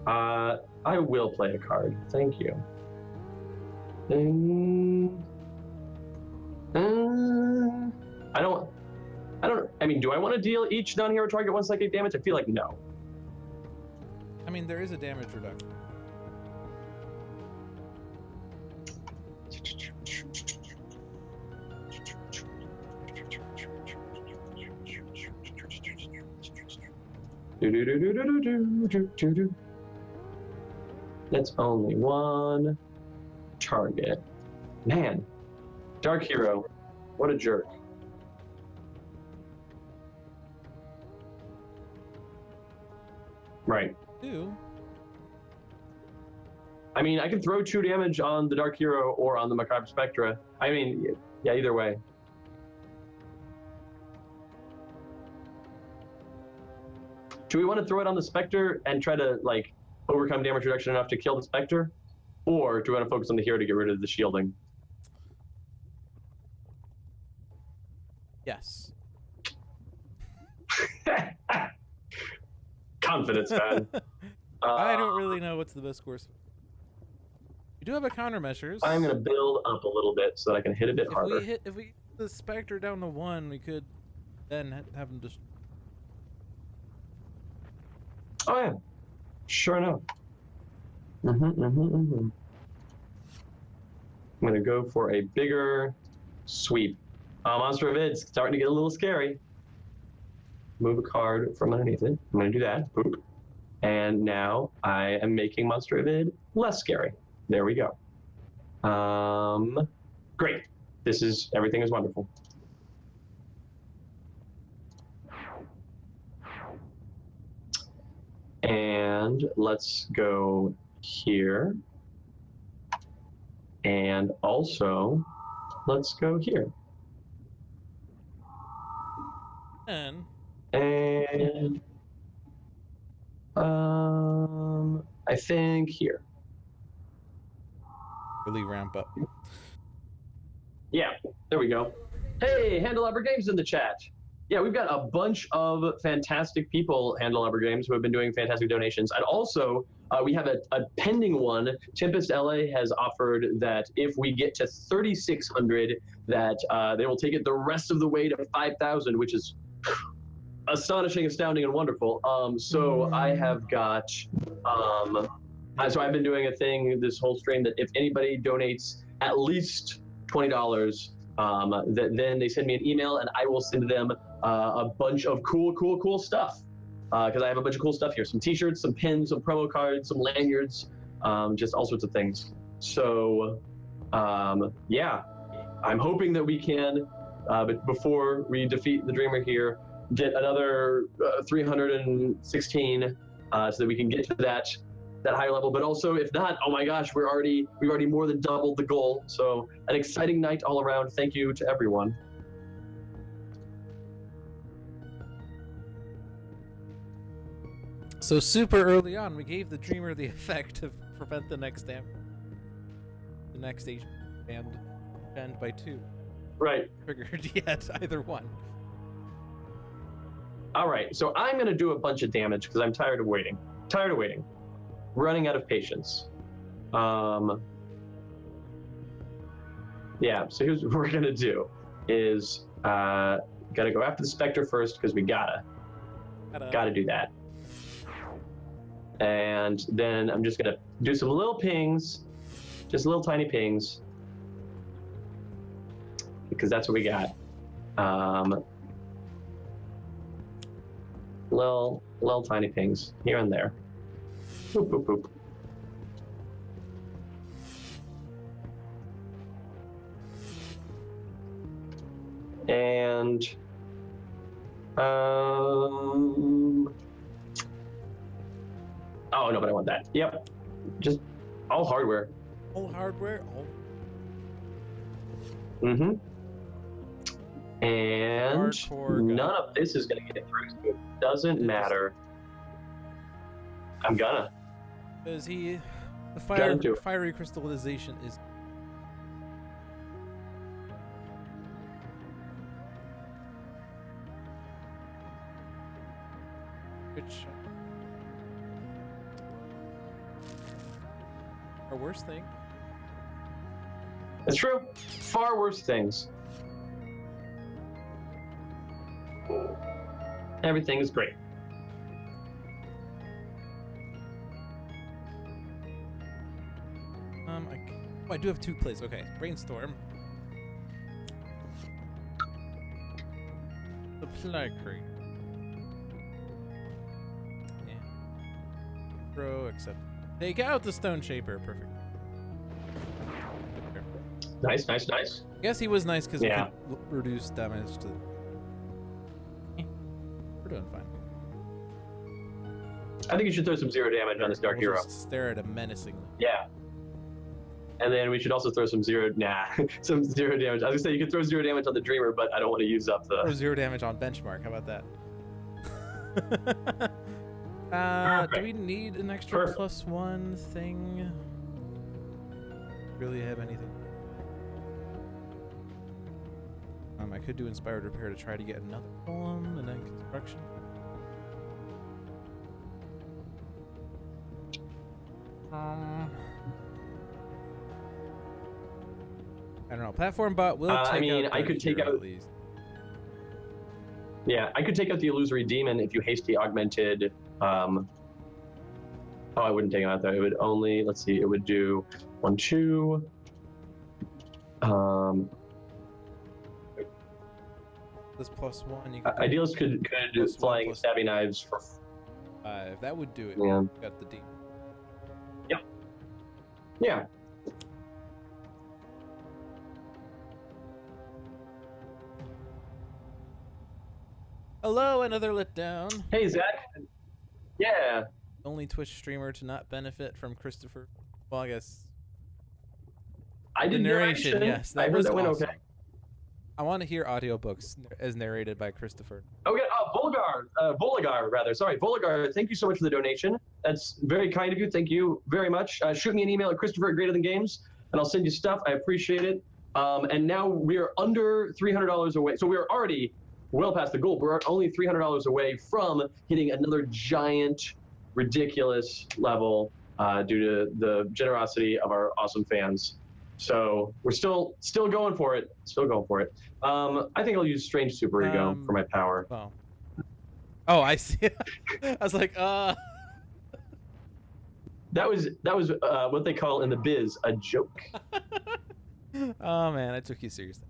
I will play a card. Thank you. I mean, do I want to deal each non-hero target 1 psychic damage? I feel like no. I mean, there is a damage reduction. That's only one target. Man, Dark Hero, what a jerk. Right. Two. I mean, I can throw 2 damage on the Dark Hero or on the Macabre Spectra. I mean, yeah, either way. Do we want to throw it on the Spectre and try to, like, overcome damage reduction enough to kill the Spectre? Or do we want to focus on the hero to get rid of the shielding? Yes. Confidence, man. I don't really know what's the best course. We do have a countermeasures. I'm going to build up a little bit so that I can hit a bit harder. If we hit the Spectre down to 1, we could then have him just... Oh, yeah. Sure enough. I'm going to go for a bigger sweep. Monster of Id's starting to get a little scary. Move a card from underneath it. I'm going to do that. Boop. And now I am making Monster of Id less scary. There we go. Great. Everything is wonderful. And let's go here. And also, let's go here. And I think here. Really ramp up. Yeah, there we go. Hey, Handelabra Games in the chat. Yeah, we've got a bunch of fantastic people, Handelabra Games, who have been doing fantastic donations. And also, we have a pending one. Tempest LA has offered that if we get to 3,600, that they will take it the rest of the way to 5,000, which is astonishing, astounding, and wonderful. So I have got, so I've been doing a thing this whole stream that if anybody donates at least $20, Then they send me an email, and I will send them a bunch of cool stuff. Because I have a bunch of cool stuff here: some T-shirts, some pins, some promo cards, some lanyards, just all sorts of things. So, yeah, I'm hoping that we can, but before we defeat the Dreamer here, get another 316, so that we can get to that higher level. But also, if not, oh my gosh, we've already more than doubled the goal. So, an exciting night all around. Thank you to everyone. So super early on, we gave the Dreamer the effect to prevent the next stage banned by 2. Right. Triggered yet either one. All right, so I'm going to do a bunch of damage because I'm tired of waiting. Running out of patience. Yeah, so here's what we're going to do is got to go after the Spectre first because we gotta do that. And then I'm just going to do some little pings, just little tiny pings, because that's what we got. Little tiny pings here and there. Boop, boop, boop. And oh no, but I want that. Yep, just all hardware. All hardware. Mm-hmm. And none of this is gonna get through, so it doesn't matter. I'm gonna. Because the fiery crystallization is. Which are worse thing. It's true. Far worse things. Everything is great. I do have 2 plays. Okay, Brainstorm. Supply crate. Yeah. Throw, accept. Take out the Stone Shaper. Perfect. Nice. I guess he was nice because we could reduce damage to. We're doing fine. I think you should throw some 0 damage on this Dark Hero. Just stare at him menacingly. Yeah. And then we should also throw some 0 damage. I was gonna say you could throw 0 damage on the Dreamer, but I don't want to use up the. Or 0 damage on benchmark. How about that? Do we need an extra +1 thing? Really have anything? I could do Inspired Repair to try to get another golem and then construction. I don't know. Platform bot will take out I could take out at least. Yeah, I could take out the Illusory Demon if you hasty augmented. Oh, I wouldn't take him out though. It would only, let's see, it would do 1, 2. This +1. You could Idealist could do flying stabby knives for 5. That would do it. Yeah. Got the demon. Yep. Yeah. Hello, another letdown. Hey, Zach. Yeah. Only Twitch streamer to not benefit from Christopher. Well, I guess. I did narration. Yes, that was went awesome. okay. I want to hear audiobooks as narrated by Christopher. Okay, Voligar, thank you so much for the donation. That's very kind of you. Thank you very much. Shoot me an email at Christopher@GreaterThanGames, and I'll send you stuff. I appreciate it. And now we are under $300 away. So we are already well past the goal. We're only $300 away from hitting another giant, ridiculous level due to the generosity of our awesome fans. So we're still going for it. I think I'll use Strange Super Ego for my power. Oh, I see. I was like, That was what they call in the biz a joke. Oh man, I took you seriously.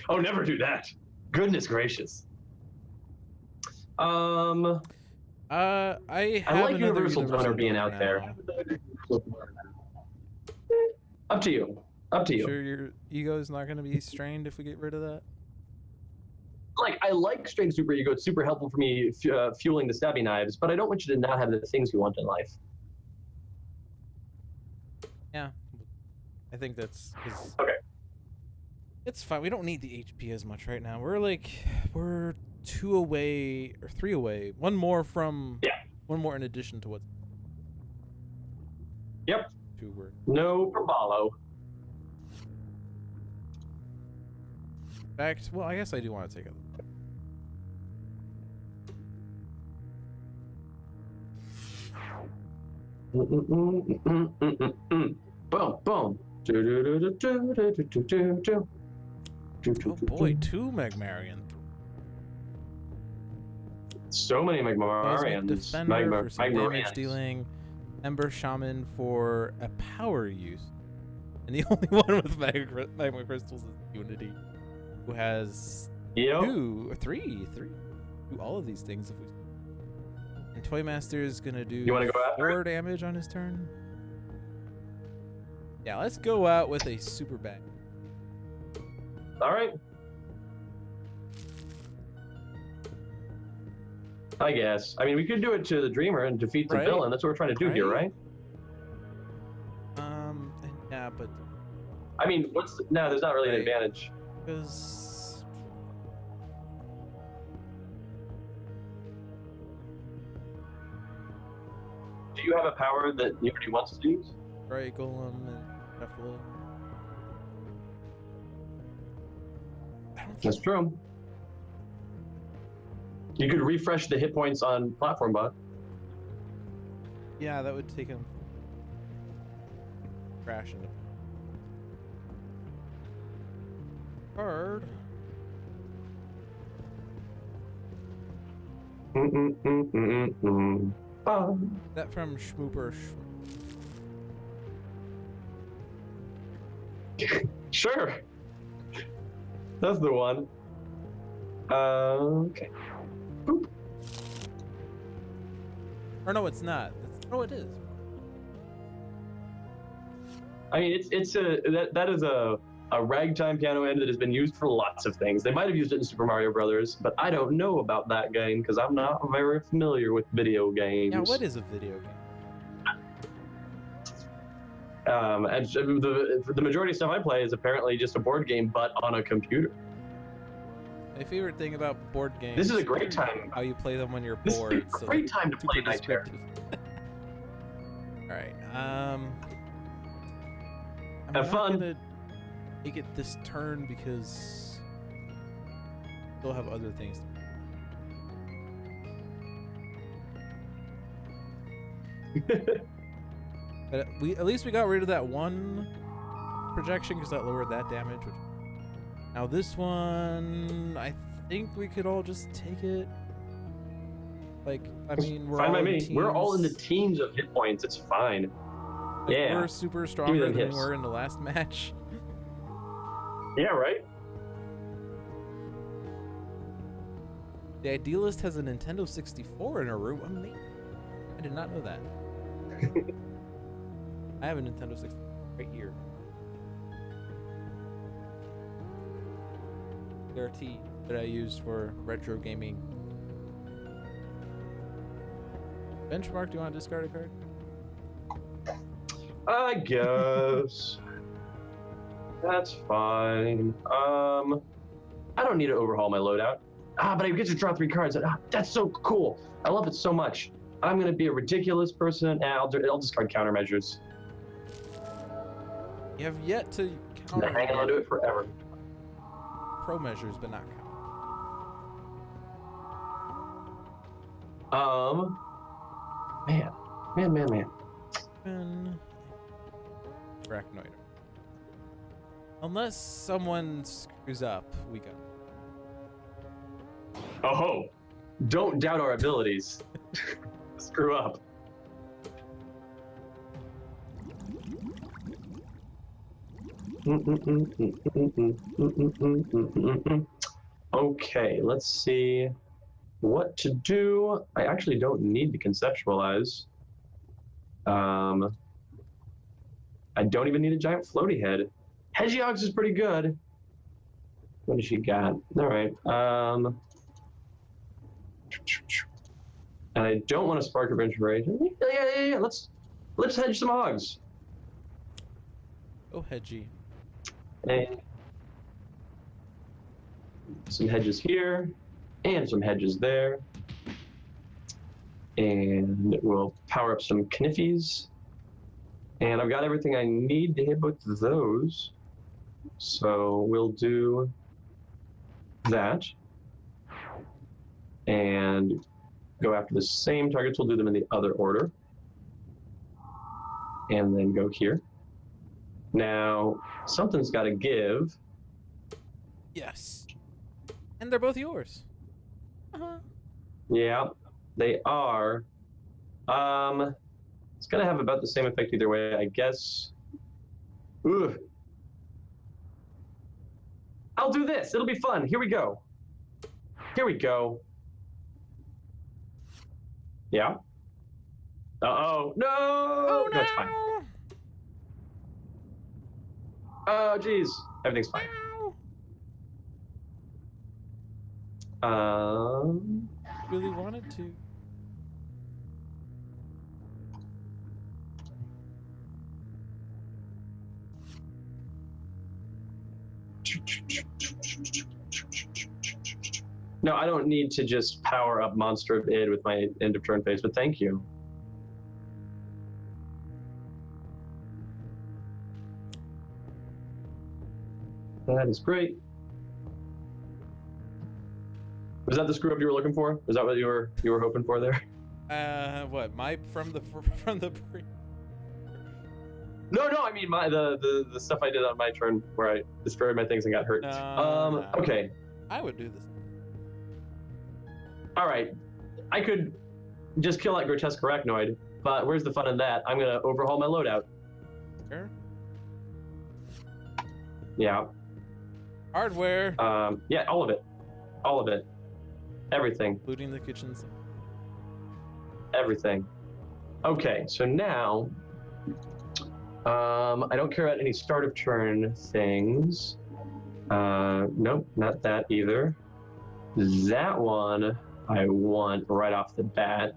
Oh, never do that. Goodness gracious. I have I like another Universal Donor being out now. there. Up to you. Up to you. Sure, your ego is not going to be strained if we get rid of that. Like, I like Strained Super Ego. It's super helpful for me fueling the stabby knives, but I don't want you to not have the things you want in life. Yeah, I think that's okay. It's fine. We don't need the HP as much right now. We're 2 away or 3 away. One more in addition to what. Yep. 2 were. No Probalo. In fact, well, I guess I do want to take it. Boom, boom. Oh boy, 2 Magmarian. So many Magmarians. Defender for some damage dealing. Ember Shaman for a power use. And the only one with magma crystals is Unity, who has 2 or 3. Do all of these things if we. And Toymaster is gonna do 4 damage on his turn. Yeah, let's go out with a super bang. All right. I guess. I mean, we could do it to the Dreamer and defeat the villain. That's what we're trying to do here, right? Yeah, but. I mean, no, there's not really an advantage. Because. Do you have a power that Unity wants to use? Right, Golem and Buffalo. That's true. You could refresh the hit points on Platform Bot. Yeah, that would take him crashing. Card. That from Schmooper. Sure. That's the one. Okay. Boop. Or no, it's not. Oh, it is. I mean, that is a ragtime piano end that has been used for lots of things. They might have used it in Super Mario Brothers, but I don't know about that game because I'm not very familiar with video games. Yeah, what is a video game? And the majority of stuff I play is apparently just a board game, but on a computer. My favorite thing about board games. This is a great time. How you play them when you're this bored. This is a great time to play Nightmare. All right. Have fun. I'm gonna make it this turn because they'll have other things. But at least we got rid of that one projection because that lowered that damage. Now this one, I think we could all just take it. Like, I mean, we're fine all by in me. teams. We're all in the teams of hit points. It's fine. Like, yeah. We're super stronger than we were in the last match. Yeah, right? The Idealist has a Nintendo 64 in her room. Amazing. I did not know that. I have a Nintendo 64 right here. RT that I use for retro gaming. Benchmark, do you want to discard a card? I guess. That's fine. I don't need to overhaul my loadout. But I get to draw 3 cards. That's so cool. I love it so much. I'm gonna be a ridiculous person, and I'll discard countermeasures. You have yet to counter. I'm hanging on to it forever. Pro measures, but not count. Man. Arachnoid. Unless someone screws up, we go. Oh, don't doubt our abilities. Screw up. Okay, let's see what to do. I actually don't need to conceptualize. I don't even need a giant floaty head. Hedgehogs is pretty good. What does she got? All right. And I don't want a spark of inspiration. Yeah. Let's hedge some hogs. Oh, hedgy. And some hedges here, and some hedges there. And we'll power up some kniffies. And I've got everything I need to hit both of those. So we'll do that. And go after the same targets. We'll do them in the other order. And then go here. Now, something's got to give. Yes. And they're both yours. Uh-huh. Yeah, they are. It's gonna have about the same effect either way, I guess. Ugh. I'll do this. It'll be fun. Here we go. Yeah. Uh-oh. No! Oh, no! That's fine. Oh, geez. Everything's fine. Really wanted to. No, I don't need to just power up Monster of Id with my end of turn phase, but thank you. That is great. Was that the screw up you were looking for? Was that what you were hoping for there? What? From the pre. No, I mean the stuff I did on my turn where I destroyed my things and got hurt. No. Okay. I would do this. All right. I could just kill that grotesque arachnoid, but where's the fun in that? I'm gonna overhaul my loadout. Sure. Yeah. Hardware. Yeah, all of it. Everything. Including the kitchen sink. Everything. Okay, so now, I don't care about any start of turn things. Nope, not that either. That one I want right off the bat.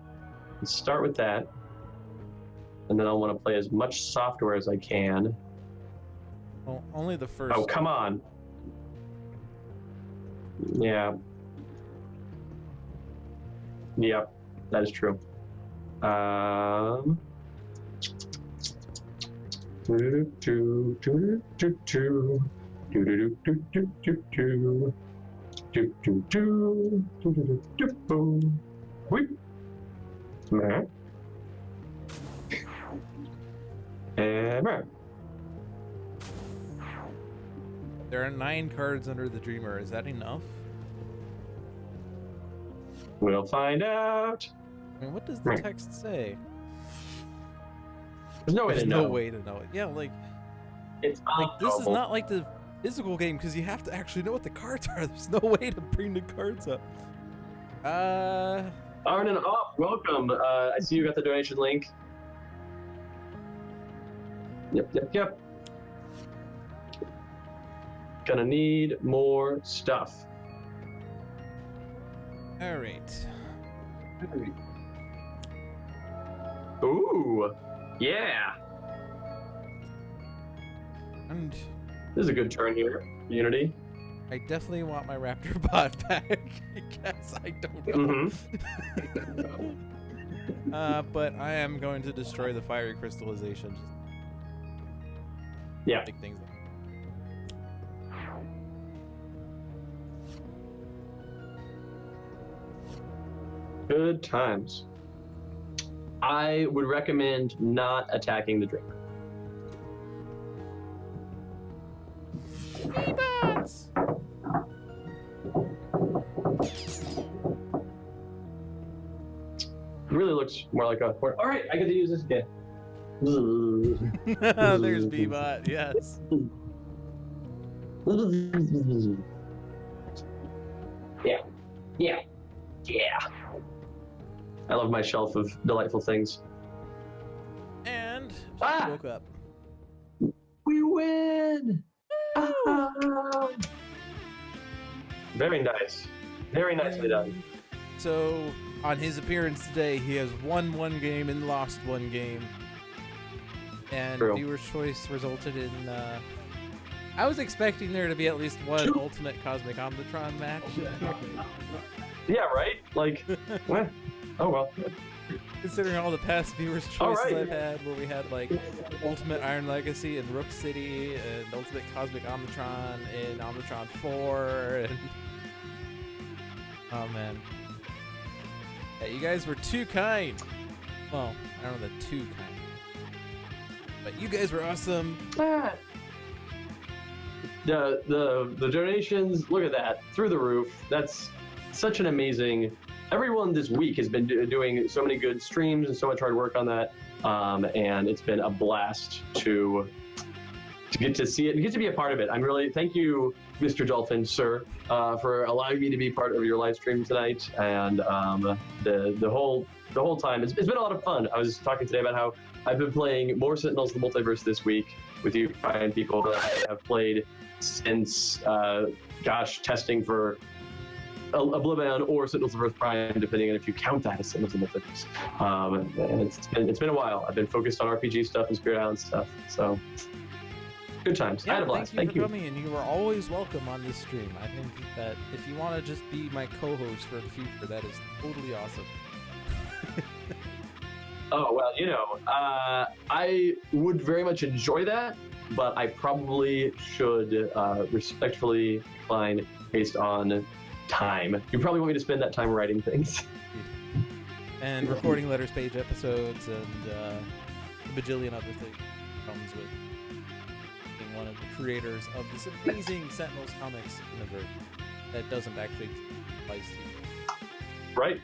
Let's start with that. And then I want to play as much software as I can. Well, only the first. Oh, come on. Yeah. Yep, that is true. There are 9 cards under the Dreamer. Is that enough? We'll find out. I mean, what does the text say? There's no way to know. No way to know it. Yeah, like it's this is not like the physical game because you have to actually know what the cards are. There's no way to bring the cards up. Arnon off, welcome. I see you got the donation link. Yep. Gonna need more stuff. All right. Ooh, yeah. And this is a good turn here, Unity. I definitely want my Raptor bot back. I guess I don't know. Mm-hmm. But I am going to destroy the fiery crystallization. Yeah. Big things. Good times. I would recommend not attacking the Dreamer. Bots! Really looks more like a port. All right, I get to use this again. There's B-Bot, yes. Yeah. Yeah. Yeah. I love my shelf of delightful things. And Ah! woke up. We win! Ah! Very nice. Very nicely done. So, on his appearance today, he has won one game and lost one game. And True. viewer's choice resulted in, I was expecting there to be at least one Ultimate Cosmic Omnitron match. Yeah, right? Like, oh well. Considering all the past viewers' choices All right. I've had, where we had like Ultimate Iron Legacy and Rook City, and Ultimate Cosmic Omnitron and Omnitron 4, and oh man, yeah, you guys were too kind. Well, I don't know the too kind, but you guys were awesome. The donations, look at that, through the roof. That's such an amazing. Everyone this week has been doing so many good streams and so much hard work on that, and it's been a blast to get to see it and get to be a part of it. I'm really thank you, Mr. Dolphin, sir, for allowing me to be part of your live stream tonight, and the whole time it's been a lot of fun. I was talking today about how I've been playing more Sentinels: The Multiverse this week with you fine people that I have played since testing for Oblivion or Sentinels of Earth Prime, depending on if you count that as Sentinels of Multiverse. And it's been a while. I've been focused on RPG stuff and Spirit Island stuff, so good times. Yeah, I had a blast. Thank you for coming, and you are always welcome on this stream. I think that if you want to just be my co-host for the future, that is totally awesome. Oh, well, I would very much enjoy that, but I probably should respectfully decline based on time. You probably want me to spend that time writing things. And recording letters page episodes and a bajillion other things comes with being one of the creators of this amazing Sentinels comics universe that doesn't actually exist to you. Right.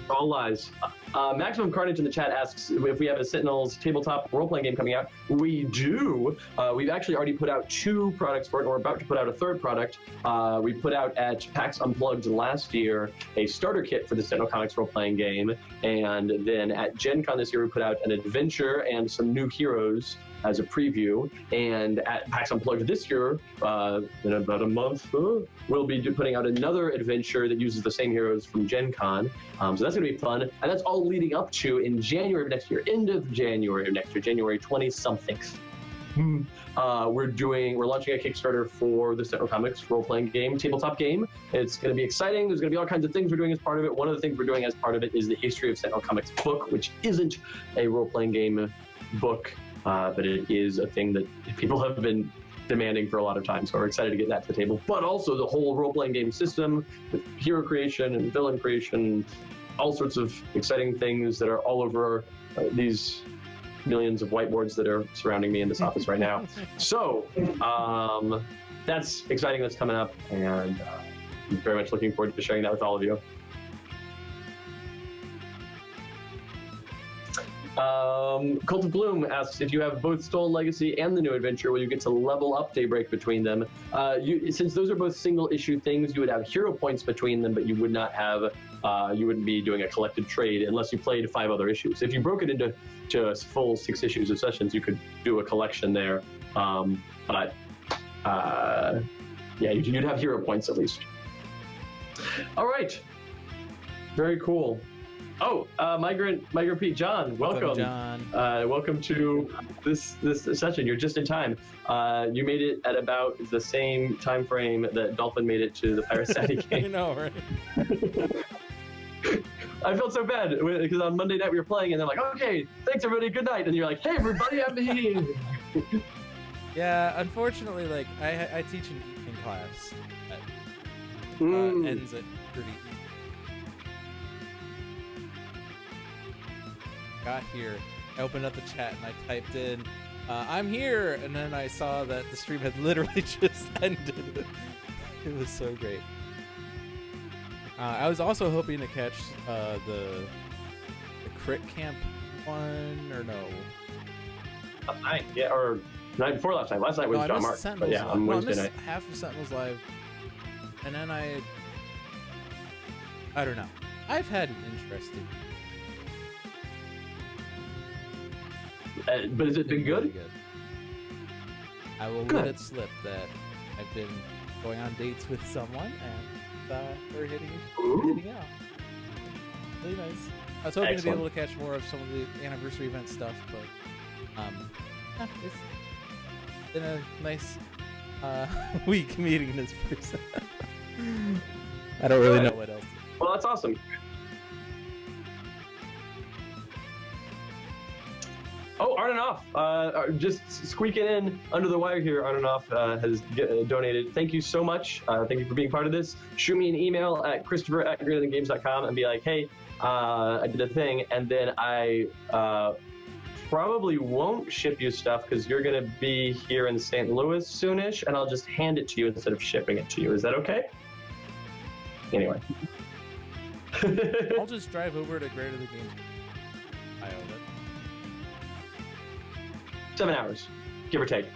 All lies. Maximum Carnage in the chat asks if we have a Sentinels tabletop role-playing game coming out. We do. We've actually already put out 2 products for it, and we're about to put out a 3rd product. We put out at PAX Unplugged last year a starter kit for the Sentinel Comics role-playing game, and then at Gen Con this year we put out an adventure and some new heroes as a preview, and at PAX Unplugged this year, in about a month, we'll be putting out another adventure that uses the same heroes from Gen Con. So that's going to be fun, and that's all leading up to in January of next year, end of January of next year, January 20-something. We're launching a Kickstarter for the Sentinel Comics role-playing game, tabletop game. It's going to be exciting. There's going to be all kinds of things we're doing as part of it. One of the things we're doing as part of it is the History of Sentinel Comics book, which isn't a role-playing game book, but it is a thing that people have been demanding for a lot of time, so we're excited to get that to the table. But also the whole role-playing game system with hero creation and villain creation, all sorts of exciting things that are all over these millions of whiteboards that are surrounding me in this office right now. So that's exciting. That's coming up, and I'm very much looking forward to sharing that with all of you. Cult of Bloom asks if you have both Stolen Legacy and the new adventure, will you get to level up Daybreak between them? Since those are both single issue things, you would have hero points between them, but you would not have, you wouldn't be doing a collected trade unless you played 5 other issues. If you broke it into just full 6 issues of sessions, you could do a collection there. Yeah, you'd have hero points at least. All right. Very cool. Oh, Migrant Pete, John, welcome. John. Welcome to this session. You're just in time. You made it at about the same time frame that Dolphin made it to the Pirate City game. I know, right? I felt so bad because on Monday night we were playing and they're like, okay, thanks everybody, good night. And you're like, hey everybody, I'm here. Yeah, unfortunately, like I teach an evening class that ends at pretty. Got here, I opened up the chat and I typed in, I'm here, and then I saw that the stream had literally just ended. It was so great. I was also hoping to catch the Crit Camp one, or no? Last night, yeah, or night before last night. Last night was No, I John missed Mark. But Sentinels yeah, Live. on No, I Wednesday missed night. half of Sentinels Live, and then I don't know. I've had an interesting. But has it been really good? I will Good. let it slip that I've been going on dates with someone and we're hitting out. Really nice. I was hoping to be Excellent. able to catch more of some of the anniversary event stuff, but yeah, it's been a nice week meeting this person. I don't really know what else. Well, that's awesome. Oh, Arnonoff, just squeaking in under the wire here. Arnonoff has donated. Thank you so much. Thank you for being part of this. Shoot me an email at christopher@greaterthangames.com and be like, hey, I did a thing, and then I probably won't ship you stuff because you're going to be here in St. Louis soonish, and I'll just hand it to you instead of shipping it to you. Is that okay? Anyway. I'll just drive over to Greater Than Games. Iowa. 7 hours, give or take.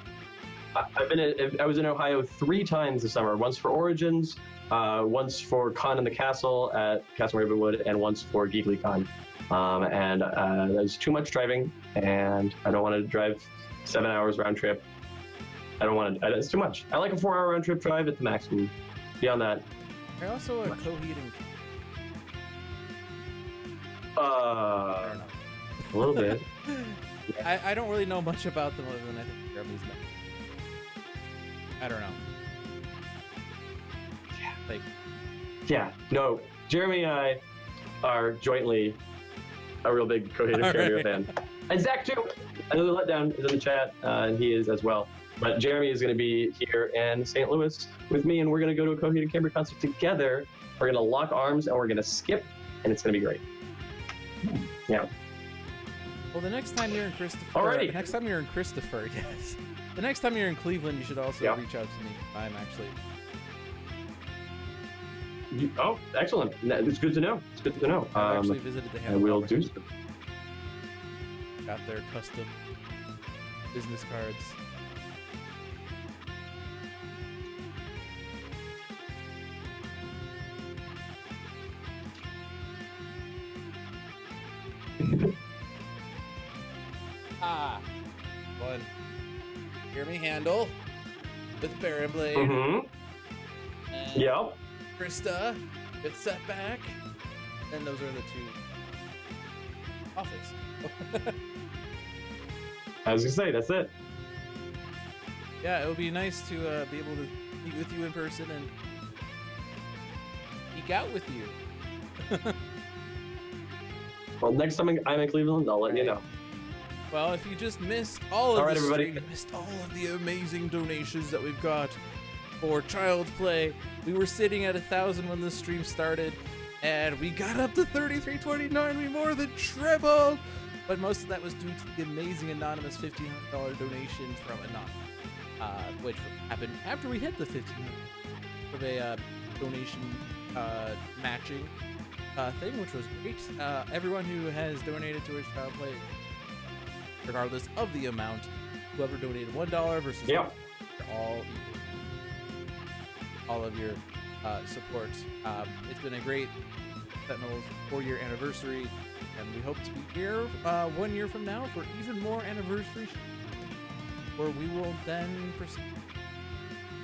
I was in Ohio 3 times this summer. Once for Origins, once for Con in the Castle at Castle Ravenwood, and once for Geekly Con. And there's too much driving, and I don't want to drive 7 hours round trip. I don't want to. It's too much. I like a 4-hour round trip drive at the maximum. Beyond that, You're also a Coheed a and little bit. I don't really know much about them other than I think Jeremy's met. I don't know. Like, Yeah, no. Jeremy and I are jointly a real big Coheed and Carrier fan. And Zach, too. Another letdown is in the chat, and he is as well. But Jeremy is going to be here in St. Louis with me, and we're going to go to a Coheed and Cambria concert together. We're going to lock arms, and we're going to skip, and it's going to be great. Yeah. well, the next time you're in Christopher, Alrighty. the next time you're in Christopher, yes. The next time you're in Cleveland, you should also Yeah. reach out to me. I'm actually. Oh, excellent. It's good to know. It's good to know. I've actually visited the And we'll Handelabra. do so. Got their custom business cards. One. Jeremy Handel with Baron Blade. Mm-hmm. And Yep. Krista with Setback. And those are the 2 office. I was going to say, that's it. Yeah, it would be nice to be able to meet with you in person and geek out with you. Well, next time I'm in Cleveland, I'll let you know. Well, if you just missed all of All right, the everybody. stream, you missed all of the amazing donations that we've got for Child's Play. We were sitting at 1,000 when the stream started, and we got up to 33.29. We more than tripled. But most of that was due to the amazing anonymous $1,500 donation from Anon, which happened after we hit the $1,500 of a donation matching thing, which was great. Everyone who has donated to Child Play, regardless of the amount, whoever donated $1 versus Yeah. they're all equal. All of your support. It's been a great Sentinels 4-year anniversary, and we hope to be here 1 year from now for even more anniversary, where we will then proceed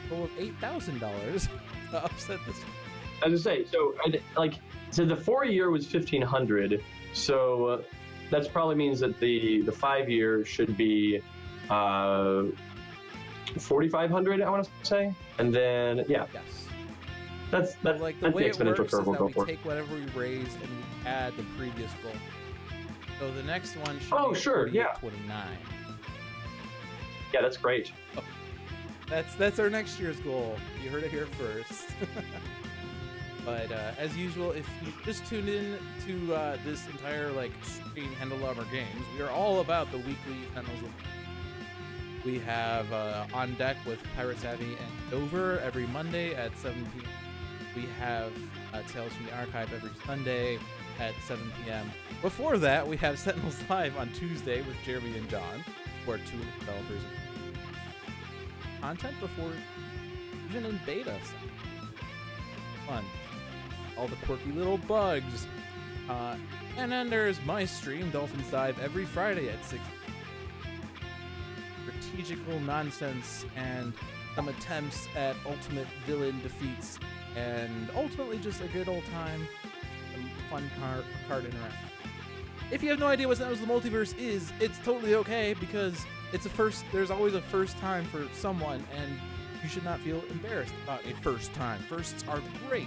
a goal of $8,000 to upset this. As I say, so the 4-year was 1,500, so that probably means that the 5-year should be 4,500. I want to say, and then yeah, Yes. that's Like the that's way the it exponential works curve is we'll that go we for. take whatever we raised and we add the previous goal. So the next one should Oh, be sure, yeah. 28.29. Yeah, that's great. That's our next year's goal. You heard it here first. But as usual, if you just tuned in to this entire stream Handelabra games, we are all about the weekly Sentinels. We have On Deck with Pirate Savvy and Dover every Monday at 7 p.m. We have Tales from the Archive every Sunday at 7 p.m. Before that, we have Sentinels Live on Tuesday with Jeremy and John, who are 2 of the developers. content before even in beta. Fun. All the quirky little bugs. And then there's my stream, Dolphin's Dive, every Friday at 6. Strategical nonsense and some attempts at ultimate villain defeats, and ultimately just a good old time, some fun card interaction. If you have no idea what Sentinels of the Multiverse is, it's totally okay, because it's a first. There's always a first time for someone, and you should not feel embarrassed about a first time. Firsts are great.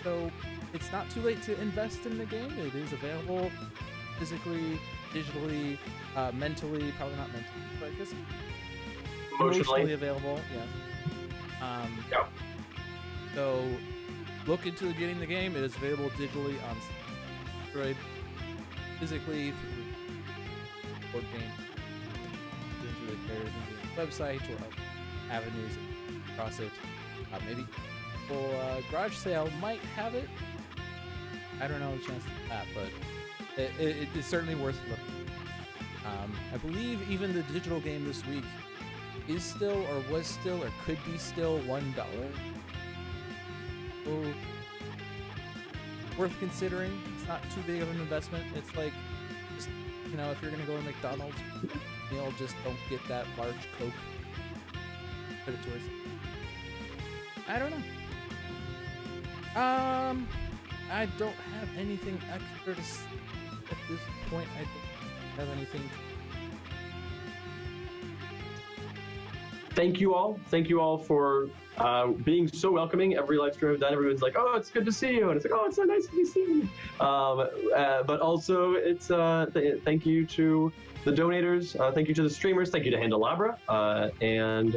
So it's not too late to invest in the game. It is available physically, digitally, mentally, probably not mentally, but I guess emotionally available. Yeah. Yeah. So look into getting the game. It is available digitally on Android, physically through board game, through the creators website or avenues across it. Maybe garage sale might have it. I don't know the chance of that, but it is certainly worth looking. I believe even the digital game this week is still, or was still, or could be still $1. So worth considering. It's not too big of an investment. It's like, just, you know, if you're gonna go to McDonald's meal, just don't get that large Coke. Put it towards it. I don't know. I don't have anything extra to say at this point. I don't have anything. Thank you all. Thank you all for being so welcoming. Every live stream I've done, everyone's like, "Oh, it's good to see you," and it's like, "Oh, it's so nice to be seen." But also, it's thank you to the donators. Thank you to the streamers. Thank you to Handelabra. And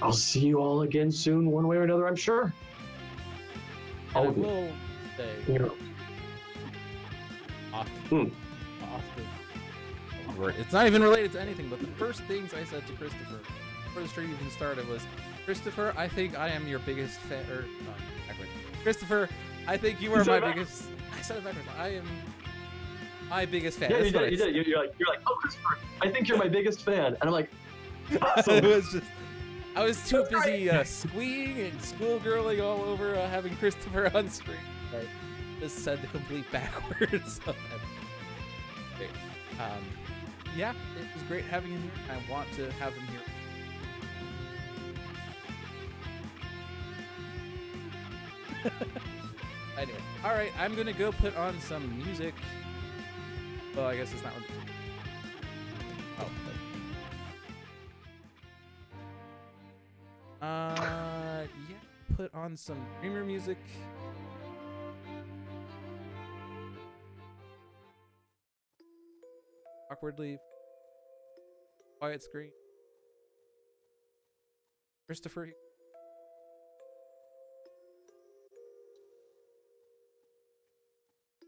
I'll see you all again soon, one way or another, I'm sure. And I will say, off the it's not even related to anything, but the first things I said to Christopher before the stream even started was, "Christopher, I think I am your biggest fan." Or backwards. "Christopher, I think you are my biggest." I said it backwards. "I am my biggest fan." Yeah, That's you did. You're like, "Oh, Christopher, I think you're my biggest fan," and I'm like, "Awesome." It was just, I was too busy squeeing and schoolgirling all over having Christopher on screen. I just said the complete backwards of everything. Yeah, it was great having him here. I want to have him here. Anyway, all right, I'm gonna go put on some music. Well, I guess it's not. Oh. Yeah, put on some streamer music. Awkwardly quiet screen. Christopher